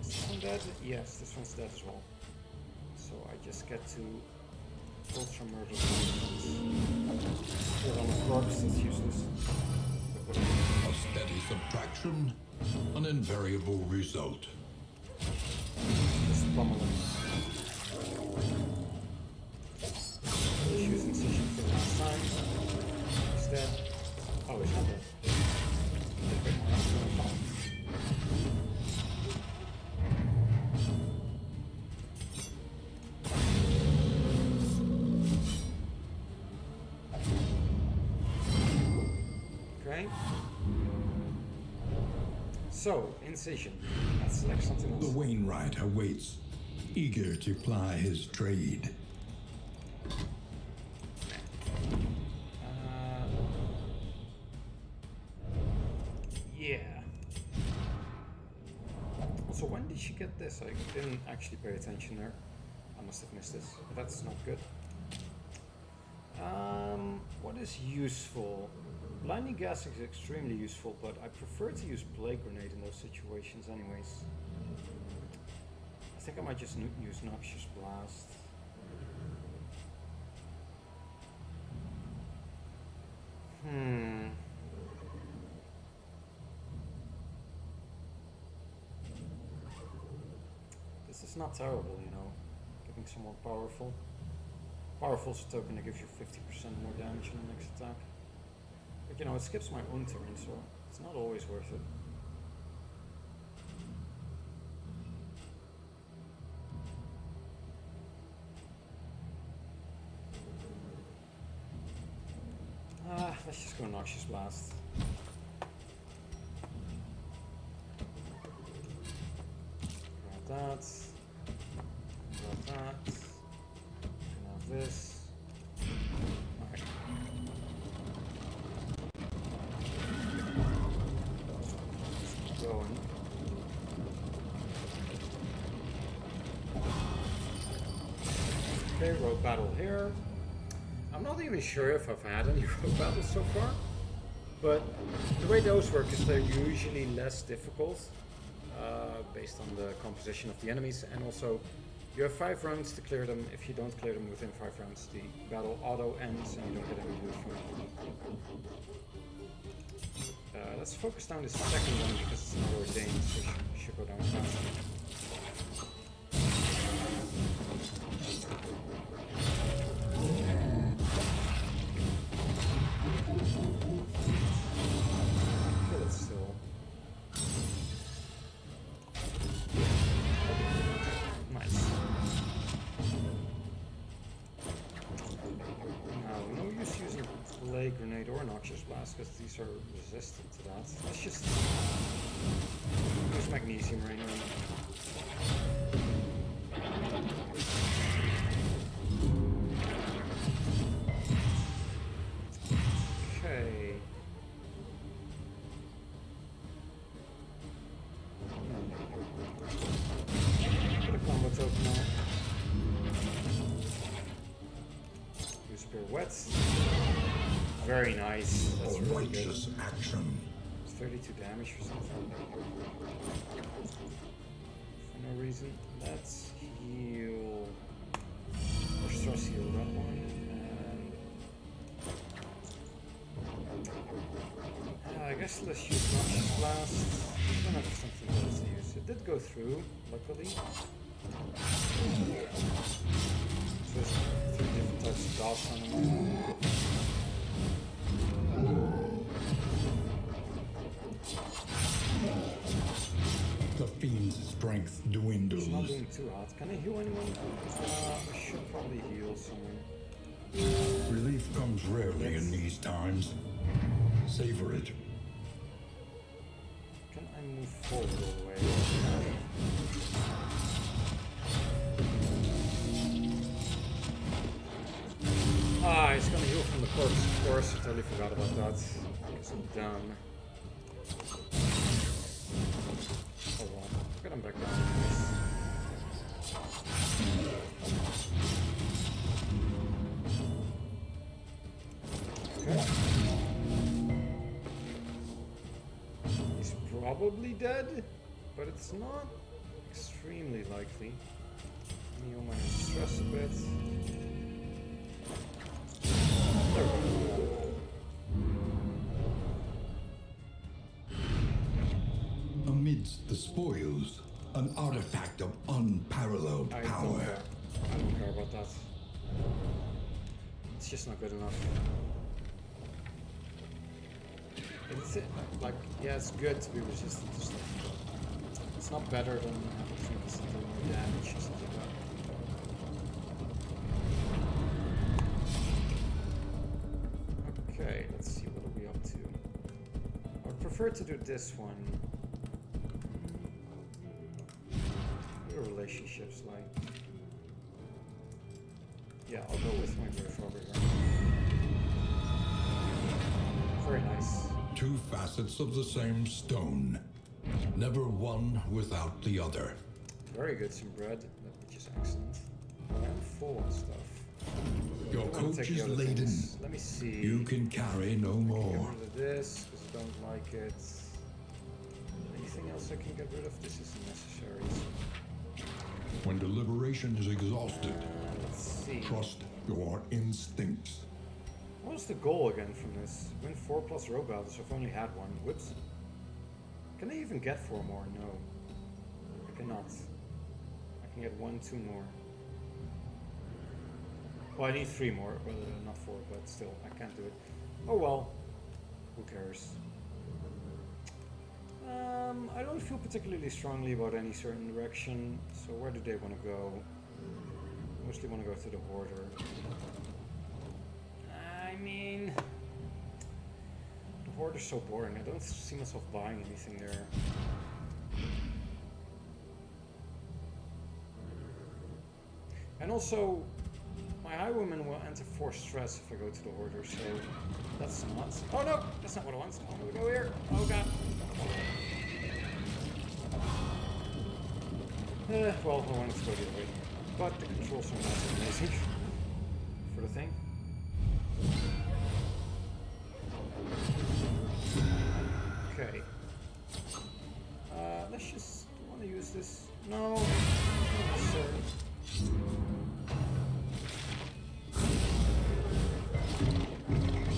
Is this one dead? Yes, this one's dead as well. So I just get to ultra murder the on a corpse that's useless. A steady subtraction, an invariable result. Just pummel him. Just use incision for the last time. He's dead. Oh, he's not dead. Okay. So, incision. Let's select something else. The Wainwright awaits, eager to ply his trade. Yeah. Also, when did she get this? I didn't actually pay attention there. I must have missed this, but that's not good. What is useful? Blinding gas is extremely useful, but I prefer to use Plague Grenade in those situations anyways. I think I might just use Noxious Blast. This is not terrible, you know. Getting some more powerful. Powerful's a token that gives you 50% more damage on the next attack. But you know, it skips my own turn, so it's not always worth it. Let's just go Noxious Blast. Grab that. Grab that. And have this. Okay. Let's keep going. Okay, road battle here. I'm not even sure if I've had any road battles so far, but the way those work is they're usually less difficult based on the composition of the enemies, and also you have 5 rounds to clear them. If you don't clear them within 5 rounds, the battle auto ends and you don't get any loot from it. Let's focus down the second one because it's not ordained, so it should go down faster. Grenade or Noxious Blast because these are resistant to that. Let's just use Magnesium Rain on them. Okay. Put a combo token on. Use Pirouettes. Very nice. That's really good. Righteous action. It's 32 damage or something. For no reason. Let's heal. Or stress heal that one. And I guess let's use Noxious Blast. I'm gonna have something else to use. It did go through, luckily. So there's 3 different types of dots on them. The fiend's strength dwindles. It's not doing too hot. Can I heal anyone? I should probably heal someone. Relief comes rarely in these times. Savor it. Can I move forward all the way? Ah, it's gonna heal from the corpse, of course. I totally forgot about that. Because I'm dumb. Oh well. Get him back down. Okay. He's probably dead, but it's not extremely likely. Let me heal my stress a bit. There we go. Amidst the spoils, an artifact of unparalleled I don't power. care. I don't care about that. It's just not good enough. It's like, yeah, it's good to be resistant to stuff, but it's not better than having trinkets that do more damage or something like that. Okay, let's see, what are we up to? I would prefer to do this one. What are relationships like? Yeah, I'll go with my Grave Robber here. Very nice. Two facets of the same stone. Never one without the other. Very good, some bread, which is excellent. I'm full on stuff. Your I'm gonna coach take the is other laden. things. Let me see. You can carry no Get more. rid of this, because I don't like it. Anything else I can get rid of? This isn't necessary. When deliberation is exhausted, Let's see. trust your instincts. What was the goal again from this? Win 4 plus rogue battles. I've only had one. Whoops. Can I even get 4 more? No. I cannot. I can get 1, 2 more. Well, I need 3 more. Well, not 4, but still, I can't do it. Oh well. Who cares? I don't feel particularly strongly about any certain direction. So where do they want to go? Mostly want to go to the Hoarder. I mean, the Hoarder's so boring. I don't see myself buying anything there. And also, my Highwayman will enter 4 stress if I go to the Hoarder, so that's not... Oh no! That's not what I want. I want to go here. Oh god. Well, I wanted to go the other way. But the controls are not amazing for the thing. Okay. Let's just... Do you want to use this? No. Not necessary.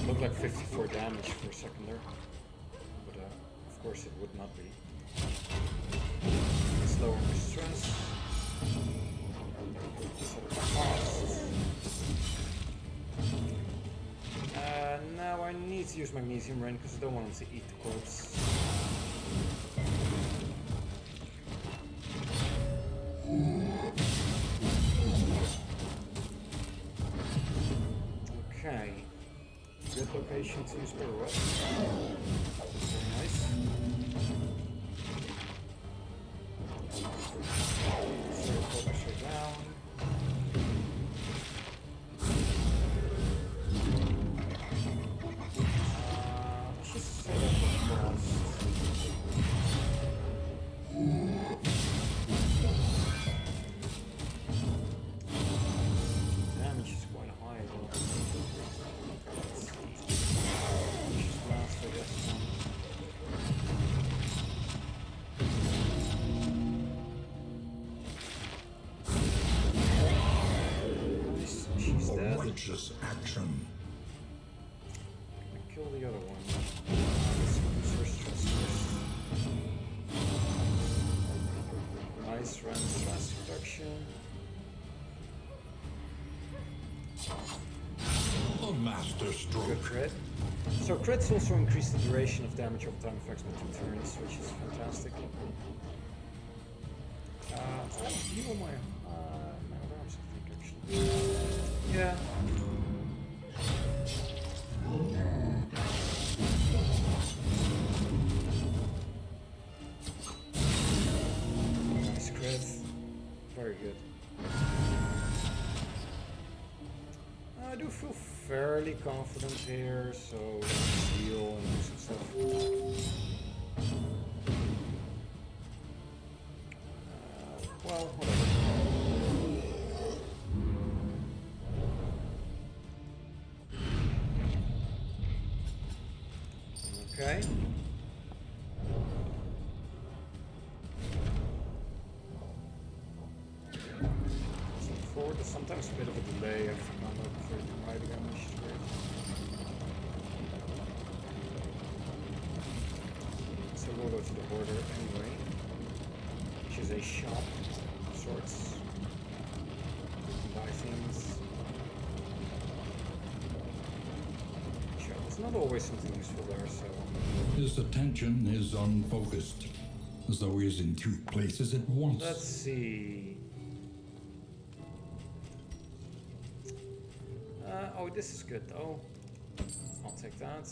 Looked like 54 damage for a second there. But of course it would not be. Let's lower my stress. Set up cost. Now I need to use Magnesium Rain because I don't want him to eat the corpse. Okay. Good location to use pirouette. Very nice. Straight focus her down. Let's just set up a cross. Damage is quite high though. Let's see. Just blast, I guess. Nice, she's A dead. righteous action. I kill the other one. Let's use her stress first. Nice random stress reduction. A master Good stroke. crit. So crits also increase the duration of damage over time effects by 2 turns, which is fantastic. I'll heal my other arms, I think, actually. Yeah. good. I do feel fairly confident here, so let's heal and do some stuff. Well, whatever. Okay. Forward, there's sometimes a bit of a delay after combat before you can ride again, which is weird. So we'll go to the border anyway, which is a shop of sorts. You can buy things. Sure, there's not always something useful there, so... His attention is unfocused, as though he is in two places at once. Let's see... oh, this is good though. I'll take that.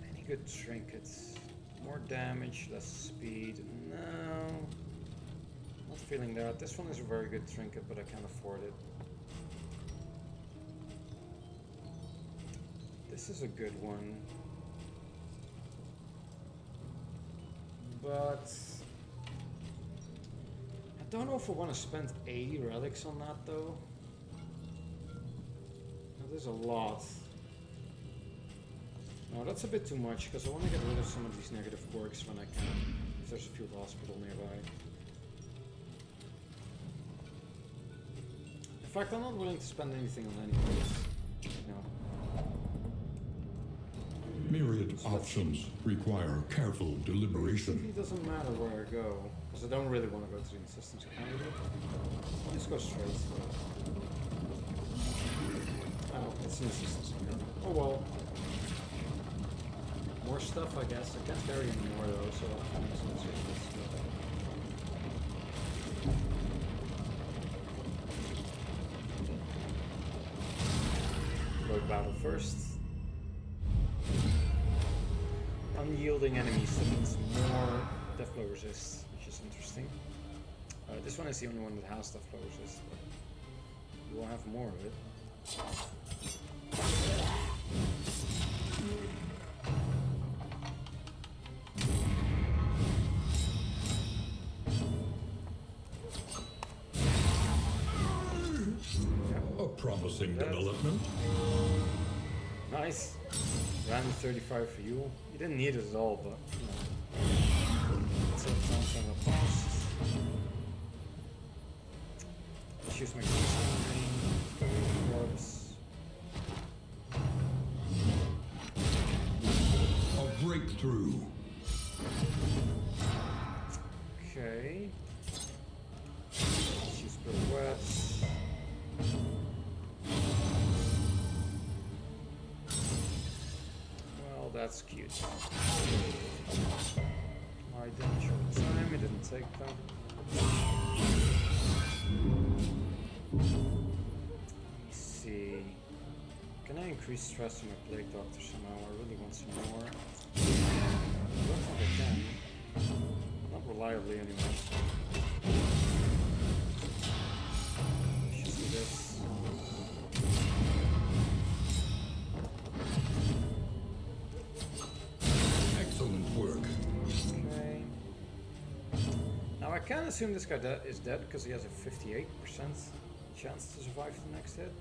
Any good trinkets? More damage, less speed. No. Not feeling that. This one is a very good trinket, but I can't afford it. This is a good one. But... I don't know if I want to spend 80 relics on that though. That is a lot. No, that's a bit too much because I want to get rid of some of these negative quirks when I can. If there's a field hospital nearby. In fact, I'm not willing to spend anything on any place. No. Myriad options require careful deliberation. It doesn't matter where I go, because I don't really want to go to the assistance candidate. I'll just go straight. Oh, it's an assistance candidate. Oh well. More stuff, I guess. I can't carry any more though, so I'll find some assistance. Road battle first. Unyielding enemies, that means more death blow resist, which is interesting. This one is the only one that has death blow resist, but you will have more of it. A promising development. Nice. Random 35 for you. You didn't need it at all, but you know. Let's have something on the past. Let's use my orbs. A breakthrough. Okay. Let's use pirouettes. That's cute. My damage over time, it didn't take them. Let me see. Can I increase stress on my Plague Doctor somehow? I really want some more. I don't think I can. Not reliably anyway. Let's just do this. Now I can assume this guy is dead because he has a 58% chance to survive the next hit.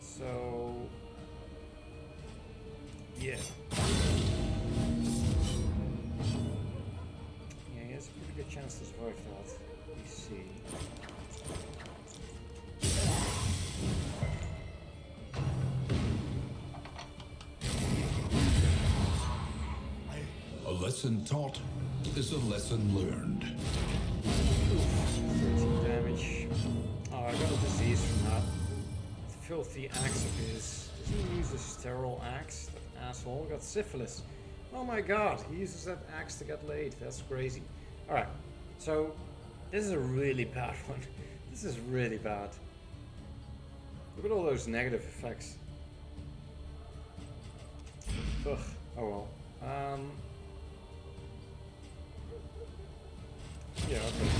So yeah. Yeah, he has a pretty good chance to survive that. Let me see. A lesson taught is a lesson learned. 13 damage. Oh, I got a disease from that. Filthy axe of his. Doesn't he use a sterile axe? That asshole got syphilis. Oh my god, he uses that axe to get laid. That's crazy. Alright, so this is a really bad one. This is really bad. Look at all those negative effects. Ugh, oh well. Yeah, okay.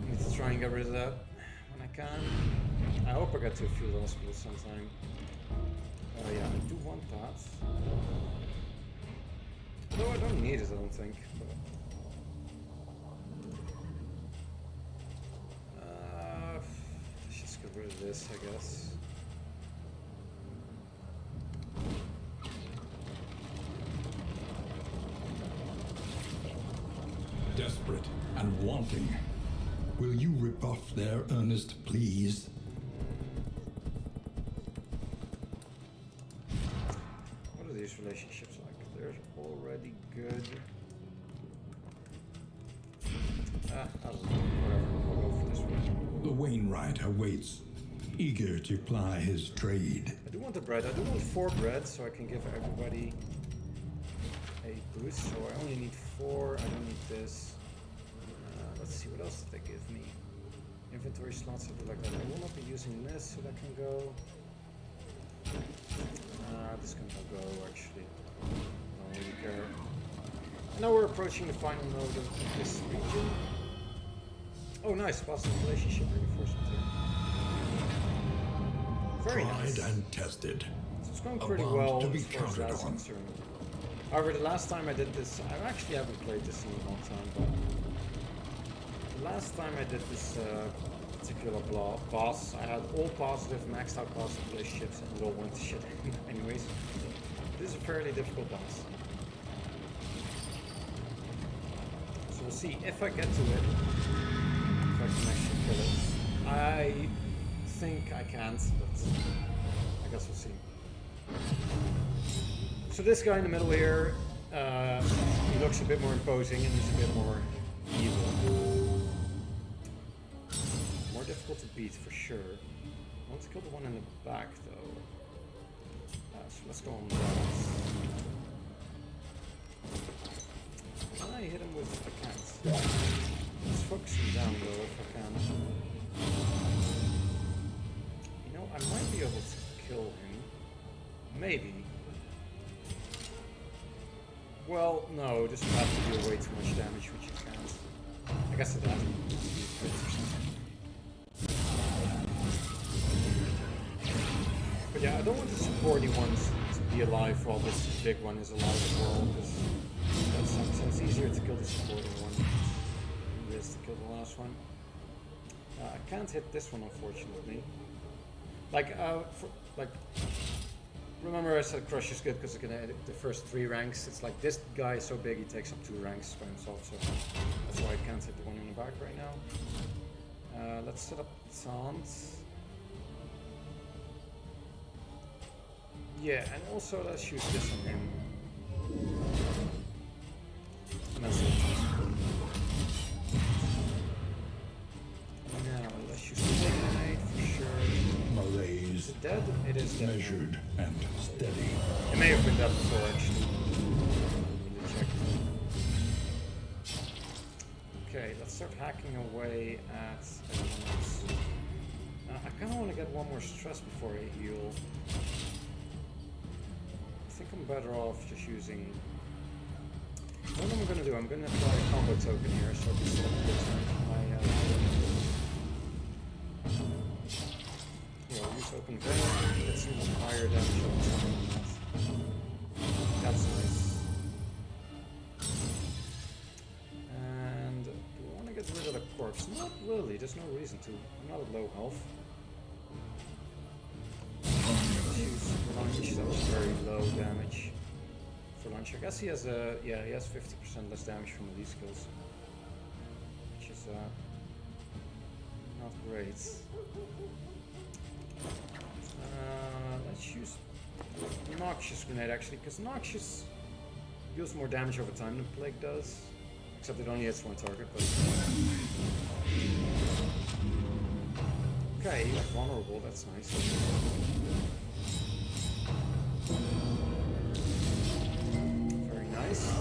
Need to try and get rid of that when I can. I hope I get to a field hospital sometime. Oh yeah, I do want that. No, I don't need it, I don't think. But, let's just get rid of this, I guess. Desperate and wanting. Will you rebuff their earnest pleas? What are these relationships like? They're already good. I don't know. Whatever. I'll go for this one. The Wainwright awaits, eager to ply his trade. I do want the bread. I do want 4 bread so I can give everybody a boost. So I only need 4. I don't need this. Let's see, what else did they give me? Inventory slots, I do like that. I will not be using this, so that can go. This can all go, actually. I don't really care. And now we're approaching the final node of this region. Oh, nice. Positive relationship reinforcement here. Very nice. Tried and tested. So it's going A pretty bond well to be as far as counted that's on. concerned. However, the last time I did this, I actually haven't played this in a long time, but the last time I did this particular boss, I had all positive, maxed out positive relationships, and it all went to shit anyways. This is a fairly difficult boss. So we'll see if I get to it, if I can actually kill it. I think I can't, but I guess we'll see. So this guy in the middle here, he looks a bit more imposing and he's a bit more evil. More difficult to beat for sure. I want to kill the one in the back though. So let's go on that. Can I hit him with... I can't. Let's focus him down though if I can. You know, I might be able to kill him. Maybe. Well, no, this would have to do way too much damage, which you can't. I guess it has to be crits or something. But yeah, I don't want the supporty ones to be alive while this big one is alive as well, because that sucks. So it's easier to kill the supporting one than it is to kill the last one. I can't hit this one, unfortunately. Remember I said Crush is good because it can hit the first 3 ranks. It's like this guy is so big he takes up 2 ranks by himself, so that's why I can't hit the one in the back right now. Let's set up Taunt. Yeah, and also let's use this on him. And that's it. Now let's use the Grenade for sure. Malaise. Is it dead? It is dead. Measured and steady. It may have been dead before, actually. I need to check. Okay, let's start hacking away at everyone else. I kind of want to get one more stress before I heal. I think I'm better off just using... What am I going to do? I'm going to try a combo token here, so I can set up a good time for my... I'll use Open Vein, get some higher damage over time than that. That's nice. And do I want to get rid of the corpse? Not really, there's no reason to. I'm not at low health. Let's use Lunge, that was very low damage for Lunge. I guess he has he has 50% less damage from these skills. Which is not great. Let's use Noxious Grenade actually, because Noxious deals more damage over time than Plague does. Except it only hits one target, but... Okay, he got vulnerable, that's nice. Very nice.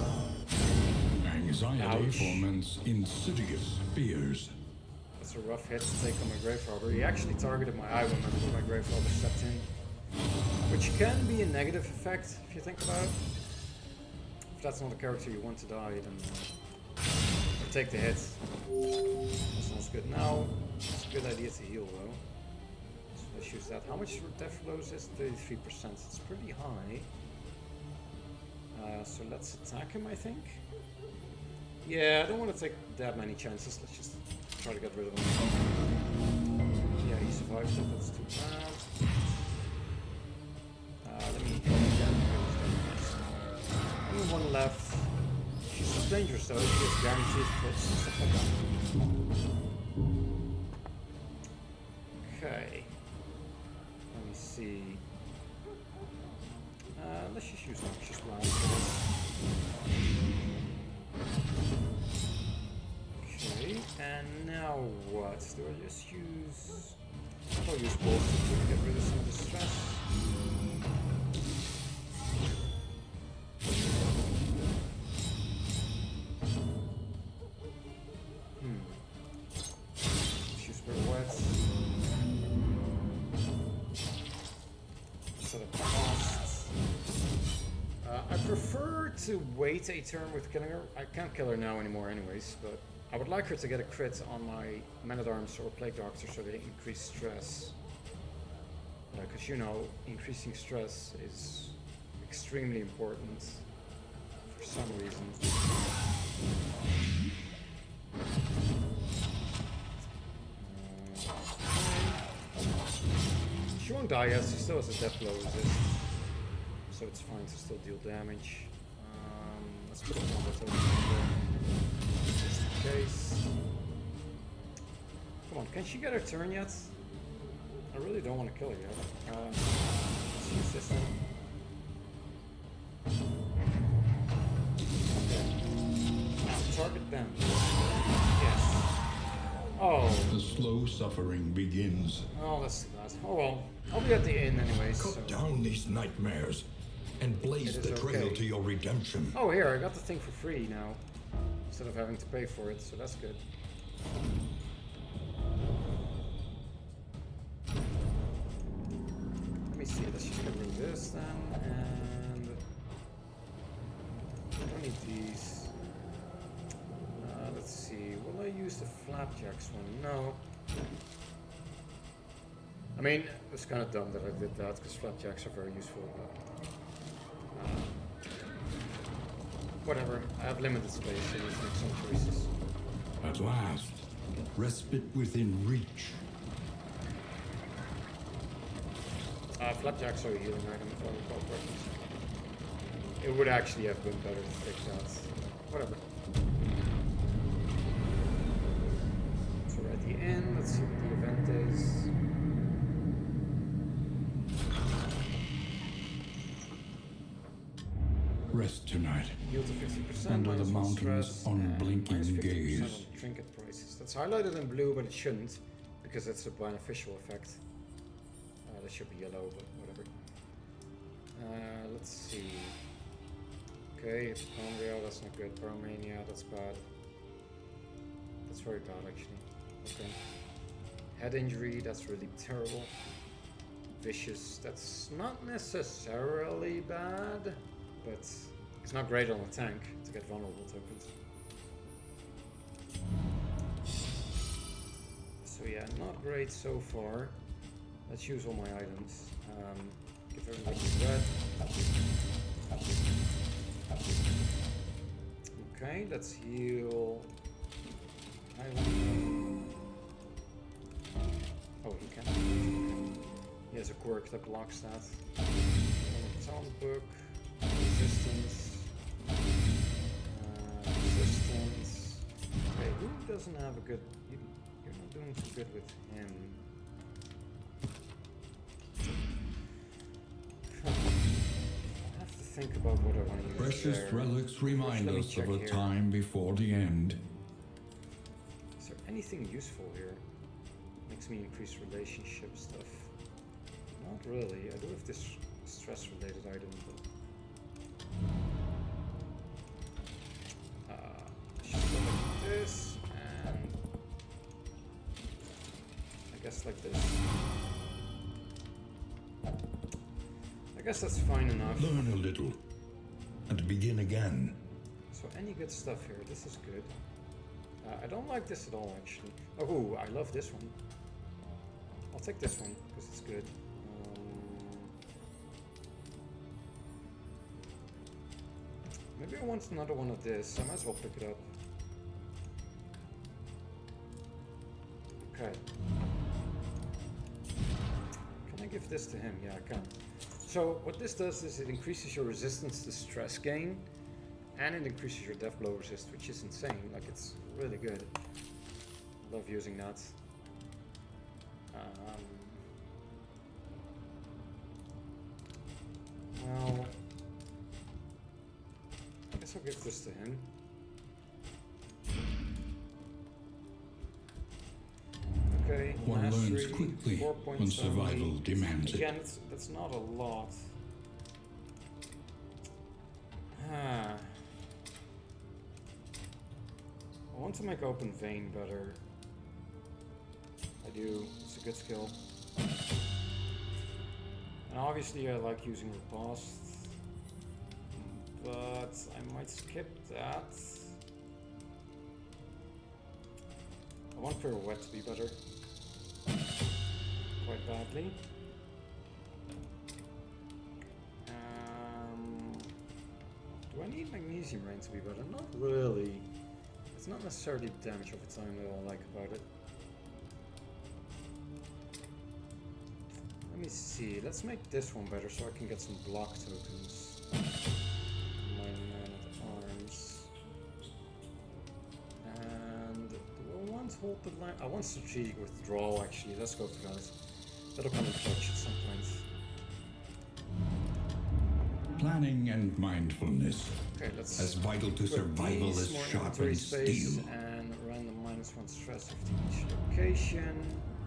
Anxiety Ouch. foments insidious fears. That's a rough hit to take on my Grave Robber. He actually targeted my Eye Woman when my Grave Robber stepped in. Which can be a negative effect, if you think about it. If that's not a character you want to die, then take the hits. That sounds good. Now, it's a good idea to heal though. So let's use that. How much death blows is 33%? It's pretty high. So let's attack him, I think. Yeah, I don't want to take that many chances. Let's just try to get rid of him. Yeah, he survived it. That's too bad. Let me hit again. Only one left. She's not dangerous though. She has guaranteed hits and stuff like that. Okay. Let me see. Let's just use Noxious Blast for this. Okay, and now what? Do I just use... I'll use both to get rid of some of the stress. Let's use Spirit Wet. Set up costs. I prefer to wait a turn with killing her. I can't kill her now anymore anyways, but I would like her to get a crit on my Man-at-Arms or Plague Doctor so they increase stress. Because you know, increasing stress is extremely important for some reason. She won't die yet, she still has a death blow resist. So it's fine to still deal damage. Let's put a combat over here. Just in case. Come on, can she get her turn yet? I really don't want to kill her yet. Let's use this then. Okay. Now target them. Yes. Oh. The slow suffering begins. Oh, that's too bad. Oh well. I'll be at the inn anyways. Cut So. down these nightmares and blaze It is the trail okay. to your redemption. Oh, here, I got the thing for free now. Instead of having to pay for it, so that's good. Let me see, let's just get rid of this then, and... I don't need these. Let's see, will I use the Flapjacks one? No. I mean, it was kind of dumb that I did that, because Flapjacks are very useful, but... whatever, I have limited space, so let's make some choices. At last, respite within reach. Flapjacks are a healing item if I recall correctly. It would actually have been better to take that. Whatever. So we're at the end, let's see what the event is. Rest tonight. Yield to 50%, Under the minus 1 mountains, stress, and unblinking minus 50% gaze. on the trinket prices. That's highlighted in blue, but it shouldn't, because it's a beneficial effect. That should be yellow, but whatever. Let's see. Okay, Hypochondria, that's not good. Pyromania, that's bad. That's very bad, actually. Okay. Head injury, that's really terrible. Vicious, that's not necessarily bad, but it's not great on a tank to get vulnerable tokens. So yeah, not great so far. Let's use all my items. Give everybody red. Okay, let's heal. Oh, he can't. He has a quirk that blocks that. Talent book. Resistance. Resistance. Okay, who doesn't have a good... You're not doing so good with him. I have to think about what I want to use. Precious there. relics remind Let me us check of a here. time before the end. Is there anything useful here? Makes me increase relationship stuff. Not really. I do have this stress-related item, but... let's just go like this, and... I guess like this. I guess that's fine enough. Learn a little and begin again. So any good stuff here, this is good. I don't like this at all, actually. Oh, I love this one. I'll take this one, because it's good. Maybe I want another one of this. I might as well pick it up. Okay. Can I give this to him? Yeah, I can. So what this does is it increases your resistance to stress gain, and it increases your death blow resist, which is insane. Like, it's really good. Love using that. Well, I guess I'll give this to him. Okay, One mastery, learns quickly 4 when points survival only. demands Again, it. that's not a lot. I want to make open vein better. I do. It's a good skill. And obviously I like using riposte, but I might skip that. I want pirouette to be better. Quite badly. Do I need magnesium rain to be better? Not really. It's not necessarily the damage over time that I like about it. Let me see. Let's make this one better so I can get some block tokens. My man at arms. And do I want to hold the line? I want strategic withdrawal actually. Let's go for that. That'll come in clutch at some point. Planning and mindfulness, Okay, let's as vital to put survival these as more sharp inventory as space steel. and random -1 stress of each location.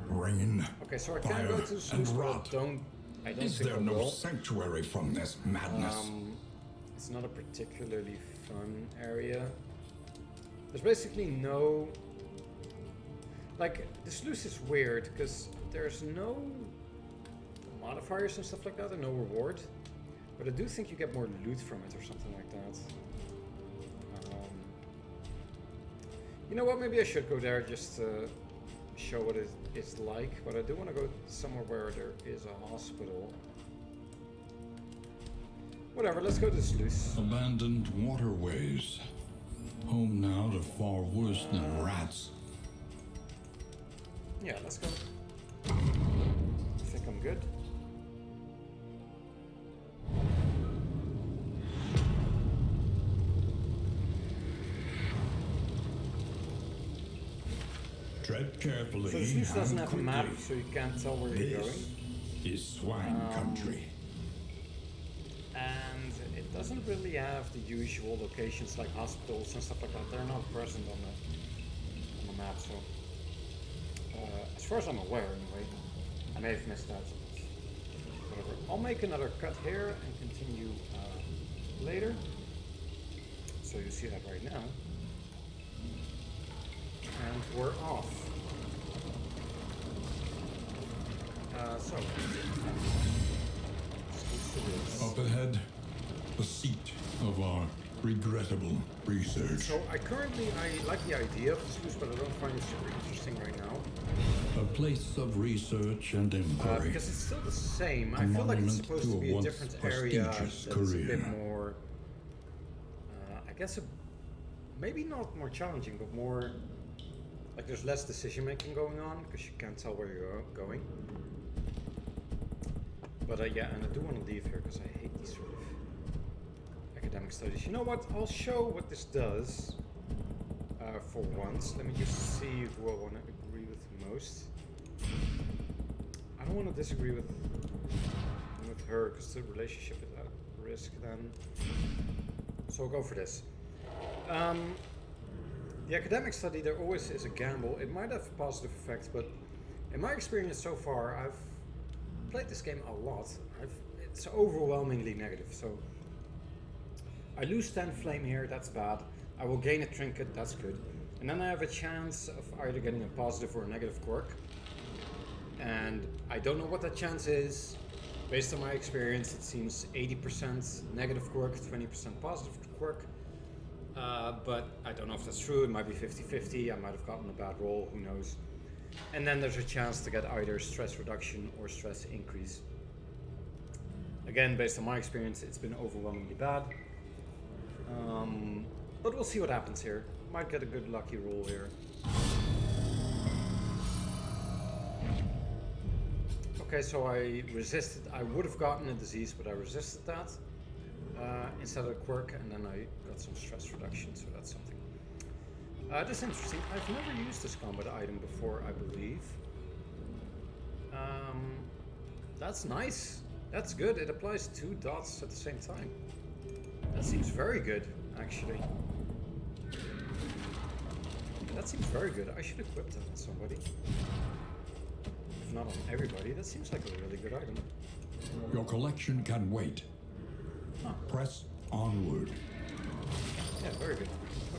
Rain, Okay, so I can fire, go to the and sluice, but rot. I don't Is think there I no will. sanctuary from this madness? It's not a particularly fun area. There's basically no... Like, the sluice is weird, because there's no modifiers and stuff like that, and no reward. But I do think you get more loot from it or something like that. You know what, maybe I should go there just to show what it is like, but I do want to go somewhere where there is a hospital. Whatever, let's go to the sluice. Abandoned waterways. Home now to far worse than rats. Yeah, let's go. I think I'm good. Tread carefully So the sluice doesn't and have a map, quickly. so you can't tell where you're This going. is swine country. And it doesn't really have the usual locations like hospitals and stuff like that. They're not present on the map, so as far as I'm aware anyway. I may have missed that. Whatever. I'll make another cut here and continue later. So you see that right now. And we're off. So Up ahead, the seat of our regrettable research. So I like the idea of the sluice, but I don't find it super interesting right now. A place of research and inquiry. Because it's still the same. I A feel like it's monument supposed to to a be a once different area that's prestigious a career. bit more, I guess, maybe not more challenging, but more, like there's less decision making going on because you can't tell where you're going. But yeah, and I do want to leave here because I hate these sort of academic studies. You know what? I'll show what this does for once. Let me just see who I want to agree with most. I don't want to disagree with her because the relationship is at risk then. So I'll go for this. The academic study, there always is a gamble. It might have positive effects, but in my experience so far, I've played this game a lot. It's overwhelmingly negative. So I lose 10 flame here, that's bad. I will gain a trinket, that's good. And then I have a chance of either getting a positive or a negative quirk. And I don't know what that chance is. Based on my experience, it seems 80% negative quirk, 20% positive quirk. But I don't know if that's true. It might be 50-50. I might have gotten a bad roll. Who knows? And then there's a chance to get either stress reduction or stress increase. Again, based on my experience, it's been overwhelmingly bad. But we'll see what happens here. Might get a good lucky roll here. Okay, so I resisted. I would have gotten a disease, but I resisted that instead of a quirk, and then I got some stress reduction, so that's something. That's interesting. I've never used this combat item before, I believe. That's nice. That's good. It applies 2 dots at the same time. That seems very good, actually. That seems very good. I should equip that on somebody. If not on everybody, that seems like a really good item. Your collection can wait. Huh. Press onward. Yeah, very good.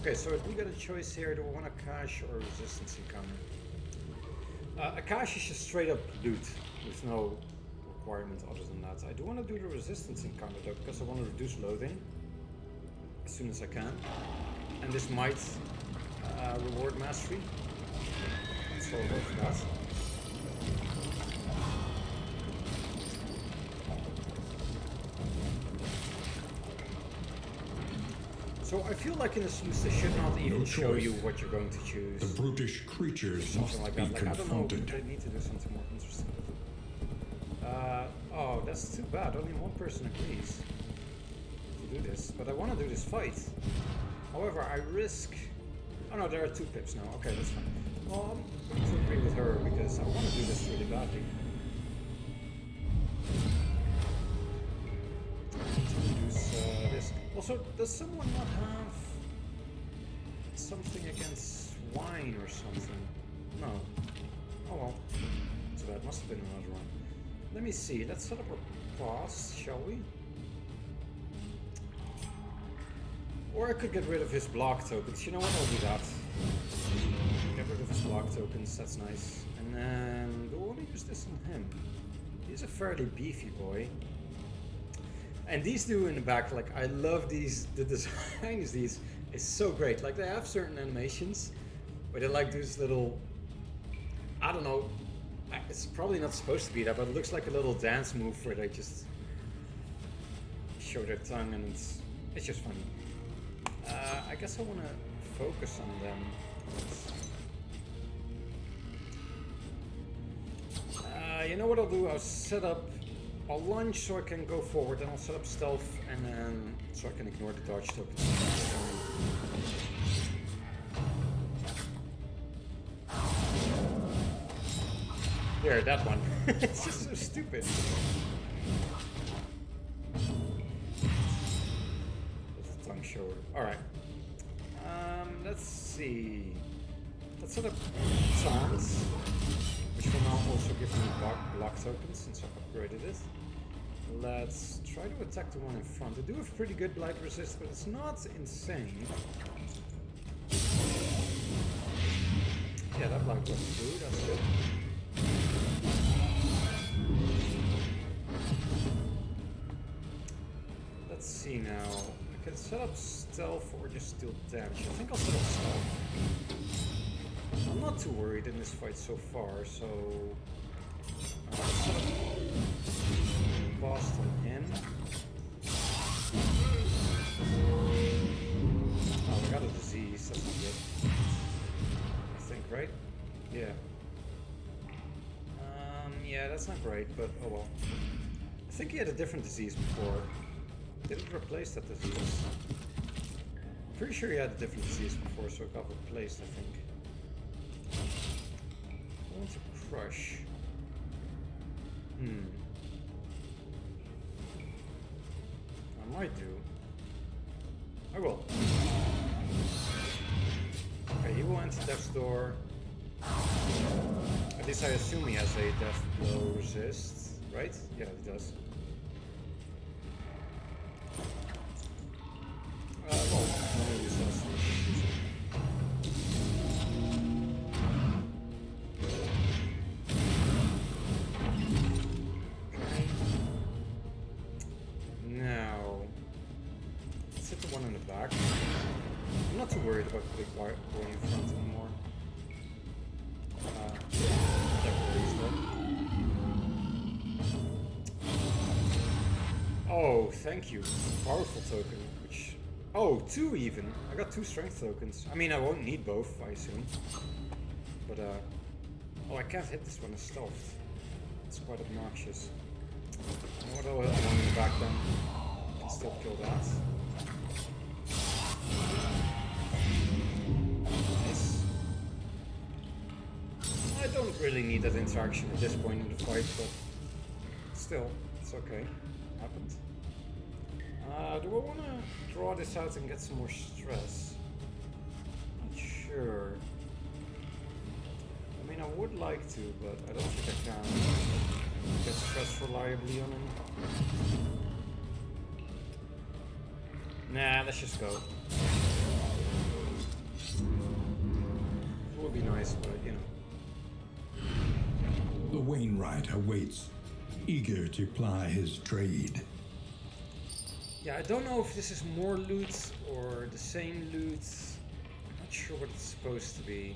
Okay, so we got a choice here. Do we want a cache or a resistance encounter? A cache is just straight up loot with no requirement other than that. I do want to do the resistance encounter though, because I want to reduce loathing as soon as I can. And this might reward mastery. So I'll go for that. So I feel like in this use they should not even No show choice. you what you're going to choose. The brutish creatures must Something like be that. Like, I don't know, confronted. they need to do something more interesting with it. Oh, that's too bad. Only one person agrees to do this. But I want to do this fight. However, I risk... Oh no, there are 2 pips now. Okay, that's fine. Well, I'm going to agree with her because I want to do this really badly. Use this. Also, does someone not have something against wine or something? No. Oh well. Too bad. Must have been another one. Let me see. Let's set up a pause, shall we? Or I could get rid of his block tokens. You know what? I'll do that. Get rid of his block tokens. That's nice. And then do I want to use this on him? He's a fairly beefy boy. And these two in the back, like, I love these. The design is these is so great. Like, they have certain animations where they like these little, I don't know, it's probably not supposed to be that, but it looks like a little dance move where they just show their tongue, and it's just funny. I guess I want to focus on them. You know what I'll do? I'll set up. I'll lunge so I can go forward, and I'll set up stealth, and then so I can ignore the dodge tokens. There, that one. It's just so stupid. That's a tongue shower. Alright. Let's see. Let's set up Silence, which will now also give me block tokens since I've upgraded it. Let's try to attack the one in front. They do have pretty good blight resist, but it's not insane. Yeah, that blight was through, that's good. Let's see now. I can set up stealth or just deal damage. I think I'll set up stealth. I'm not too worried in this fight so far, so let's set up Blast on him. Oh, we got a disease, that's not good. I think, right? Yeah. Yeah, that's not great, but oh well. I think he had a different disease before. Did it replace that disease? Pretty sure he had a different disease before, so it got replaced, I think. I want to crush. I might do. I will. Okay, he will enter Death's Door. At least I assume he has a Death Blow resist, right? Yeah, he does. Well, I'm gonna use that. Okay. Now, let's hit the one in the back. I'm not too worried about the big boy in front anymore. Oh, thank you. Powerful token, which... Oh, 2 even. I got 2 strength tokens. I mean, I won't need both, I assume. But, oh, I can't hit this one as stealth. It's quite obnoxious. What do I want in the back then? I can still kill that. Nice. I don't really need that interaction at this point in the fight, but still, it's okay. Happened. Do I want to draw this out and get some more stress? Not sure. I mean, I would like to, but I don't think I can get stress reliably on him. Nah, let's just go. It would be nice, but you know. The Wainwright awaits, eager to ply his trade. Yeah, I don't know if this is more loot or the same loot. I'm not sure what it's supposed to be.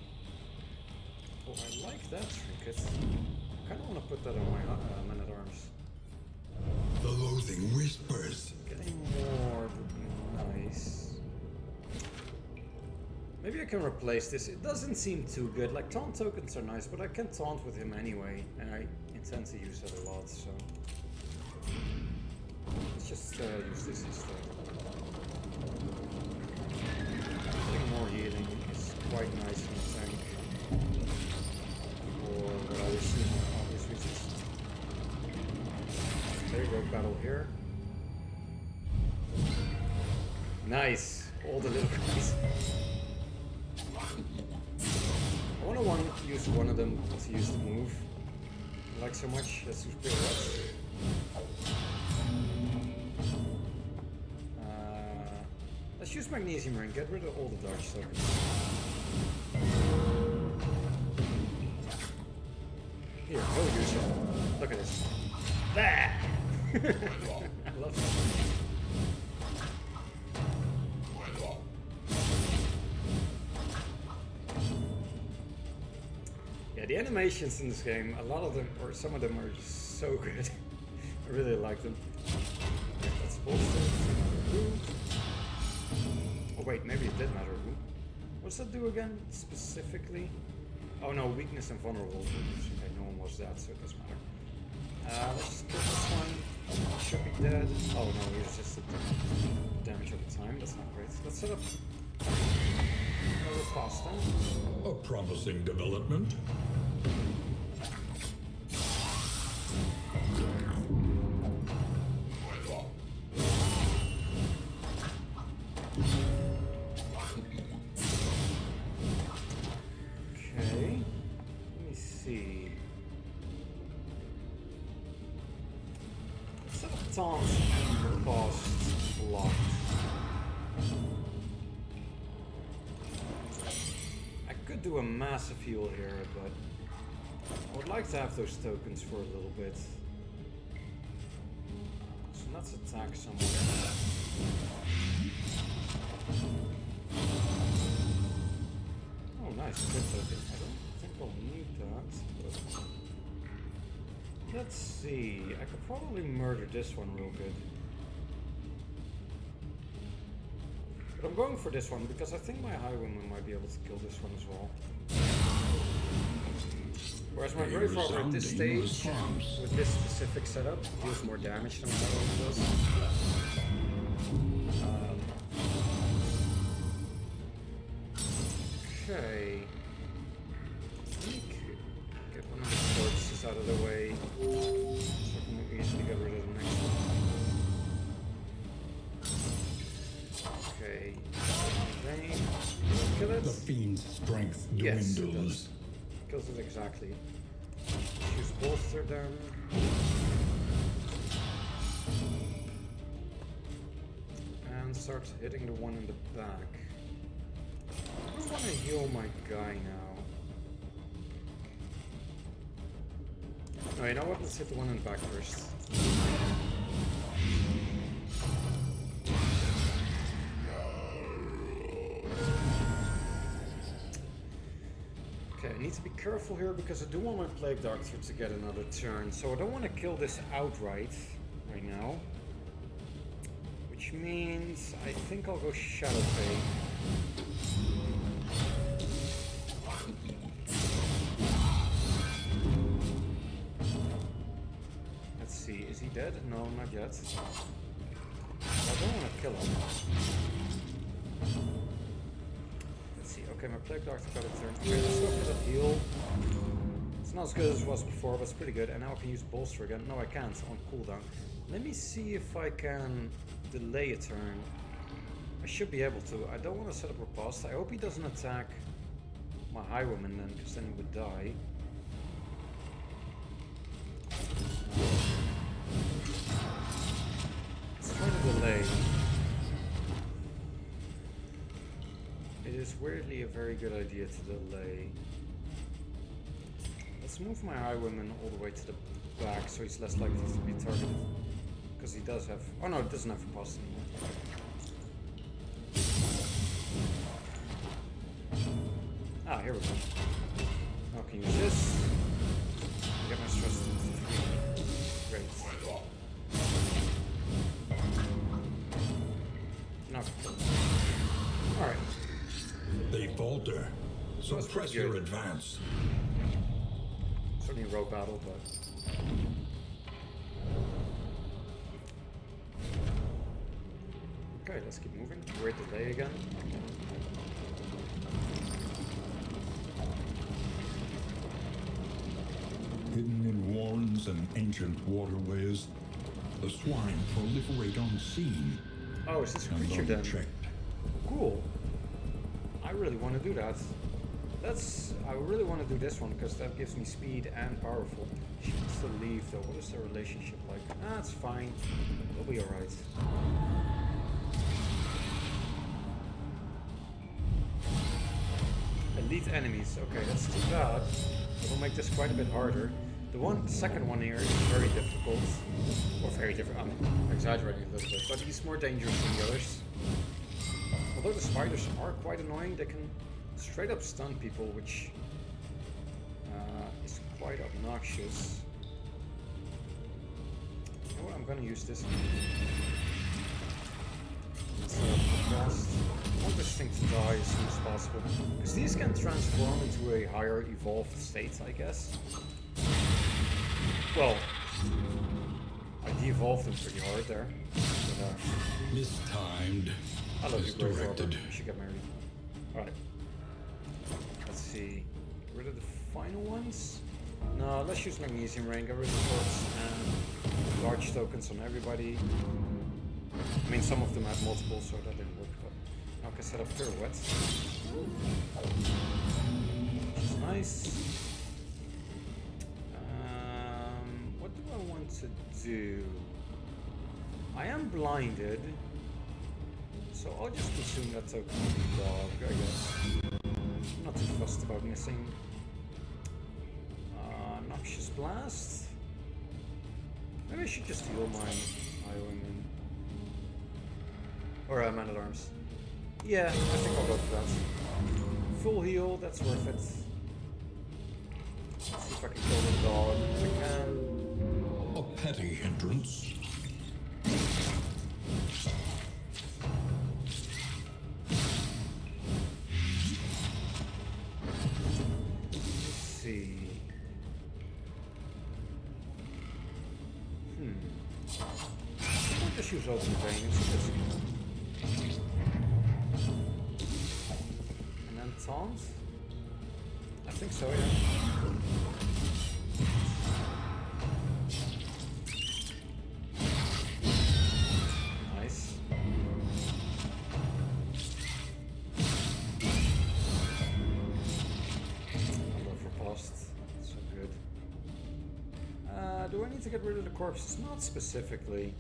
Oh, I like that trinket. I kind of want to put that on my man-at-arms. The loathing whispers. Getting more would be nice. Maybe I can replace this. It doesn't seem too good. Like, taunt tokens are nice, but I can taunt with him anyway, and I intend to use that a lot, so... Let's just use this instead. Getting more healing is quite nice in the tank. For what I assume are obvious reasons. There you go, battle here. Nice! All the little guys. I want to use one of them to use the move. I like so much. Let's use pirouettes. Let's use Magnesium Ring, get rid of all the dodge tokens. Here, go use it. Look at this. There! I love that. Yeah, the animations in this game, a lot of them, or some of them are just so good. I really like them. That's bullshit. Oh wait, maybe it did matter who. What's that do again, specifically? Oh no, weakness and vulnerable. Okay, no one was that, so it doesn't matter. Let's just kill this one. Should be dead. Oh no, he was just a damage over time. That's not great. Let's set up another fast then. A promising development. Taunt and cost blocked. I could do a massive heal here, but I would like to have those tokens for a little bit. So let's attack someone. Oh nice, good token. I don't think I'll need that, but... Let's see, I could probably murder this one real good. But I'm going for this one because I think my Highwayman might be able to kill this one as well. Whereas my Grave Robber at this stage, with this specific setup, deals more damage than my Highwayman does. Okay. I think get one of the corpses out of the way. So I can easily get rid of the next one. Okay. Vein. Kill it? The fiend's strength Yes, it dwindles. does. Kills it exactly. Use bolster them. And start hitting the one in the back. I don't want to heal my guy now. No, you know what? Let's hit the one in the back first. to be careful here because I do want my Plague Doctor to get another turn. So I don't want to kill this outright right now. Which means I think I'll go Shadowfade. Let's see, is he dead? No, not yet. I don't want to kill him. Let's see, okay, my Plague Doctor got a turn. Okay, let's go for that heal. It's not as good as it was before, but it's pretty good. And now I can use Bolster again. No, I can't, on cooldown. Let me see if I can delay a turn. I should be able to. I don't want to set up Riposte. I hope he doesn't attack my Highwayman then, because then he would die. Let's try to delay. It is weirdly a very good idea to delay. Let's move my Highwayman all the way to the back so he's less likely to be targeted. Because he does have... Oh no, it doesn't have Riposte anymore. Ah, here we go. Now I can use this. Get my stress to 3. Great. Now I can kill him. Alright. They falter. So That's press pretty your good. advance. Certainly a rogue battle, but... Okay, let's keep moving. Great delay again. Hidden in warrens and ancient waterways, the swine proliferate unseen Oh, is this a and creature then? unchecked. Cool. I really want to do that. I really want to do this one because that gives me speed and powerful. She wants to leave though. What is their relationship like? Ah, it's fine. They'll be alright. Elite enemies. Okay, that's too bad. It'll make this quite a bit harder. The second one here is very difficult. Or very difficult. I'm exaggerating a little bit, but he's more dangerous than the others. Although the spiders are quite annoying, they can straight up stun people, which is quite obnoxious. You know what? I'm gonna use this instead of the fast. I want this thing to die as soon as possible. Because these can transform into a higher evolved state, I guess. Well, I de-evolved them pretty hard there. But, Mistimed. I love you, Grey Robber. Misdirected. We should get married. Alright. Let's see. Get rid of the final ones? No, let's use Magnesium Rain, get rid of the forts and large tokens on everybody. I mean, some of them had multiple, so that didn't work, but now I can set up Pirouette. Which is nice. What do I want to do? I am blinded. So I'll just consume that token of the dog, I guess. I'm not too fussed about missing. Noxious Blast. Maybe I should just heal my Highwayman. Or Man at Arms. Yeah, I think I'll go for that. Full heal, that's worth it. Let's see if I can kill the dog. If I can. A petty hindrance. Just use open veins. And then taunt? I think so, yeah. Nice. I love Riposte. So good. Do I need to get rid of the corpses? Not specifically.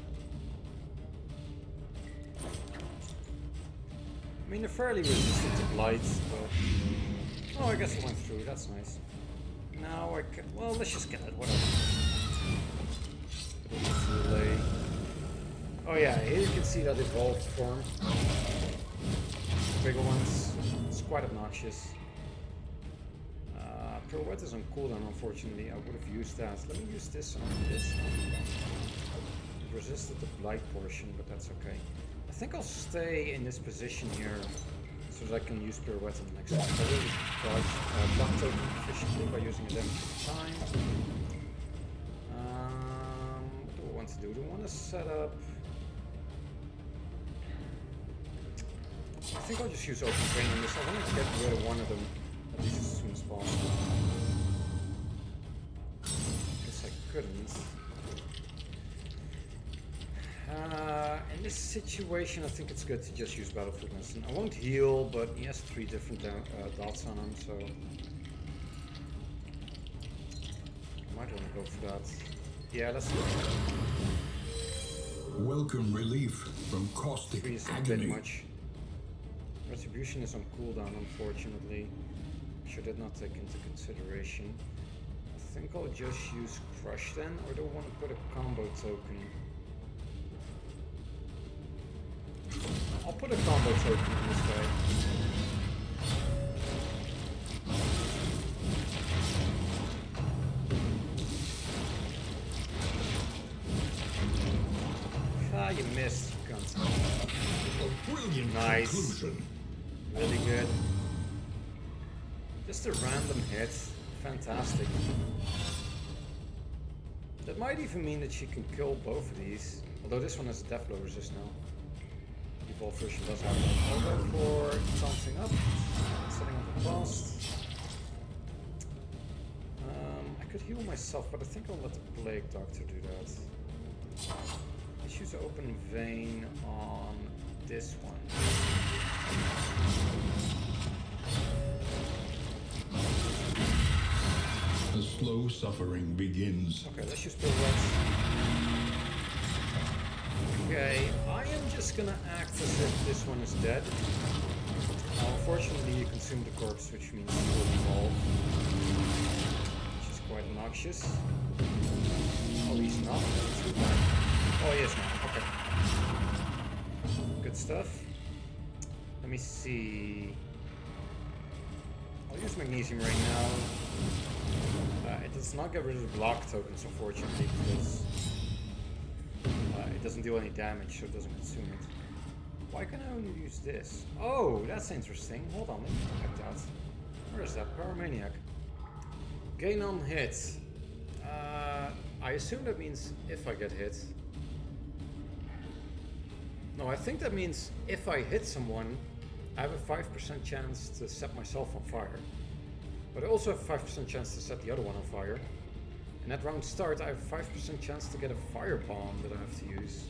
I mean, they're fairly resistant to blight, but... Oh, I guess it went through, that's nice. Now I can... Well, let's just get it, whatever. Delay. Oh yeah, here you can see that evolved form. The bigger ones. It's quite obnoxious. Pirouette is on cooldown, unfortunately. I would have used that. Let me use this on this one. It resisted the blight portion, but that's okay. I think I'll stay in this position here so that I can use Pirouette on the next one. I will dodge block token efficiently by using a damage at a time. What do I want to do? Do I want to set up... I think I'll just use Open Vein on this. I want to get rid of one of them at least as soon as possible. Guess I couldn't. In this situation, I think it's good to just use Battlefield Instinct. I won't heal, but he has 3 different dots on him, so I might want to go for that. Yeah, let's do it. Welcome relief from caustic 3 is a bit agony. much. Retribution is on cooldown, unfortunately, which I did not take into consideration. I think I'll just use Crush then, or do I want to put a combo token? I'll put a combo token in this guy. Ah, you missed, cunt. A brilliant Nice. conclusion. Really good. Just a random hit. Fantastic. That might even mean that she can kill both of these. Although this one has a death blow resist now. Evolved version does have that. I'll go for something up. Setting up the cost. I could heal myself, but I think I'll let the Plague Doctor do that. Let's use Open Vein on this one. The slow suffering begins. Okay, let's use Pirouette. Okay, I am just gonna act as if this one is dead. Now, unfortunately, you consume the corpse, which means it will evolve, which is quite obnoxious. Oh, he's not. That's too bad. Oh, he is now. Okay. Good stuff. Let me see. I'll use Magnesium right now. It does not get rid of the block tokens, unfortunately, because it doesn't do any damage, so it doesn't consume it. Why can I only use this? Oh, that's interesting. Hold on, let me look at that. Where is that? Pyromaniac. Gain on hit. I assume that means if I get hit. No, I think that means if I hit someone, I have a 5% chance to set myself on fire. But I also have a 5% chance to set the other one on fire. And at round start, I have a 5% chance to get a fire bomb that I have to use.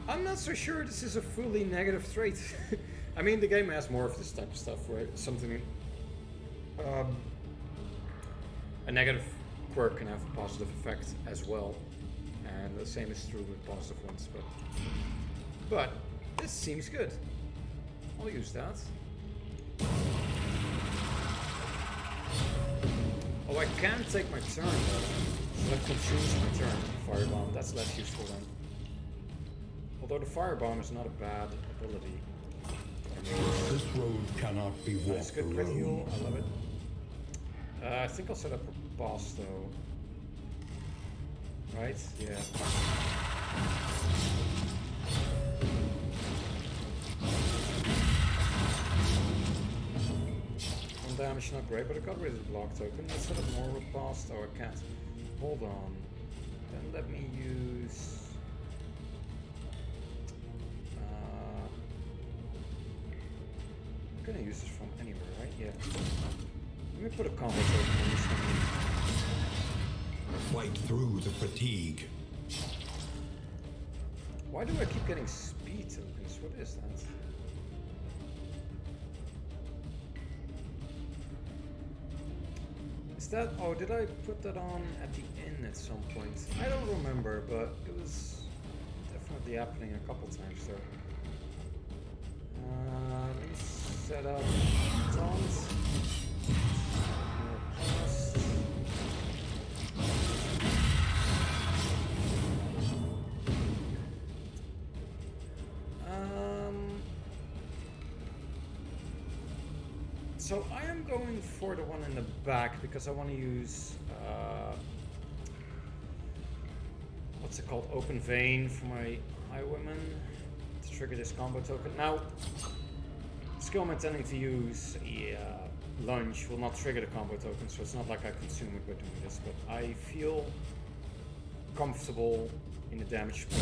I'm not so sure this is a fully negative trait. I mean, the game has more of this type of stuff where something... a negative quirk can have a positive effect as well. And the same is true with positive ones, but this seems good. I'll use that. Oh, I can take my turn though. So that consumes my turn. Firebomb, that's less useful then. Although the firebomb is not a bad ability. This road cannot be That's walked good crit heal, alone. I love it. I think I'll set up a boss though. Right? Yeah. One damage, not great, but I got rid of the block token. Let's set up more robust. Oh, I can't. Hold on. Then let me use... I'm gonna use this from anywhere, right? Yeah. Let me put a combo token on this one. Fight through the fatigue. Why do I keep getting speed tokens? What is that? Is that... Oh, did I put that on at the end at some point? I don't remember, but it was definitely happening a couple times there. Let me set up taunt. So I am going for the one in the back because I want to use what's it called? Open Vein for my Highwayman to trigger this combo token. Now, the skill I'm intending to use, Lunge, will not trigger the combo token, so it's not like I consume it by doing this, but I feel comfortable in the damage spread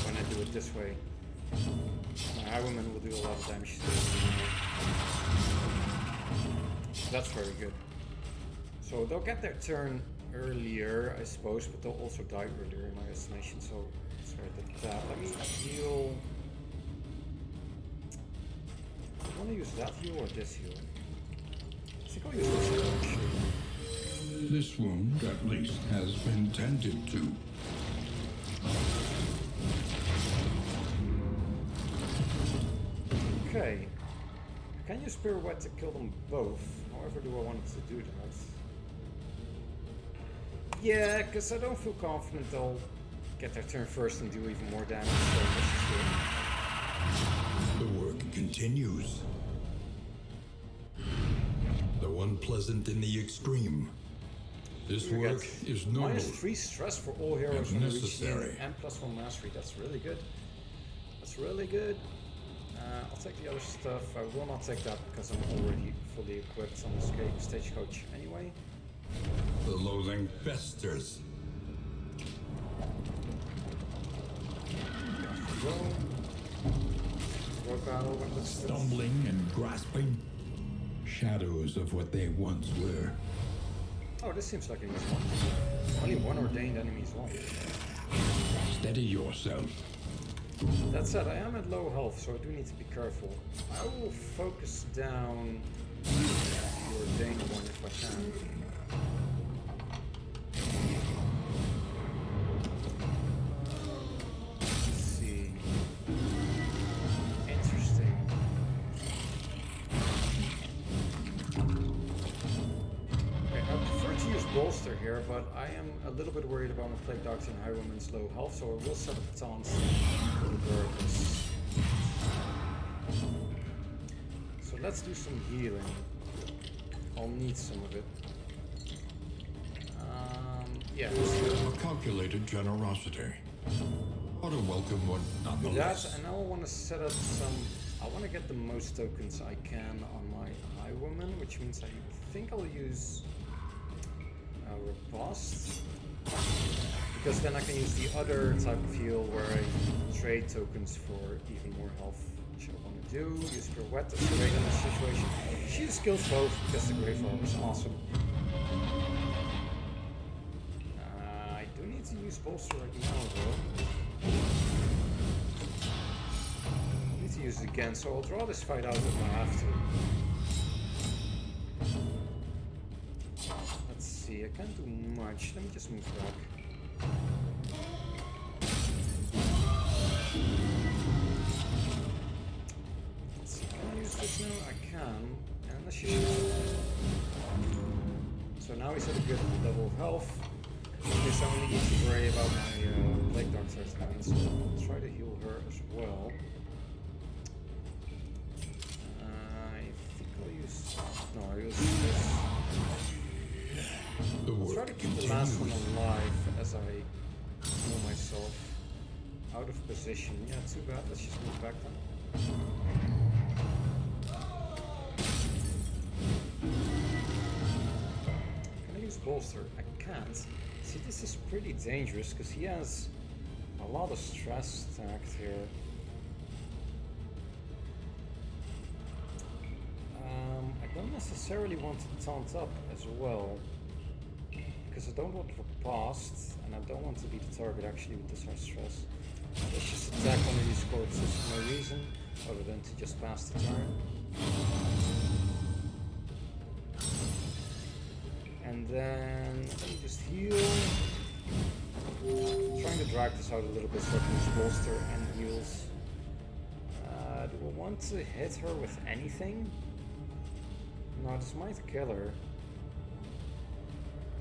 when I do it this way. My Highwayman will do a lot of damage to this. That's very good. So they'll get their turn earlier, I suppose, but they'll also die earlier in my estimation, so sorry that. Let me heal. Do I want to use that heal or this heal? I think I'll use this heal actually. This wound, at least, has been tended to. Okay. I can use Pirouette to kill them both. However, do I want to do that? Yeah, because I don't feel confident they'll get their turn first and do even more damage. So let's just do it. The work continues. Though unpleasant in the extreme, this We work get is noble. -3 stress for all heroes and when reaching necessary. and +1 mastery. That's really good. That's really good. I'll take the other stuff. I will not take that because I'm already fully equipped on the stagecoach anyway. The loathing festers. Go. Rogue battle. What looks this? Stumbling and grasping. Shadows of what they once were. Oh, this seems like an easy one. Only one ordained enemy as well. Steady yourself. That said, I am at low health, so I do need to be careful. I will focus down the ordained one if I can. Let's see. Interesting. Okay, I prefer to use Bolster here, but I am a little bit worried about my Plague Doctor and Highwayman's low health, so I will set up a taunt regardless. So let's do some healing. I'll need some of it. Yeah, let's do it. A calculated generosity. What a welcome one, That, nonetheless. and now I want to set up some. I want to get the most tokens I can on my Highwayman, which means I think I'll use Riposte, because then I can use the other type of heal where I trade tokens for even more health, which I want to do. Use Pirouette as great in this situation. She skills both because the Grave Farm is awesome. I do need to use Bolster right now though. I need to use it again, so I'll draw this fight out if I have to. Let's see, I can't do much. Let me just move back. Let's see, can I use this now? I can. And let's use it. So now he's at a good level of health. Because I only need to worry about my Plague Doctor's now, so I'll try to heal her as well. I think I'll use. No, I'll use this. The I'll try work to keep the last one continues. alive as I heal myself out of position. Yeah, too bad. Let's just move back then. Can I use Bolster? I can't. See, this is pretty dangerous because he has a lot of stress stacked here. I don't necessarily want to taunt up as well, because I don't want Riposte, and I don't want to be the target actually with this high stress. Let's just attack one of these corpses for no reason, other than to just pass the turn. And then let me just heal. I'm trying to drag this out a little bit so I can use Bolster and heals. Do I want to hit her with anything? No, this might kill her.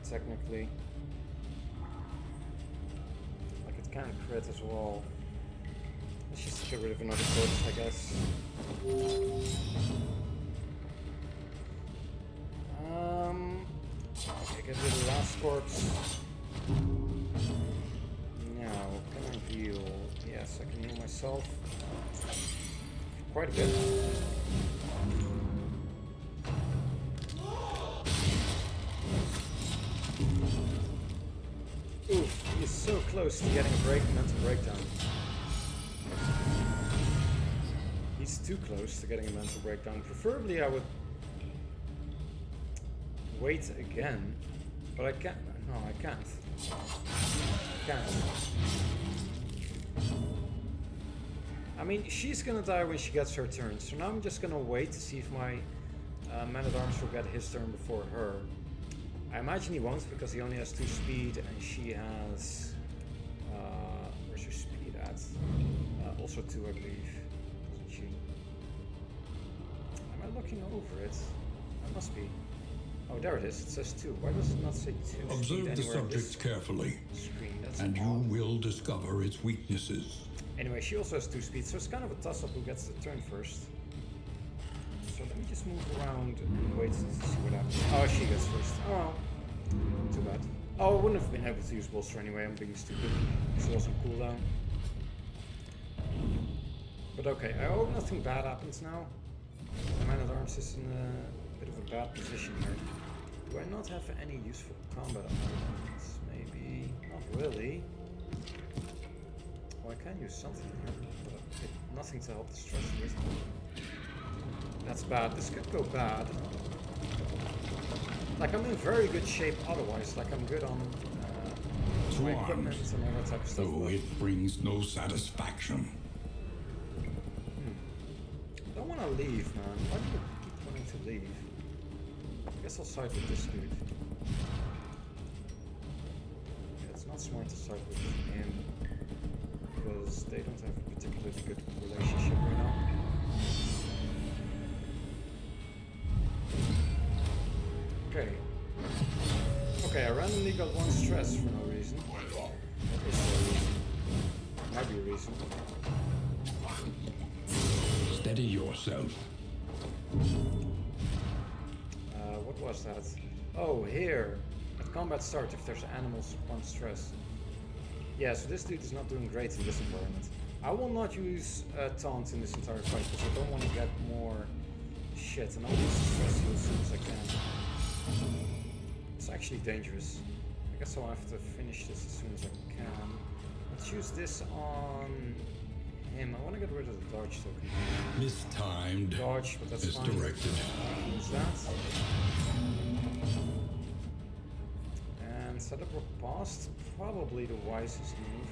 Technically. Like it can crit as well. Let's just get rid of another corpse, I guess. get rid of the last corpse. Now, can I heal? Yes, I can heal myself. Quite a bit. Oof, he's so close to getting a mental breakdown. He's too close to getting a mental breakdown. Preferably I would wait again, but I can't. No, I can't. Can't. I mean, she's gonna die when she gets her turn, so now I'm just gonna wait to see if my man-at-arms will get his turn before her. I imagine he won't because he only has 2 speed and she has... where's her speed at? Also 2, I believe. Isn't she? Am I looking over it? I must be. Oh, there it is. It says 2. Why does it not say 2? Observe the subject carefully, and you will discover its weaknesses. Anyway, she also has 2 speed, so it's kind of a toss-up who gets the turn first. So let me just move around and wait to see what happens. Oh, she gets first. Oh, too bad. Oh, I wouldn't have been able to use bolster anyway. I'm being stupid. She was on cooldown. But okay, I hope nothing bad happens now. The man-at-arms is in a bit of a bad position here. Do I not have any useful combat abilities? Maybe not really. Well, I can use something here, but nothing to help the stress with. That's bad. This could go bad. Like, I'm in very good shape otherwise. Like, I'm good on my equipment and all that type of stuff. Though it brings no satisfaction. I don't want to leave, man. Why do you keep wanting to leave? I guess I'll side with this dude. Yeah, it's not smart to side with him because they don't have a particularly good relationship right now. Okay. Okay, I randomly got 1 stress for no reason. Is there a reason? Might be a reason. Steady yourself. What was that? Oh, here. At combat start, if there's animals, 1 stress. Yeah, so this dude is not doing great in this environment. I will not use taunt in this entire fight because I don't want to get more shit, and I'll use stress heal as soon as I can. It's actually dangerous. I guess I'll have to finish this as soon as I can. Let's use this on him. I want to get rid of the dodge token. Mistimed. Dodge, but that's fine. Misdirected. Use that. And set up riposte, probably the wisest move.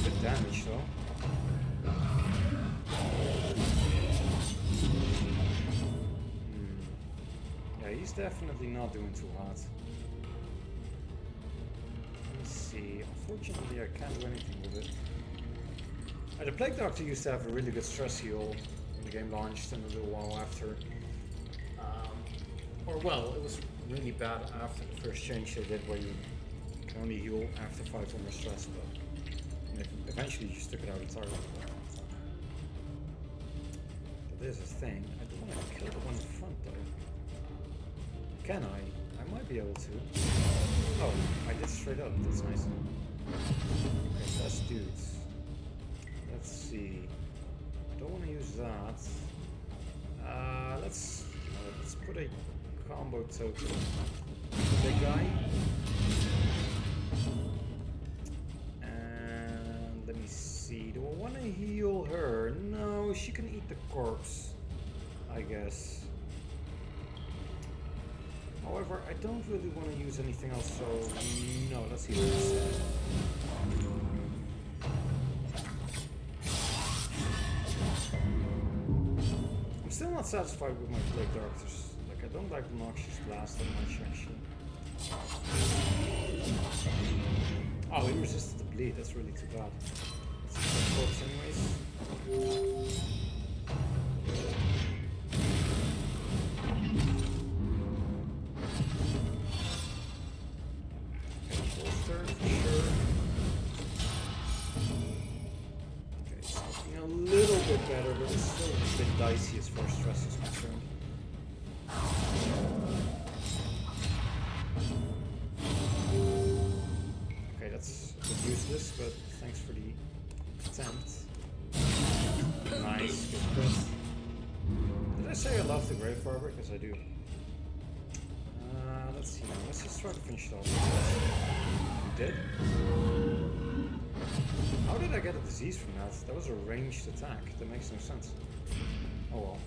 Good damage though. Yeah, he's definitely not doing too hot. Let's see. Unfortunately, I can't do anything with it. The Plague Doctor used to have a really good stress heal when the game launched and a little while after. Or well, it was really bad after the first change they did where you can only heal after 5 or more stress, but eventually you just took it out entirely. But there's a thing. I don't want to kill the one in front though. Can I? I might be able to. Oh, I did straight up. That's nice. Okay, less dudes. Let's see. Don't want to use that. Let's put a combo token. Big guy. And let me see. Do I want to heal her? No, she can eat the corpse, I guess. However, I don't really want to use anything else, so no, let's heal her instead. I'm still not satisfied with my Plague Doctors. Like, I don't like the Noxious Blast that much, actually. Oh, he resisted the bleed. That's really too bad. Let's use that corpse anyways. Bolster, for sure. Okay, it's looking a little bit better, but it's still a bit dicey as far as stress is concerned. attempt. Nice, good crit. Did I say I love the Grave Arbor? Because I do. Let's see now. Let's just try to finish it off. You did? How did I get a disease from that? That was a ranged attack. That makes no sense. Oh well.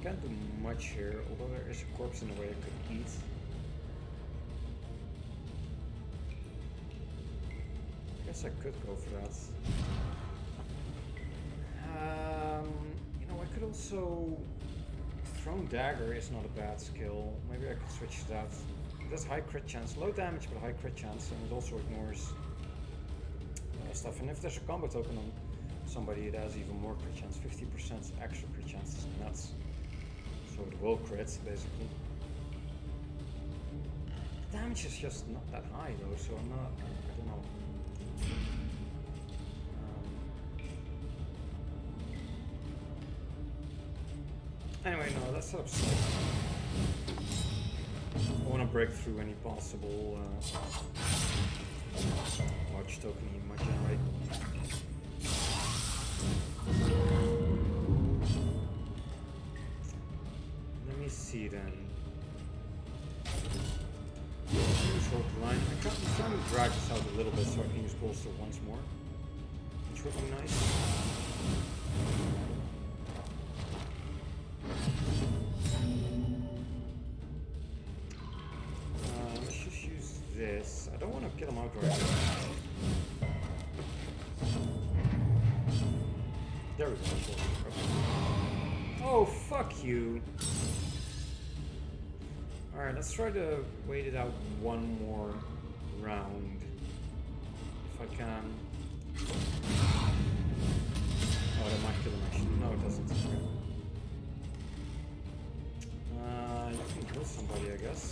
Can't do much here, although there is a corpse in the way I could eat. I guess I could go for that. You know, I could also... Thrown Dagger is not a bad skill. Maybe I could switch to that. It has high crit chance, low damage but high crit chance, and it also ignores stuff. And if there's a combo token on somebody, it has even more crit chance, 50% extra crit chances, and that's so it will crit basically. The damage is just not that high though, so I'm not. I don't know. Anyway, no, that's upset. I want to break through any possible large token he might generate. Let me see then. Use hold the line. I'm trying to drag this out a little bit so I can use bolster once more, which would be nice. Let's just use this. I don't want to kill him out right now. There we go. Oh, fuck you. Alright, let's try to wait it out one more round. If I can. Oh, that might kill him actually. No, it doesn't. Okay. You can kill somebody, I guess.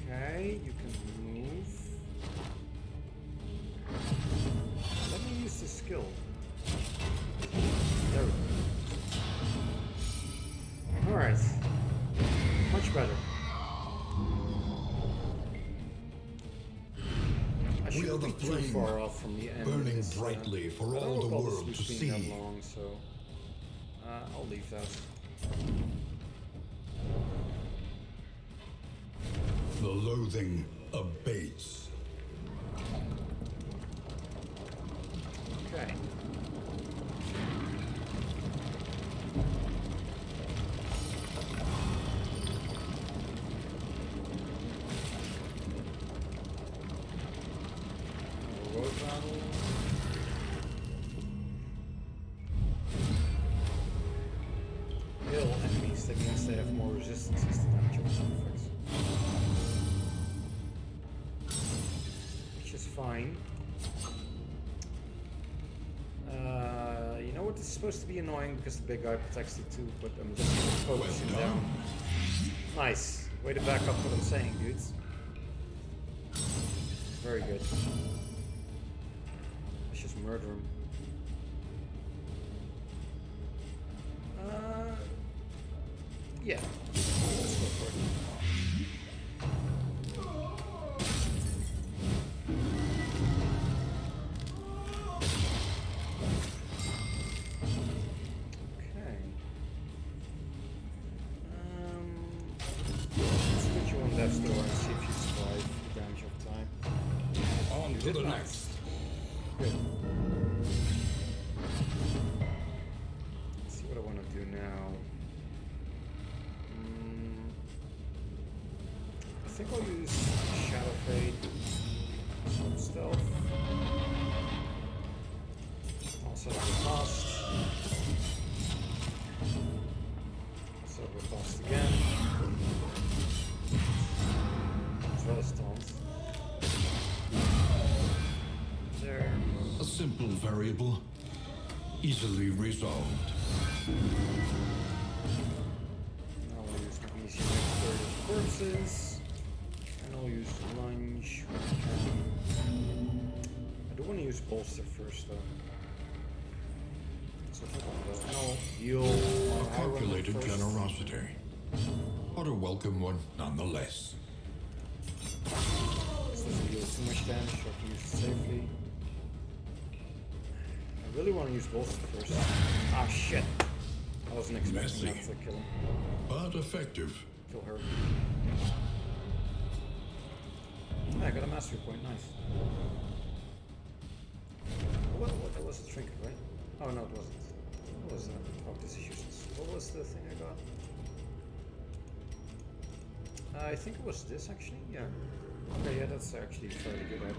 Okay, you can move. Let me use the skill. There we go. Alright. Much better. I shouldn't be too far off from the end. burning of this, brightly for I don't all the recall this world loop to being see. that long, so I'll leave that. The loathing abates. Okay. Road battle. Heal enemies, that means they have more resistances to damage over some effects. Which is fine. You know what, this is supposed to be annoying because the big guy protects it too, but I'm just focusing down. Nice. Way to back up what I'm saying, dudes. Very good. Let's just murder him. Yeah. Let's go for it. Okay. Let's put you on death's door and see if you survive the damage of time. On You to did the not. next. Good. Let's see what I want to do now. I think I'll use Shadow Fade, some stealth. Also have a cost. Also have a cost again. As well as taunt. There. A simple variable, easily resolved. Now I'll use Magnesium Expert of Corpses. And I'll use Lunge. I do want to use Bolster first though. So if I don't go, no, heal. A calculated unexpected first. generosity, but a welcome one nonetheless. This doesn't deal too much damage, so I can use it safely. I really want to use Bolster first. Ah, shit. I wasn't expecting that Messy. to kill him. But effective. Kill her. Yeah, I got a mastery point, nice. What, that was a trinket, right? Oh no, it wasn't. What was that? Oh, this is useless. What was the thing I got? I think it was this actually, yeah. Okay, yeah, that's actually a fairly good item.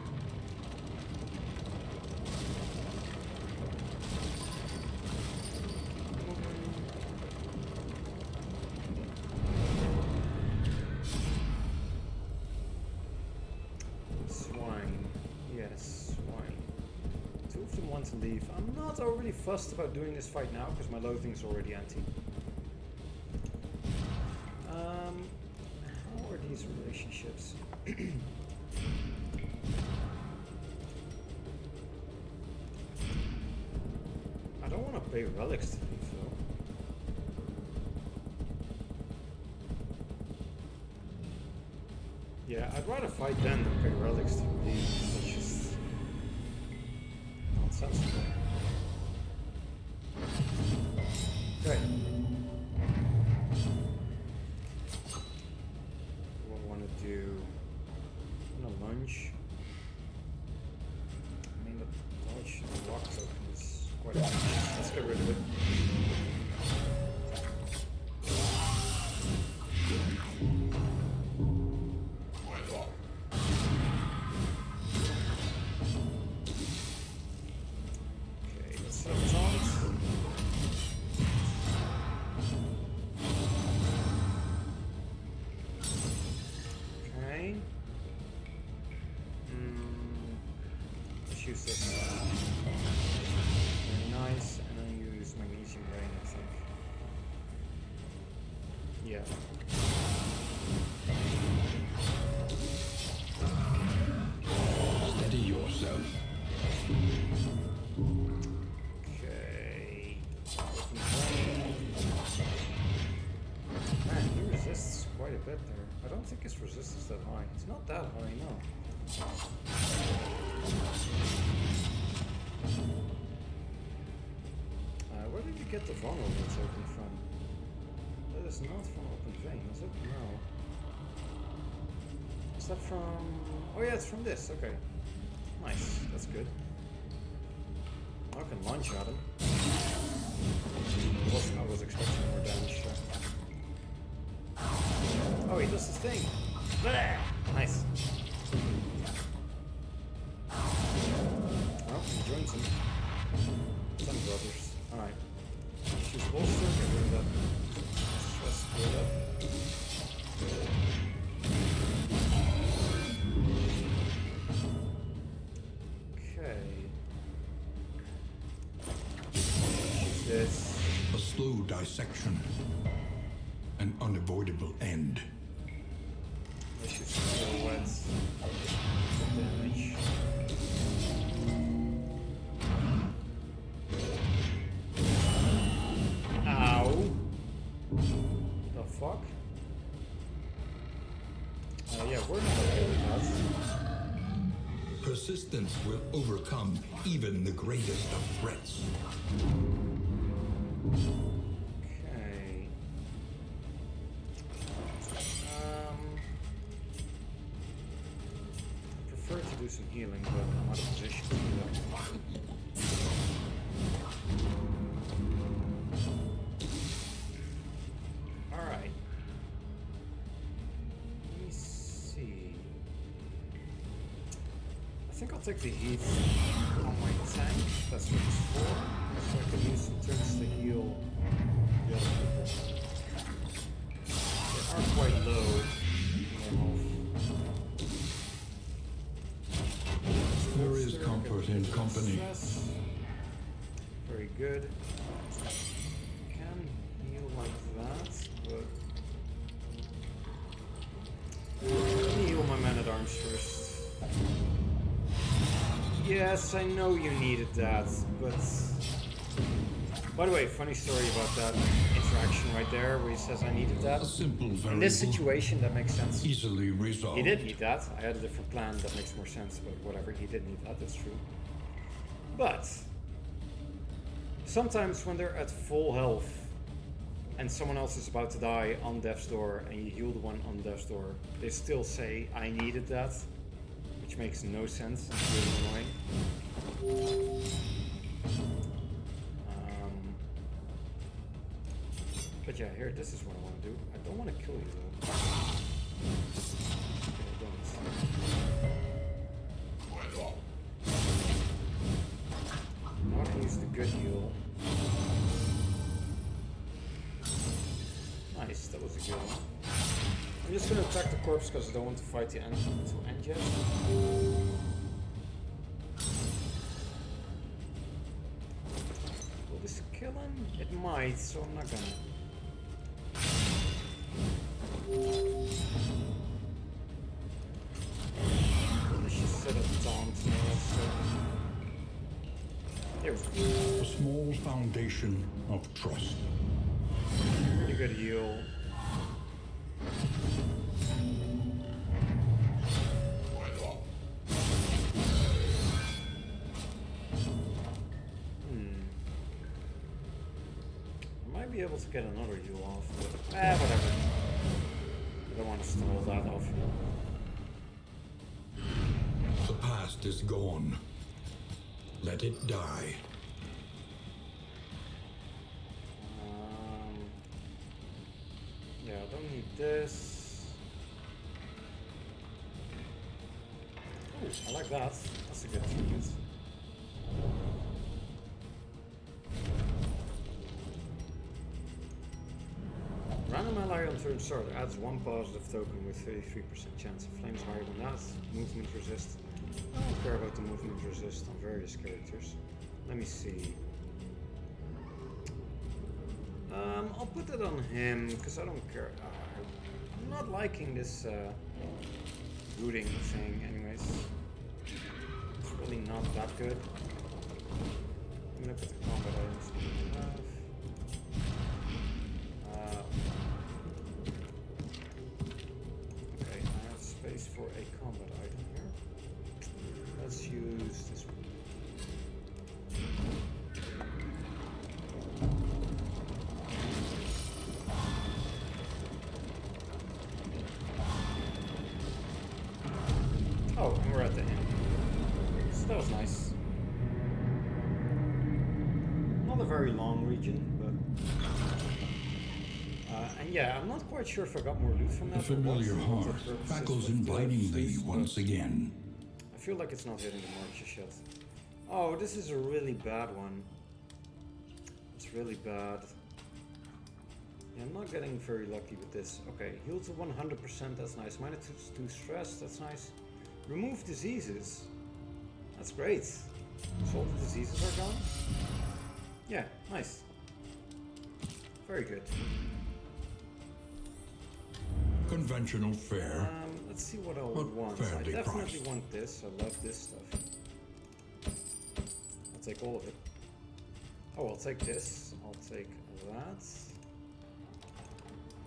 Swine. Yes, swine. Two of them want to leave. I'm not overly fussed about doing this fight now because my loathing's already empty. How are these relationships? I don't want to pay relics to leave though. Yeah, I'd rather fight them than pay relics to leave. That's just nonsensical. Okay. What I want to do? I'm gonna lunge. I mean, the lunge and the lock token is quite a lot. Let's get rid of it. Okay, let's set up taunt. Okay. Let's use this. Very nice, and then use Magnesium Rain, I think. Yeah. Steady yourself. Okay. Man, he resists quite a bit there. I don't think his resistance that high. It's not that high, no. Where did you get the vulnerable token from? That is not from Open Vein, is it? No. Is that from... Oh yeah, it's from this, okay. Nice, that's good. I can launch at him. I was expecting more damage there. Oh, he does his thing! Blah! Nice. Oh, he joins him. Some brothers. Alright. She's bolster, get rid of that. Stress build up. Okay. She's this. A slow dissection. An unavoidable end. Let's shoot some silhouettes. Damage. Ow! The fuck? Yeah, we're not okay with that. Persistence will overcome even the greatest of threats. Okay. I prefer to do some healing, but I'm out of position to do that. Alright. Let me see. I think I'll take the heat on my tank. That's what it's for. So I can use some turns to heal the other people. They are quite low in their health. There is comfort in company. Stress. Very good. Can heal like that, but let me heal my man-at-arms first. Yes, I know you needed that, but By the way, funny story about that interaction right there where he says I needed that. A simple variable. In this situation, that makes sense. Easily resolved. He did need that. I had a different plan that makes more sense, but whatever, he did need that, that's true. But sometimes when they're at full health and someone else is about to die on death's door and you heal the one on death's door, they still say, I needed that, which makes no sense. It's really annoying. But yeah, here, this is what I want to do. I don't want to kill you though. Okay, I don't. I want to use the good heal. Nice, that was a good one. I'm just gonna attack the corpse because I don't want to fight the end until end yet. Will this kill him? It might, so I'm not gonna. Let's just set up taunts and all that stuff. There we go. A small foundation of trust. Pretty good heal. I might be able to get another heal off, but whatever. I don't want to stall that off. The past is gone. Let it die. Yeah, I don't need this. Ooh, I like that. That's a good trinket. Random ally on turn start adds one positive token with 33% chance of flames higher than that. Movement resist. I don't care about the movement resist on various characters. Let me see. I'll put it on him because I don't care. I'm not liking this looting thing anyways. It's really not that good. I'm gonna put the combat items we have. Okay, I have space for a combat item here. Let's use this one. Oh, and we're at the end. So that was nice. Not a very long region, but... and yeah, I'm not quite sure if I got more loot from that. The familiar heart fackles invitingly once again. I feel like it's not hitting the mark just yet. Oh, this is a really bad one. It's really bad. Yeah, I'm not getting very lucky with this. Okay, heal to 100%, that's nice. Minus 2 stress, that's nice. Remove diseases. That's great. So all the diseases are gone? Yeah, nice. Very good. Conventional fare. Let's see what I But want. I fairly definitely priced. want this. I love this stuff. I'll take all of it. Oh, I'll take this. I'll take that.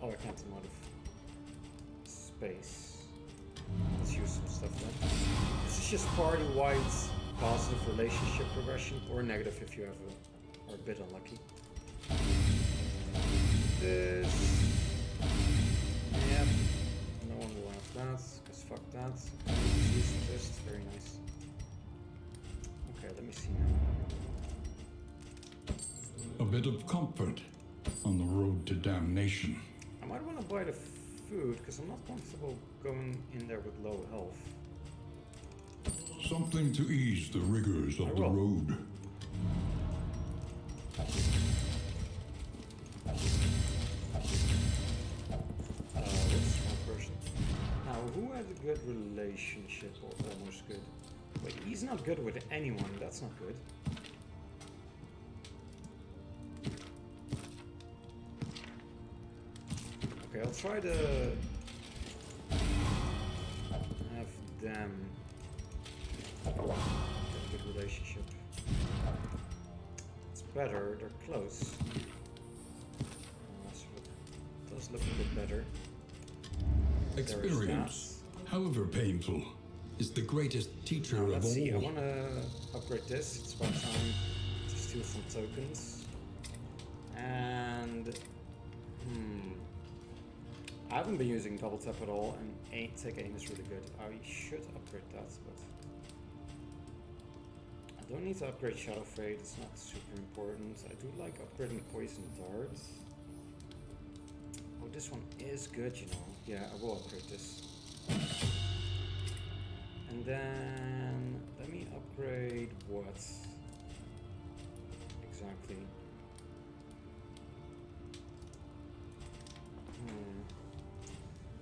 Oh, I can't come out of space. Let's use some stuff then. This is just party-wide positive relationship progression, or negative if you have are a bit unlucky. This. Yep. No one will have that, because fuck that. Use resist, very nice. Okay, let me see now. A bit of comfort on the road to damnation. I might want to buy the food, because I'm not comfortable going in there with low health. Something to ease the rigors of the will. road. That's one person. Now, who had a good relationship, or almost good? Wait, he's not good with anyone, that's not good. Okay, I'll try to have them get a good relationship. Let's better. They're close. So it does look a bit better. Experience, however painful, is the greatest teacher of Let's all. see, I want to upgrade this. It's about time to steal some tokens. And... I haven't been using double tap at all, and take aim is really good. I should upgrade that, but... I don't need to upgrade Shadow Fade, it's not super important. I do like upgrading Poison Darts. Oh, this one is good, you know. Yeah, I will upgrade this. And then... let me upgrade what? Exactly.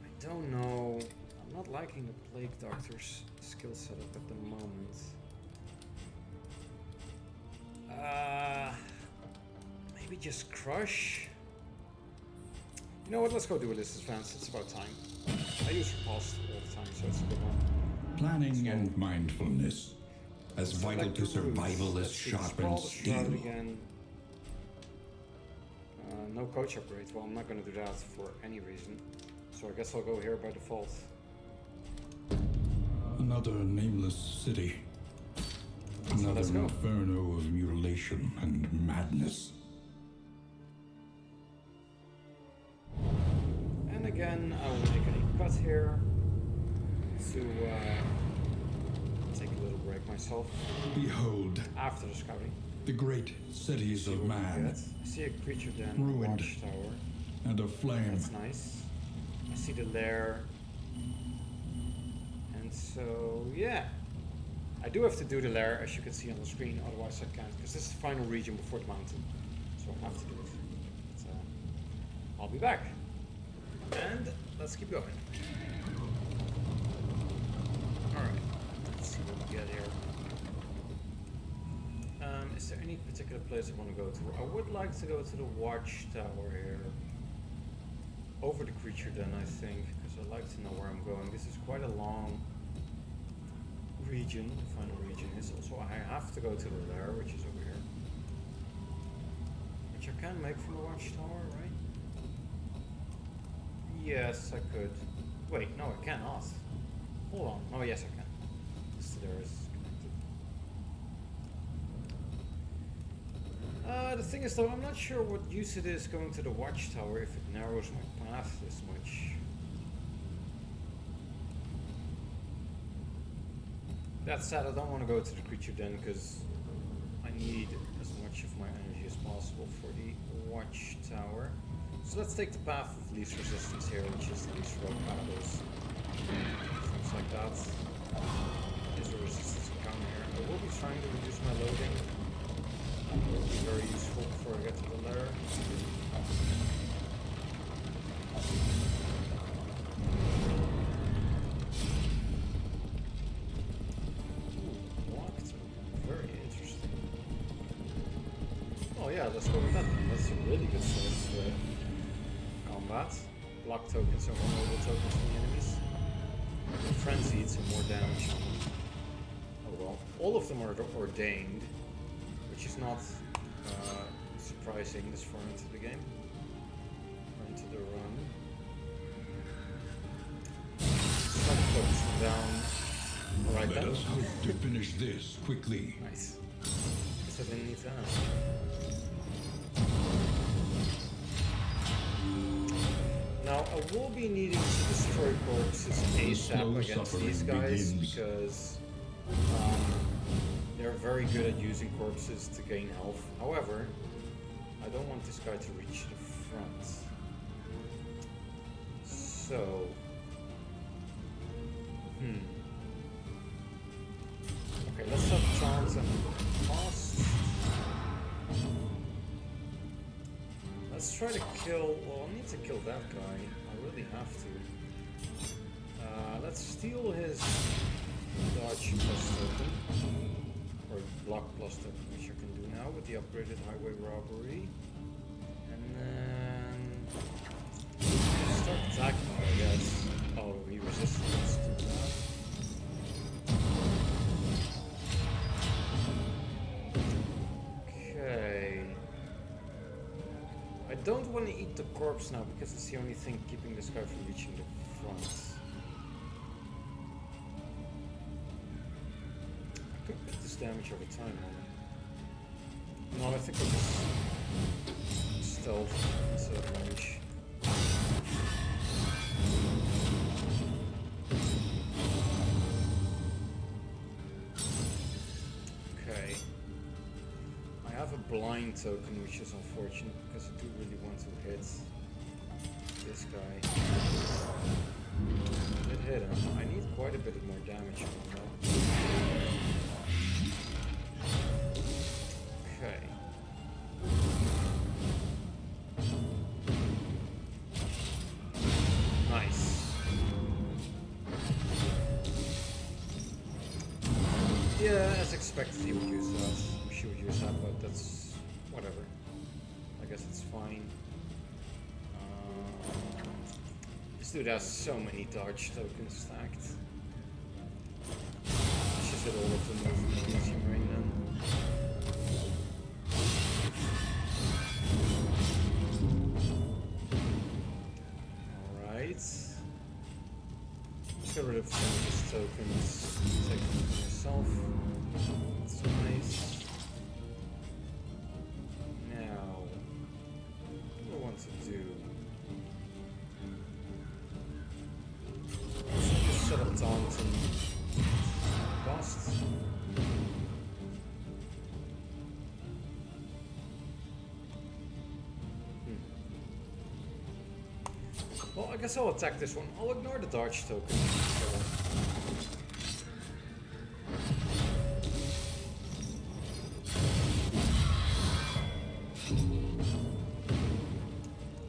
I don't know. I'm not liking the Plague Doctor's skill setup at the moment. Maybe just Crush? You know what, let's go do Illusive Advance, it's about time. I use Repulse all the time, so it's a good one. Planning and mindfulness, as vital to survival as sharpened steel. Again. No coach upgrade, well I'm not going to do that for any reason. So I guess I'll go here by default. Another nameless city. Another inferno of mutilation and madness. And again, I will make a cut here to take a little break myself. Behold, After the scouting. the great cities of man, I see a creature den, ruined, watchtower. and aflame. That's nice. I see the lair. And so, yeah. I do have to do the lair, as you can see on the screen, otherwise I can't, because this is the final region before the mountain. So I have to do it. But, I'll be back. And let's keep going. Alright, let's see what we get here. Is there any particular place I want to go to? I would like to go to the watchtower here. Over the creature den, I think, because I like to know where I'm going. This is quite a long region, the final region is. Also, I have to go to the lair, which is over here. Which I can make from the watchtower, right? Yes, I could. Wait, no, I cannot. Hold on. Oh, yes, I can. This there is connected. The thing is, though, I'm not sure what use it is going to the watchtower if it narrows my path this much. That said, I don't want to go to the creature den because I need as much of my energy as possible for the watchtower. So let's take the path of least resistance here, which is the least road battles. Things like that. Is a resistance encounter here. I will be trying to reduce my loading. That will be very useful before I get to the lair. Very interesting. Oh yeah, let's go with that then. That's a really good start to combat. Block tokens are vulnerable tokens from the enemies. Frenzied, so more damage. Oh well. All of them are ordained, which is not surprising this far into the game. Or into the run. Start focusing down. Alright Let then. us hope to finish this quickly. Nice. Guess I didn't need to ask. Now, I will be needing to destroy corpses ASAP against these guys because they're very good at using corpses to gain health. However, I don't want this guy to reach the front. So... Okay, let's have chance and cost. Let's try to kill... Well, I need to kill that guy. I really have to. Let's steal his dodge plus token. Or block plus token, which I can do now with the upgraded highway robbery. And then... start attacking, I guess. Oh, he resisted. Let's do that. Okay. don't want to eat the corpse now because it's the only thing keeping this guy from reaching the front. I could put this damage over time on. No, I think I'll just stealth instead of range. Okay. I have a blind token, which is unfortunate because I do really want to hit this guy. It hit him. I need quite a bit more damage on him though. Okay. Nice. Yeah, as expected he would use that. Or she would use that, but that's whatever. I guess it's fine. This dude has so many dodge tokens stacked. Let's just hit all of the movement using right now. Alright. Let's get rid of some of these tokens. Take them for yourself. That's nice. Now, what do I want to do? Let's just set up taunt and bust. Well, I guess I'll attack this one. I'll ignore the dodge token. So.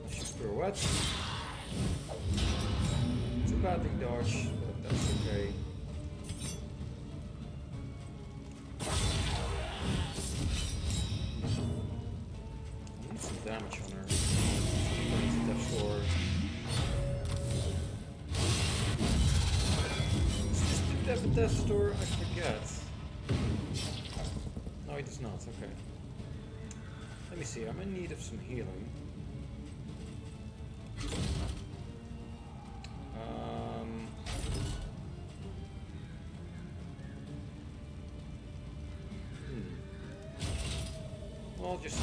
Let's just pirouette. Too badly dodge, but that's okay. I need some damage on her. Into Death's Door. Have a Death's Door? I forget. No, he does not. Okay. Let me see. I'm in need of some healing. Well, I'll just.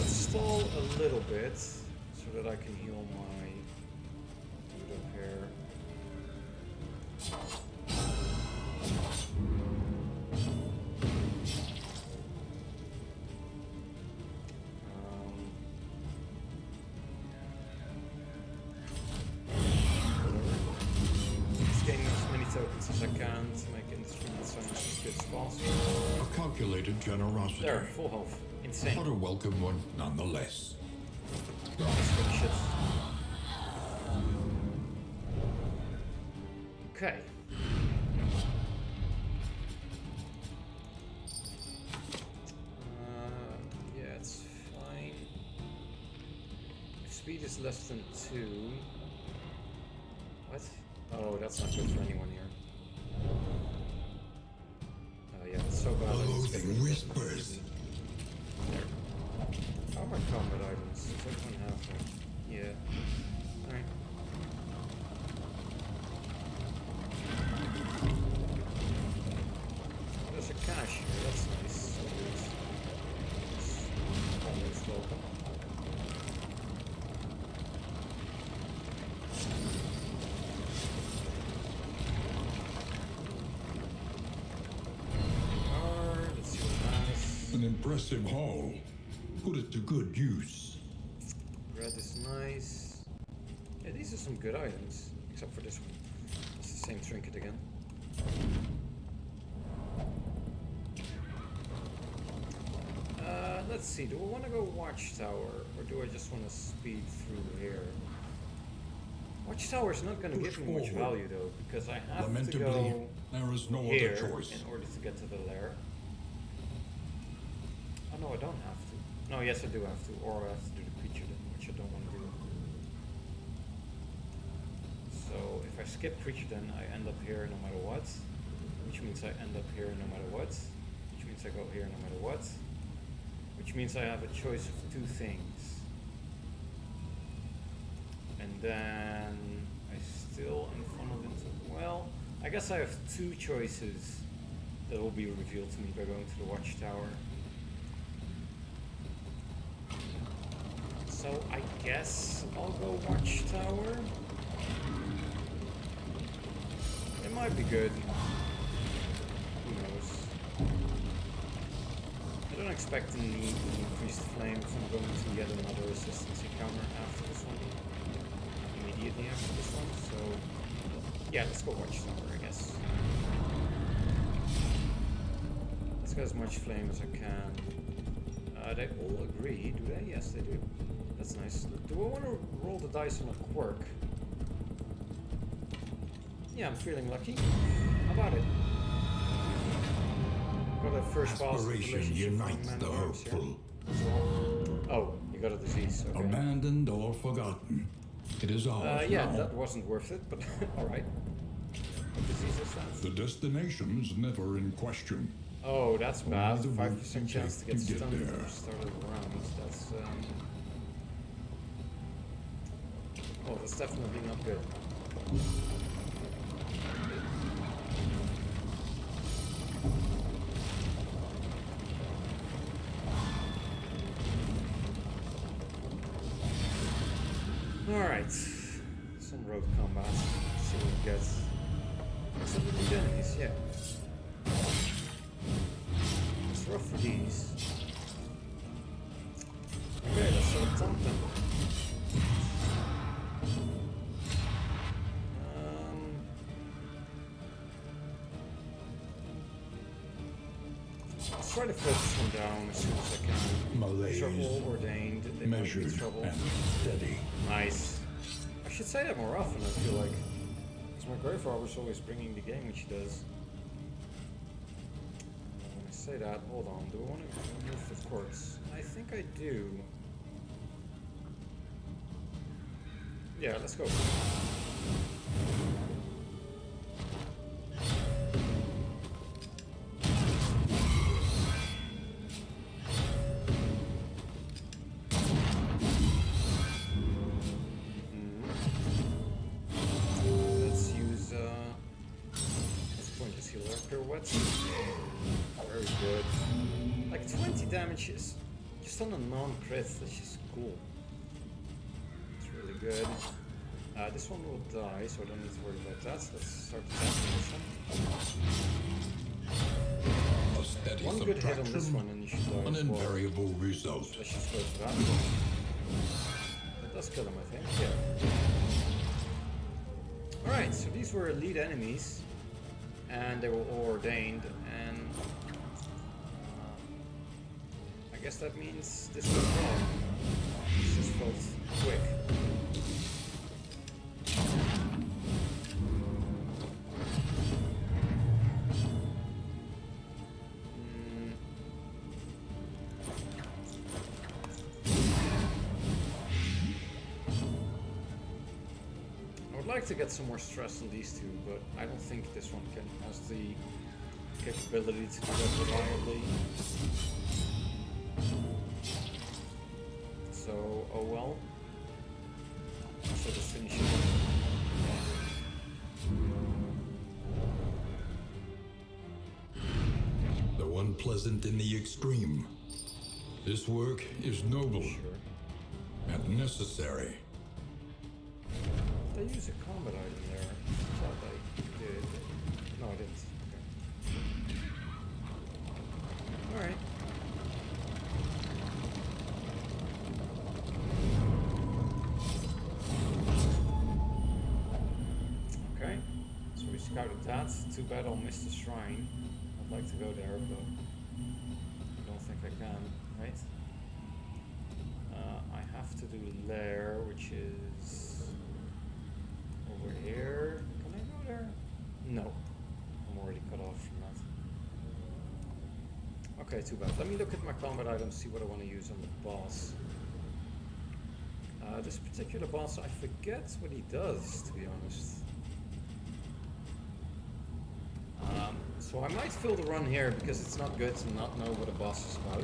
Stall a little bit so that I can heal my widow hair. Just gaining as many tokens as I can to make instruments so much as good as possible. A calculated generosity. There, full health. Insane. But a welcome one nonetheless. That's good shit. Okay. Yeah, it's fine. If speed is less than 2... What? Oh, that's not good for anyone here. Oh yeah, it's so bad. Loathing whispers. There. Armor combat items. Does everyone have one? Yeah. Alright. There's a cache here, that's nice. It's always welcome. Let's see what it has. An impressive haul. Put it to good use. Red is nice. Yeah, these are some good items. Except for this one. It's the same trinket again. Let's see, do I want to go Watchtower, or do I just want to speed through here? Watchtower is not going to give me much value though, because I have to Lamentably, go there is no here other choice. in order to get to the lair. Oh no, I don't have to. No, yes I do have to, or I have to do the creature then, which I don't want to do. So if I I skip creature, then I end up here no matter what. Which means I end up here no matter what. Which means I go here no matter what. Which means I have a choice of two things. And then I still in front of it. Well, I guess I have two choices that will be revealed to me by going to the watchtower. So I guess I'll go watchtower. It might be good. Who knows? I don't expect any increased flame from going to yet another assistance encounter after this one. Immediately after this one, so yeah, let's go watchtower, I guess. Let's get as much flame as I can. They all agree, do they? Yes, they do. That's nice. Do I want to roll the dice on a quirk? Yeah, I'm feeling lucky. How about it? Got a first boss Aspiration unites the hopeful. Oh, you got a disease. Okay. Abandoned or forgotten. It is ours Yeah, now. that wasn't worth it, but alright. What disease is that? The destination's never in question. Oh, that's bad. Only the 5% route you chance to take get to get stunned there. at the start of the round. That's oh, that's definitely not good. Alright. Some road combat. Let's see what we get. Some of the enemies, yeah. It's rough for these. Okay, let's sort of taunt them. Let's try to focus them down as soon as I can. Malaise. Trouble ordained. They might be Measured trouble. and steady. Nice. I should say that more often, I feel like. Because my grave robber's always bringing the game, which she does. When I say that, hold on. Do I want to remove the corpse? I think I do. Yeah, let's go. Let's use what's the point? Is healer pirouettes? Very good. Like 20 damage is just on a non-crit. That's just cool. It's really good. This one will die, so I don't need to worry about that. So let's start attacking this one. A steady One good hit on this subtraction, one and you should die an as well. invariable result. Let's just go for that. That does kill him, I think. Yeah. Alright, so these were elite enemies. And they were all ordained. And I guess that means this was wrong. This just felt quick. I would like to get some more stress on these two, but I don't think this one has the capability to do that reliably. So, oh well. So just finish it. Though unpleasant in the extreme, this work is noble Sure. and necessary. Did I use a combat item there? I thought I did. No, I didn't. Okay. Alright. Okay. So we scouted that. Too bad I'll miss the shrine. I'd like to go there, but I don't think I can, right? I have to do Lair, which is over here. Can I go there? No. I'm already cut off from that. Okay, too bad. Let me look at my combat items, see what I want to use on the boss. This particular boss, I forget what he does, to be honest. So I might fill the run here because it's not good to not know what a boss is about.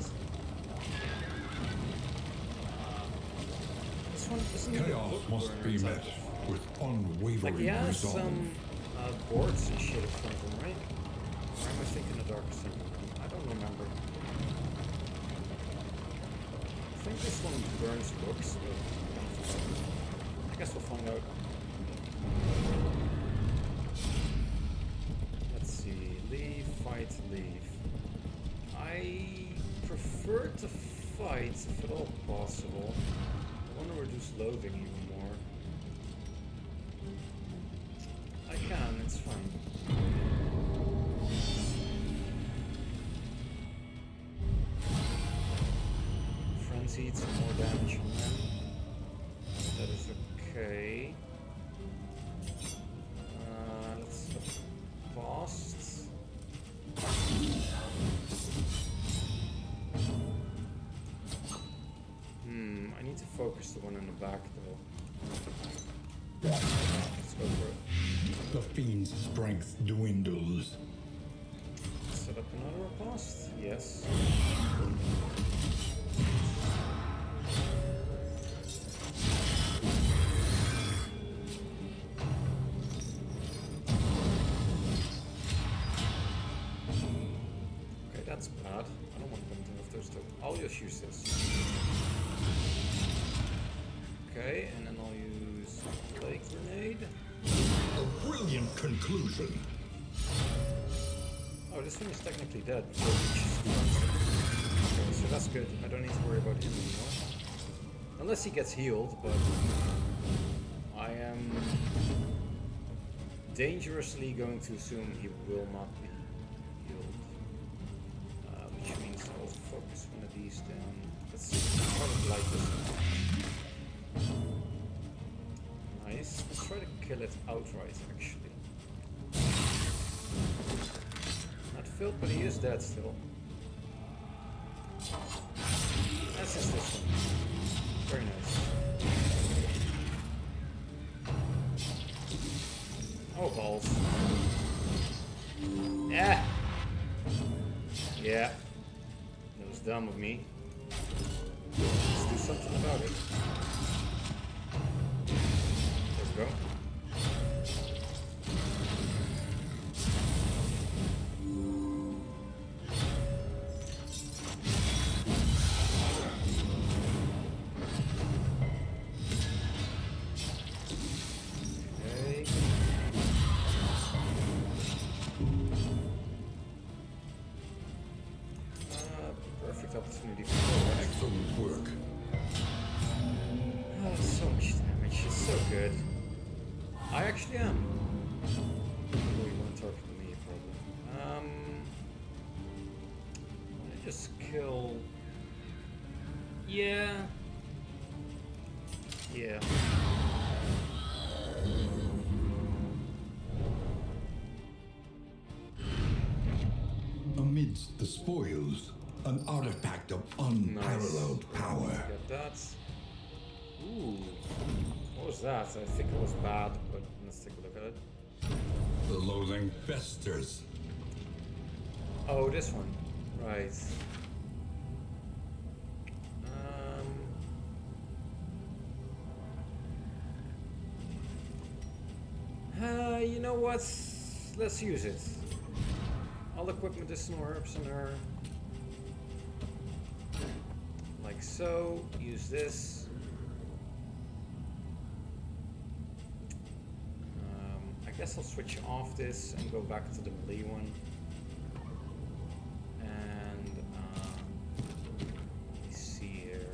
This one doesn't even Chaos look must burner be type met of- with unwavering Like he has resolve. some boards and shit in front of him, right? Or am I thinking the Darkest Temple? I don't remember. I think this one burns books, but I guess we'll find out. Let's see. Leave, fight, leave. I prefer to fight if at all possible. I want to reduce loathing even more. I can, it's fine. Frenzied, some more damage on them. That is okay. Let's have past. I need to focus the one in the back though. Let's go for it. The fiend's strength dwindles. Set up another riposte? Yes. Okay, that's bad. I don't want them to have those two. I'll just use this. Okay, and then I'll use Plague Grenade. A brilliant conclusion. Oh, this thing is technically dead. Okay, so that's good. I don't need to worry about him anymore. Unless he gets healed, but I am dangerously going to assume he will not be healed. Which means I'll focus one of these down. Let's see. Try to light this one. Nice. Let's try to kill it outright, actually. Not filled, but he is dead still. That's just this one. Very nice. Oh, balls. Yeah. Yeah. That was dumb of me. Let's do something about it. Let's go. Okay. Perfect opportunity for Excellent work. oh, so much damage. It's so good. I actually am. Oh, you weren't talking to me, probably. Let me just kill. Yeah. Yeah. Amidst the spoils, an artifact of unparalleled power. Get that. Ooh. What was that? I think it was bad, but let's take a look at it. The loathing festers. Oh, this one. Right. You know what? Let's use it. I'll equip medicinal herbs on her. Like so. Use this. I guess I'll switch off this and go back to the melee one. And let me see here.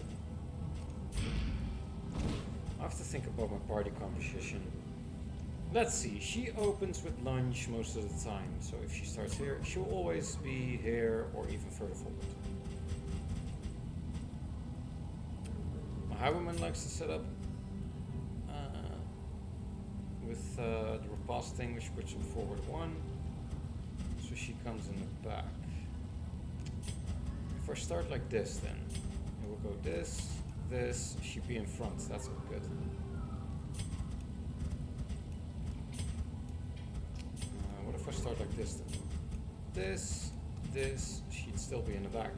I have to think about my party composition. Let's see, she opens with lunge most of the time, so if she starts here, she'll always be here or even further forward. My highwayman likes to set up with the riposte thing, which puts him forward one, so she comes in the back. If I start like this, then it will go this, she'd be in front, that's good. What if I start like this then? this, she'd still be in the back.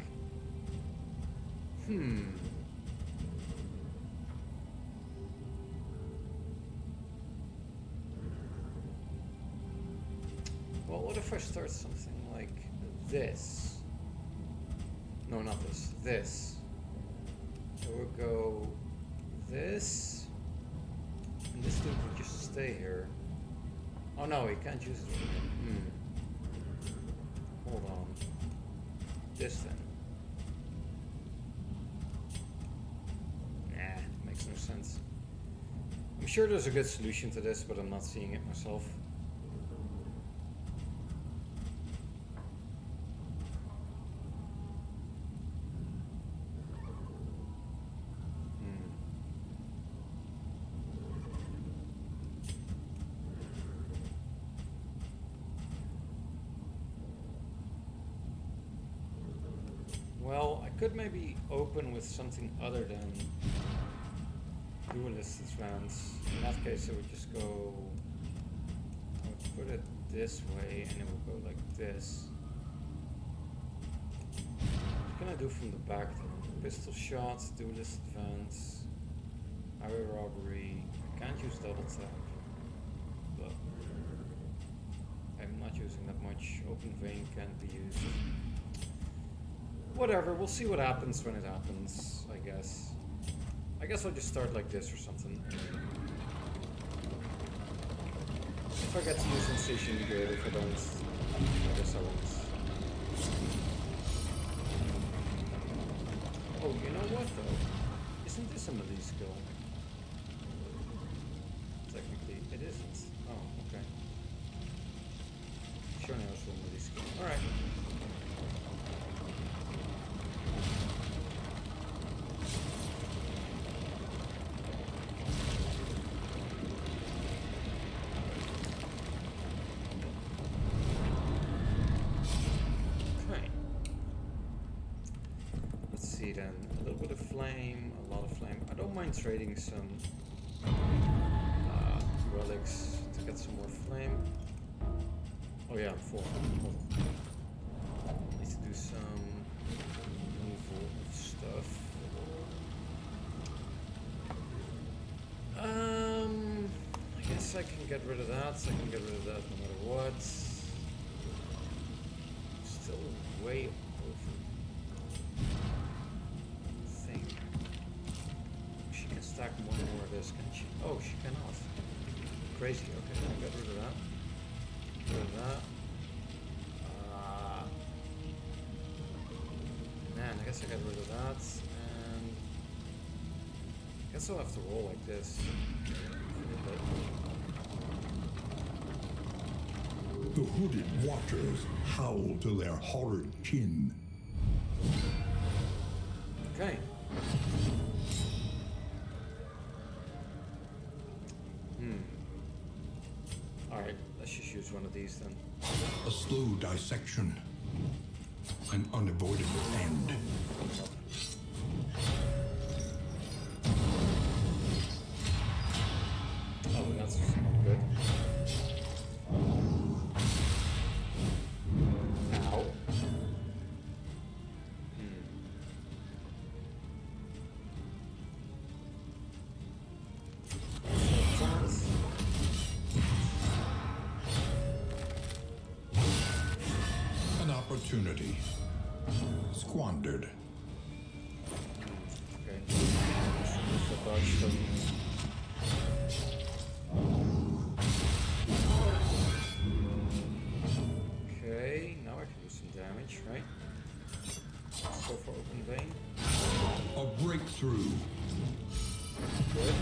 Well, what if I start something like this? No, not this. This. So we'll go this, and this dude would just stay here. Oh no, he can't use it. Hold on. This then. Nah, makes no sense. I'm sure there's a good solution to this, but I'm not seeing it myself. Well, I could maybe open with something other than duelist advance. In that case, I would just go. I would put it this way, and it will go like this. What can I do from the back then? Pistol shots, duelist advance, highway robbery. I can't use double tap, but I'm not using that much. Open vein can't be used. Whatever, we'll see what happens when it happens, I guess. I guess I'll just start like this or something. If I get to use Incision, good. If I don't, I guess I won't. Oh, you know what though? Isn't this a melee skill? Technically, it isn't. Oh, okay. Sure now it's a melee skill. Alright. Then a little bit of flame, a lot of flame. I don't mind trading some relics to get some more flame. Oh yeah, I'm full. Hold on. Need to do some removal of stuff. I guess I can get rid of that. So I can get rid of that no matter what. Still way over. Stack one more of this, can she? Oh, she cannot. Crazy. Okay, I got rid of that. Get rid of that. Man, I guess I got rid of that, and I guess I'll have to roll like this. The hooded watchers howl to their horrid kin. Okay. Alright, let's just use one of these then. A slow dissection. An unavoidable end. Oh, that's good. Ow. Opportunity squandered. Okay. So dodge them. Okay, now I can do some damage, right? Let's go for open vein. A breakthrough. Good.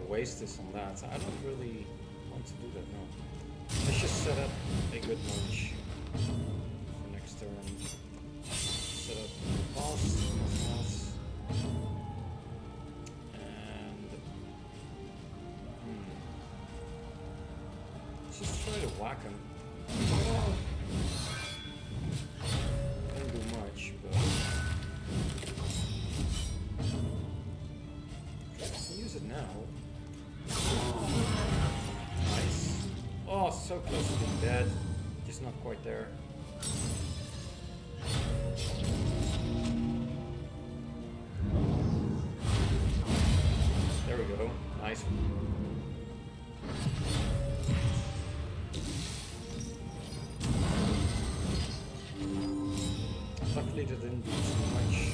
Waste this on that. I don't really want to do that now. Let's just set up a good launch for next turn. Set up the boss, and just try to whack him. Don't do much, but I can use it now. Nice. Oh, so close to being dead. Just not quite there. There we go. Nice. Luckily that didn't do too much.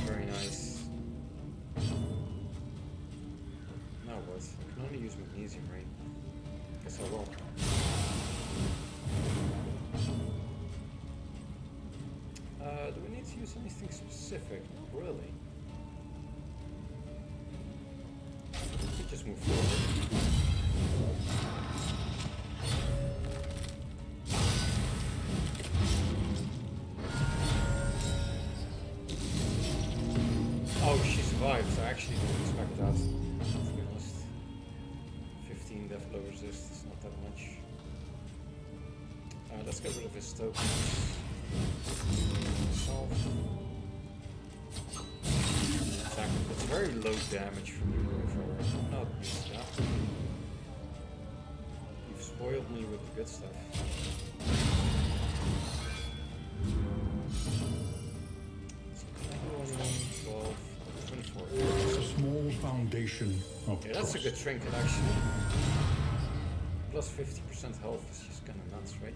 Very nice. Now what? I can only use magnesium, right? Guess I will. Do we need to use anything specific? Not really. We could just move forward. Oh, she survived. I actually didn't expect that, to be honest. 15 death blow resist, it's not that much. Let's get rid of his tokens. Solve. Attack. That's very low damage from you moving forward. I'm not used to that. You've spoiled me with the good stuff. So 12, 24. It's a small foundation of Yeah, that's a trust. good trinket actually. Plus 50% health is just kinda nuts, right?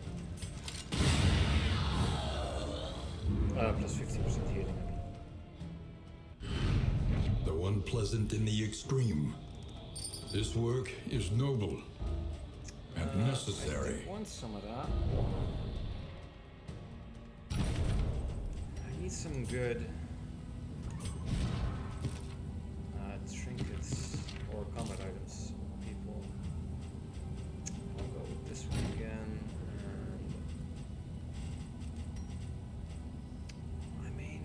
Plus 50% healing, I mean. Though unpleasant in the extreme, this work is noble and necessary. I want some of that. I need some good trinkets or combat items. People. I'll go with this one again. And I mean,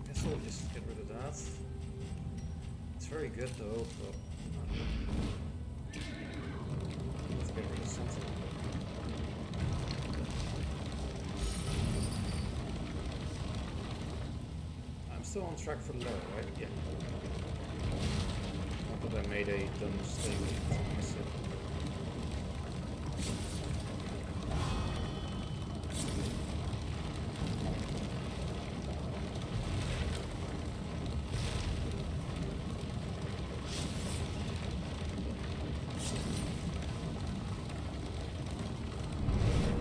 I guess I'll just get rid of that. It's very good though, but I don't know. Let's get rid of something. I'm still on track for the level, right? Yeah. Not that I made a dumb mistake. I missed it.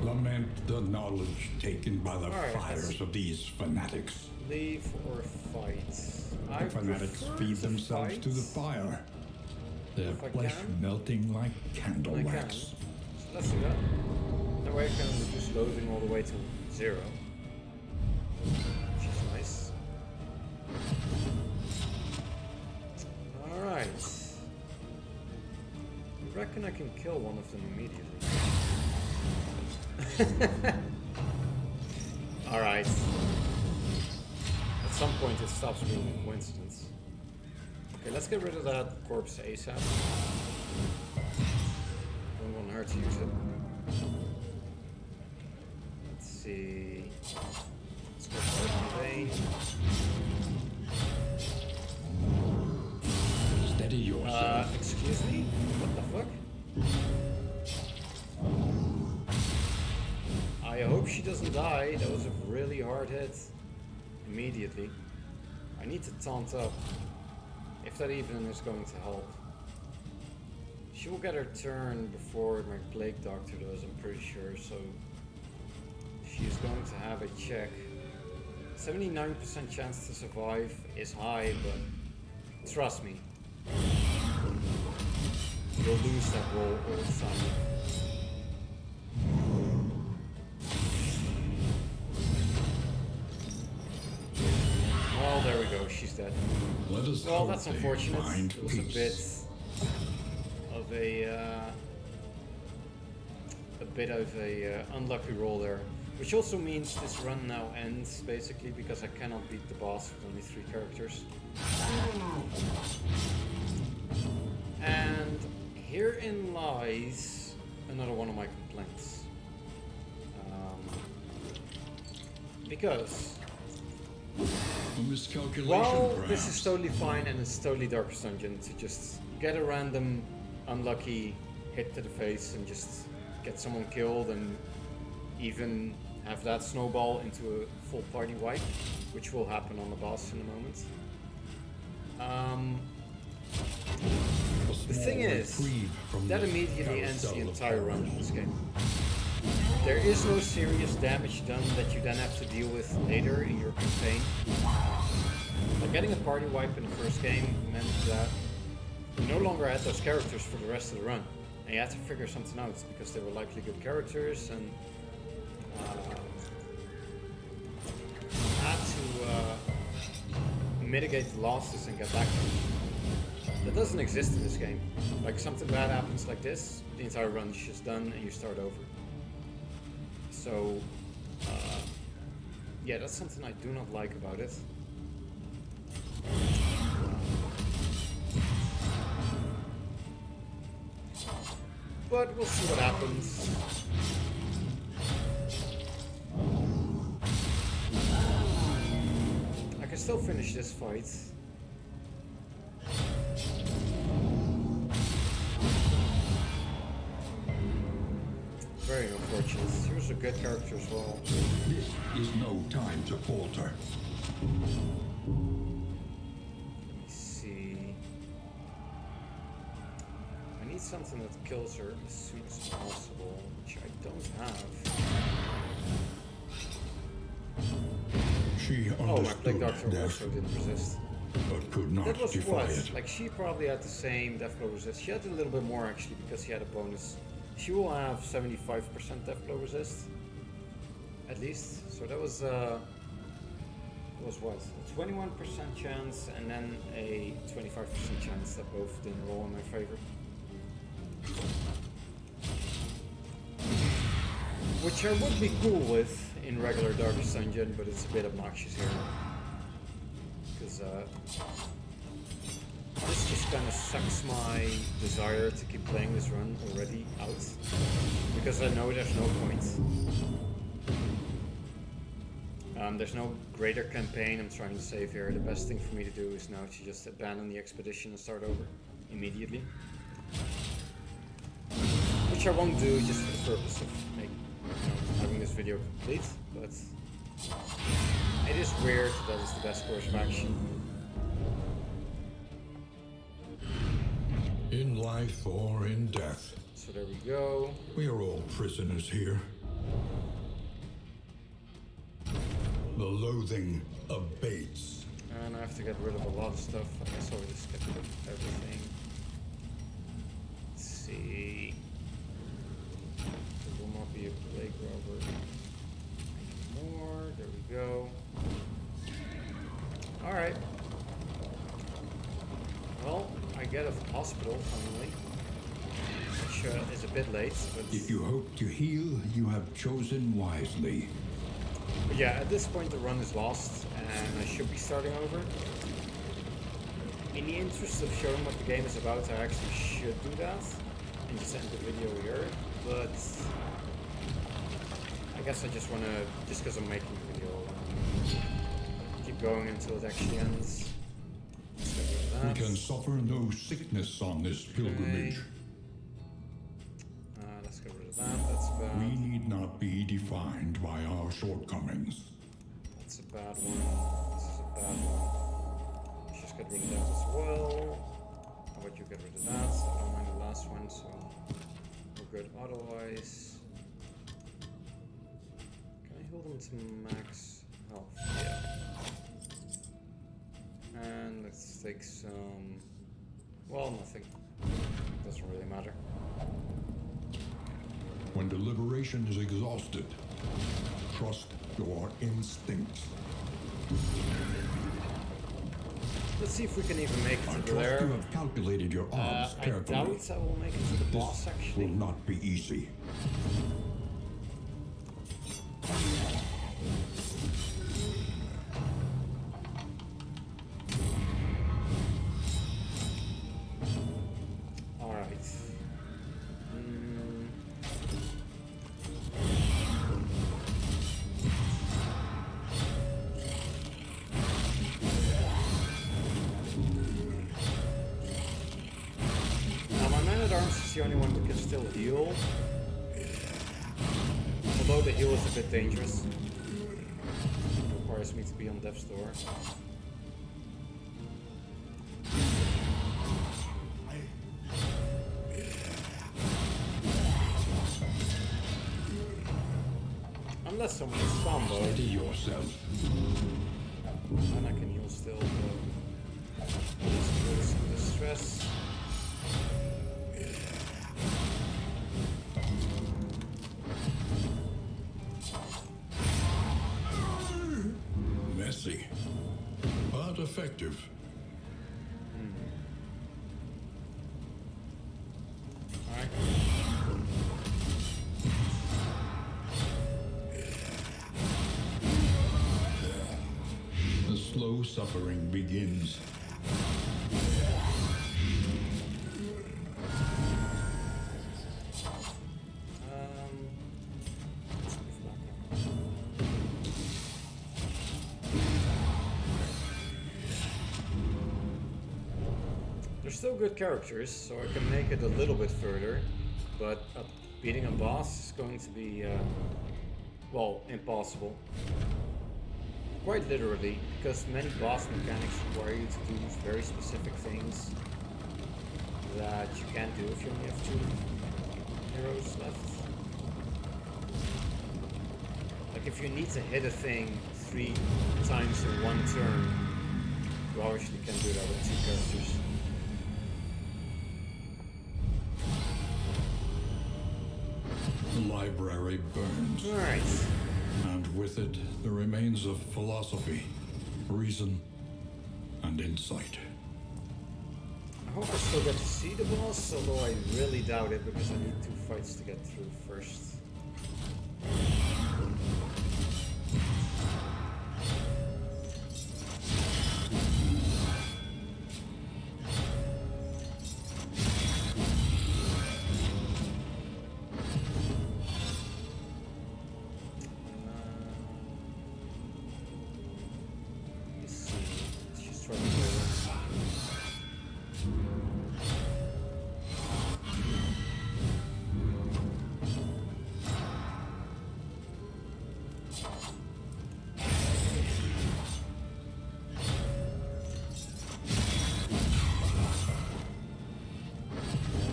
Lament the knowledge taken by the Alright, fires let's- of these fanatics. Leave or fight? The fanatics feed themselves to the fire, their If I flesh can. melting like candle I can. wax. So let's do that. That way I can reduce loading all the way to 0. Which is nice. Alright. I reckon I can kill one of them immediately. Alright. At some point it stops being a coincidence. Okay, let's get rid of that corpse ASAP. Don't want her to use it. Let's see. Let's go for vein. Steady yourself. Excuse me? What the fuck? I hope she doesn't die. That was a really hard hit. Immediately. I need to taunt up. If that even is going to help. She will get her turn before my Plague Doctor does, I'm pretty sure, so she's going to have a check. 79% chance to survive is high, but trust me, you'll lose that roll all the time. Well, there we go, she's dead. Let us Well, hope that's they unfortunate. find It was a peace. bit bit of a unlucky roll there. Which also means this run now ends, basically, because I cannot beat the boss with only 3 characters. And herein lies another one of my complaints. Because A miscalculation, while perhaps. this is totally fine and it's totally Darkest Dungeon to just get a random unlucky hit to the face and just get someone killed and even have that snowball into a full party wipe, which will happen on the boss in a moment. The thing is, that immediately ends the entire run of this game. There is no serious damage done that you then have to deal with later in your campaign. Like getting a party wipe in the first game meant that you no longer had those characters for the rest of the run. And you had to figure something out because they were likely good characters and had to mitigate the losses and get back to them. That doesn't exist in this game. Like something bad happens like this, the entire run is just done and you start over. So, yeah, that's something I do not like about it. But we'll see what happens. I can still finish this fight. Very unfortunate. He was a good character as well. This is no time to falter. Let me see. I need something that kills her as soon as possible, which I don't have. She Oh, my understood Plague Doctor death, also didn't resist. but could not That was defy what? it. Like, she probably had the same Deathblow resist. She had a little bit more actually because she had a bonus. She will have 75% Deathblow resist. At least. So that was what? A 21% chance and then a 25% chance that both didn't roll in my favor. Which I would be cool with in regular Darkest Dungeon, but it's a bit obnoxious here. Because this just kind of sucks my desire to keep playing this run already out. Because I know there's no point. There's no greater campaign I'm trying to save here. The best thing for me to do is now to just abandon the expedition and start over immediately. Which I won't do just for the purpose of having this video complete, but it is weird that it's the best course of action. In life or in death, So there we go. we are all prisoners here. The loathing abates. And I have to get rid of a lot of stuff. I guess I'll just get rid of everything. Let's see. There will not be a plague robber anymore. There we go. Alright. Well, I get a hospital finally. Which is a bit late, but... If you hope to heal, you have chosen wisely. But yeah, at this point the run is lost and I should be starting over. In the interest of showing what the game is about, I actually should do that and just end the video here, but I guess I just want to, just because I'm making the video, keep going until it actually ends. Let's get rid of We that. can suffer no sickness on this pilgrimage. Let's get rid of that, that's bad. We need not be defined by our shortcomings. That's a bad one. This is a bad one. Let's just get rid of that as well. How about you get rid of that? I don't mind the last one, so we're good otherwise. Can I hold them to max health? Yeah. And let's take some... Well, nothing. Doesn't really matter. When deliberation is exhausted, trust your instincts. Let's see if we can even make it I to trust there. you have calculated your odds I carefully. doubt I will make it to the boss, This actually. will not be easy. still heal. Although the heal is a bit dangerous. It requires me to be on death's door. Unless someone is combo. Steady yourself. And I can heal still, but it's the stress. Messy, but effective. Alright. The slow suffering begins. Let's move back up. They're still good characters, so I can make it a little bit further, but beating a boss is going to be, well, impossible. Quite literally, because many boss mechanics require you to do very specific things that you can't do if you only have 2 heroes left. Like if you need to hit a thing 3 times in 1 turn, you obviously can do that with 2 characters. The library burns. Alright. And with it, the remains of philosophy, reason, and insight. I hope I still get to see the boss, although I really doubt it because I need 2 fights to get through first. Let's see. Let's just try to play this.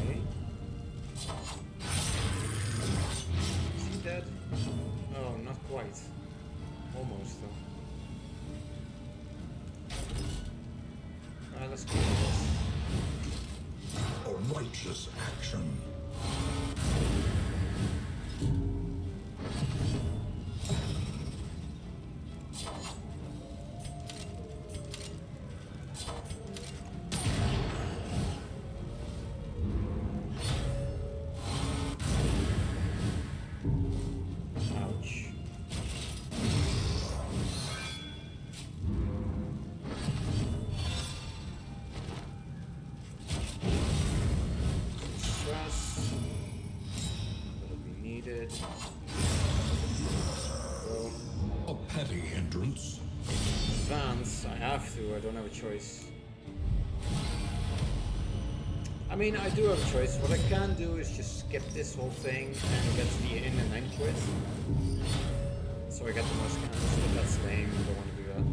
Okay. Is he dead? Oh, not quite. Almost though. Alright, let's go with this. A righteous action. Ouch. Stress. That'll be needed. Go. A petty hindrance. Advance. I have to. I don't have a choice. I mean, I do have a choice. What I can do is just skip this whole thing and get to the inn and then quit. So I get the most cannons, but that's lame. I don't want to do that.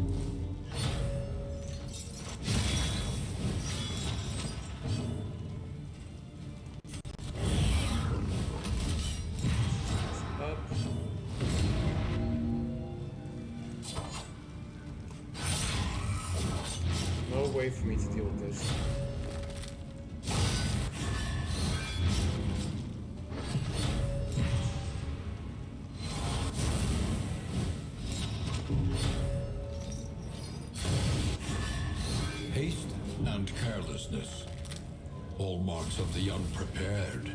Up. No way for me to deal with this. Haste and carelessness. Hallmarks of the unprepared.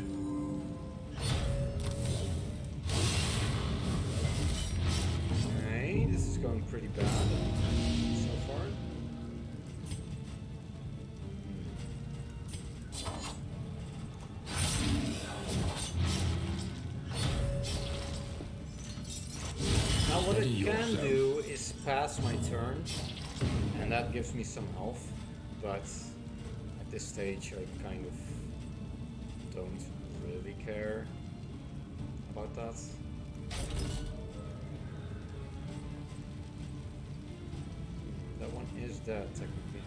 Okay, this is going pretty bad so far. Now what I Steady can yourself. do is pass my turn, and that gives me some health, but at this stage I kind of don't. really care about that. That one is dead, technically.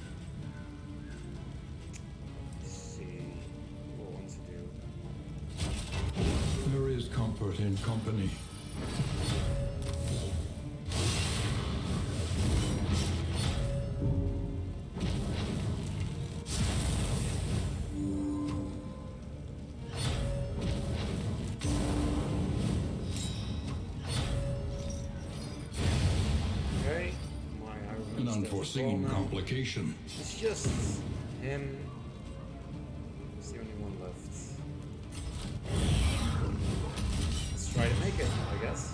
Let's see what I want to do. There is comfort in company. Okay, my Iron An Man's dead as well unforeseen now. complication. It's just him. He's the only one left. Let's try to make it, I guess.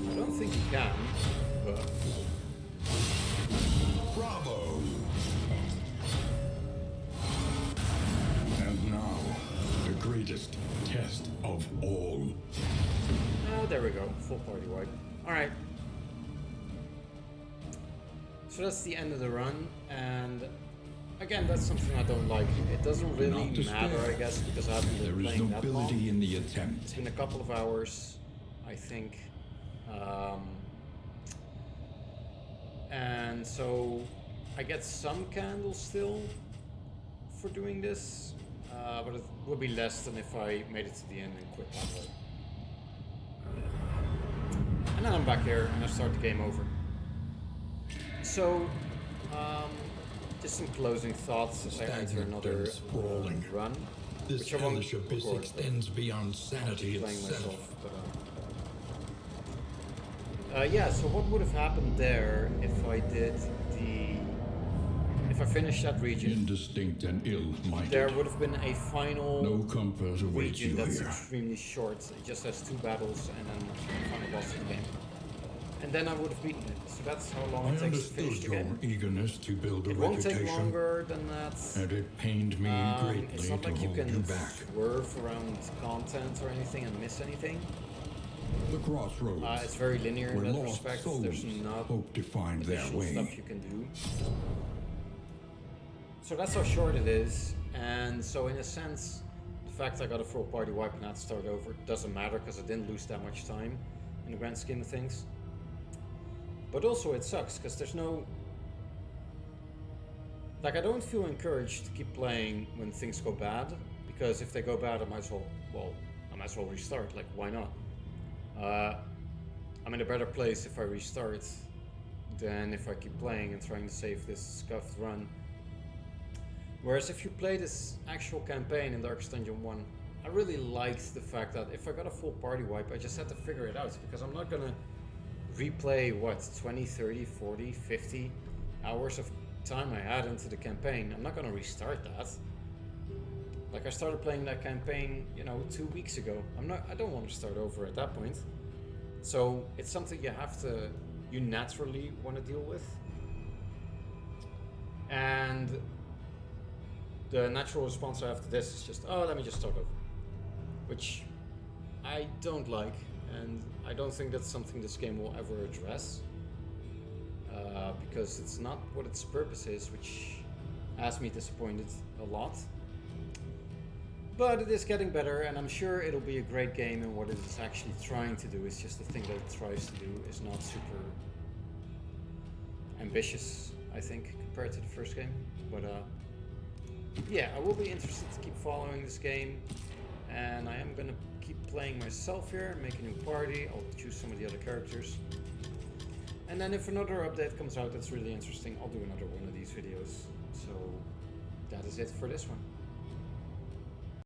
I don't think he can, but Bravo! And now, the greatest test of all. oh, there we go. Full party wipe. Alright. So that's the end of the run, and again, that's something I don't like. It doesn't really Not despair. matter, I guess, because I haven't been There is playing that long. nobility in the It's attempt. been a couple of hours, I think. And so I get some candles still for doing this, but it would be less than if I made it to the end and quit that way. And then I'm back here and I start the game over. So, just some closing thoughts as I enter Stagnant another and sprawling. run. This which I won't hellish abyss record, but extends beyond sanity playing itself. myself. But, yeah, so what would have happened there if I did if I finished that region? Indistinct and ill-minded. There would have been a final No comfort awaits region you that's here. extremely short. It just has 2 battles and then the final boss of the game. And then I would have beaten it. So that's how long I it takes to finish understood the your game. eagerness to build a It won't take reputation, longer than that. and it pained me greatly It's not to like you hold can you back. swerve around content or anything and miss anything. The crossroads, It's very linear in where that lost respect. souls There's not hope to find their additional way. stuff you can do. So that's how short it is. And so in a sense, the fact I got a full party wipe and had to start over doesn't matter because I didn't lose that much time in the grand scheme of things. But also it sucks because there's no... Like, I don't feel encouraged to keep playing when things go bad, because if they go bad I might as well restart. Like, why not? I'm in a better place if I restart than if I keep playing and trying to save this scuffed run. Whereas if you play this actual campaign in Darkest Dungeon 1, I really liked the fact that if I got a full party wipe, I just had to figure it out, because I'm not gonna replay, what, 20, 30, 40, 50 hours of time I had into the campaign. I'm not gonna restart that. Like, I started playing that campaign, 2 weeks ago. I don't want to start over at that point. So it's something you naturally want to deal with. And the natural response I have to this is just, oh, let me just start over. Which I don't like, and I don't think that's something this game will ever address. Because it's not what its purpose is, which has me disappointed a lot. But it is getting better, and I'm sure it'll be a great game, and what it is actually trying to do is just the thing that it tries to do is not super ambitious, I think, compared to the first game. But yeah, I will be interested to keep following this game, and I am gonna keep playing myself here, make a new party. I'll choose some of the other characters. And then if another update comes out that's really interesting, I'll do another one of these videos. So that is it for this one.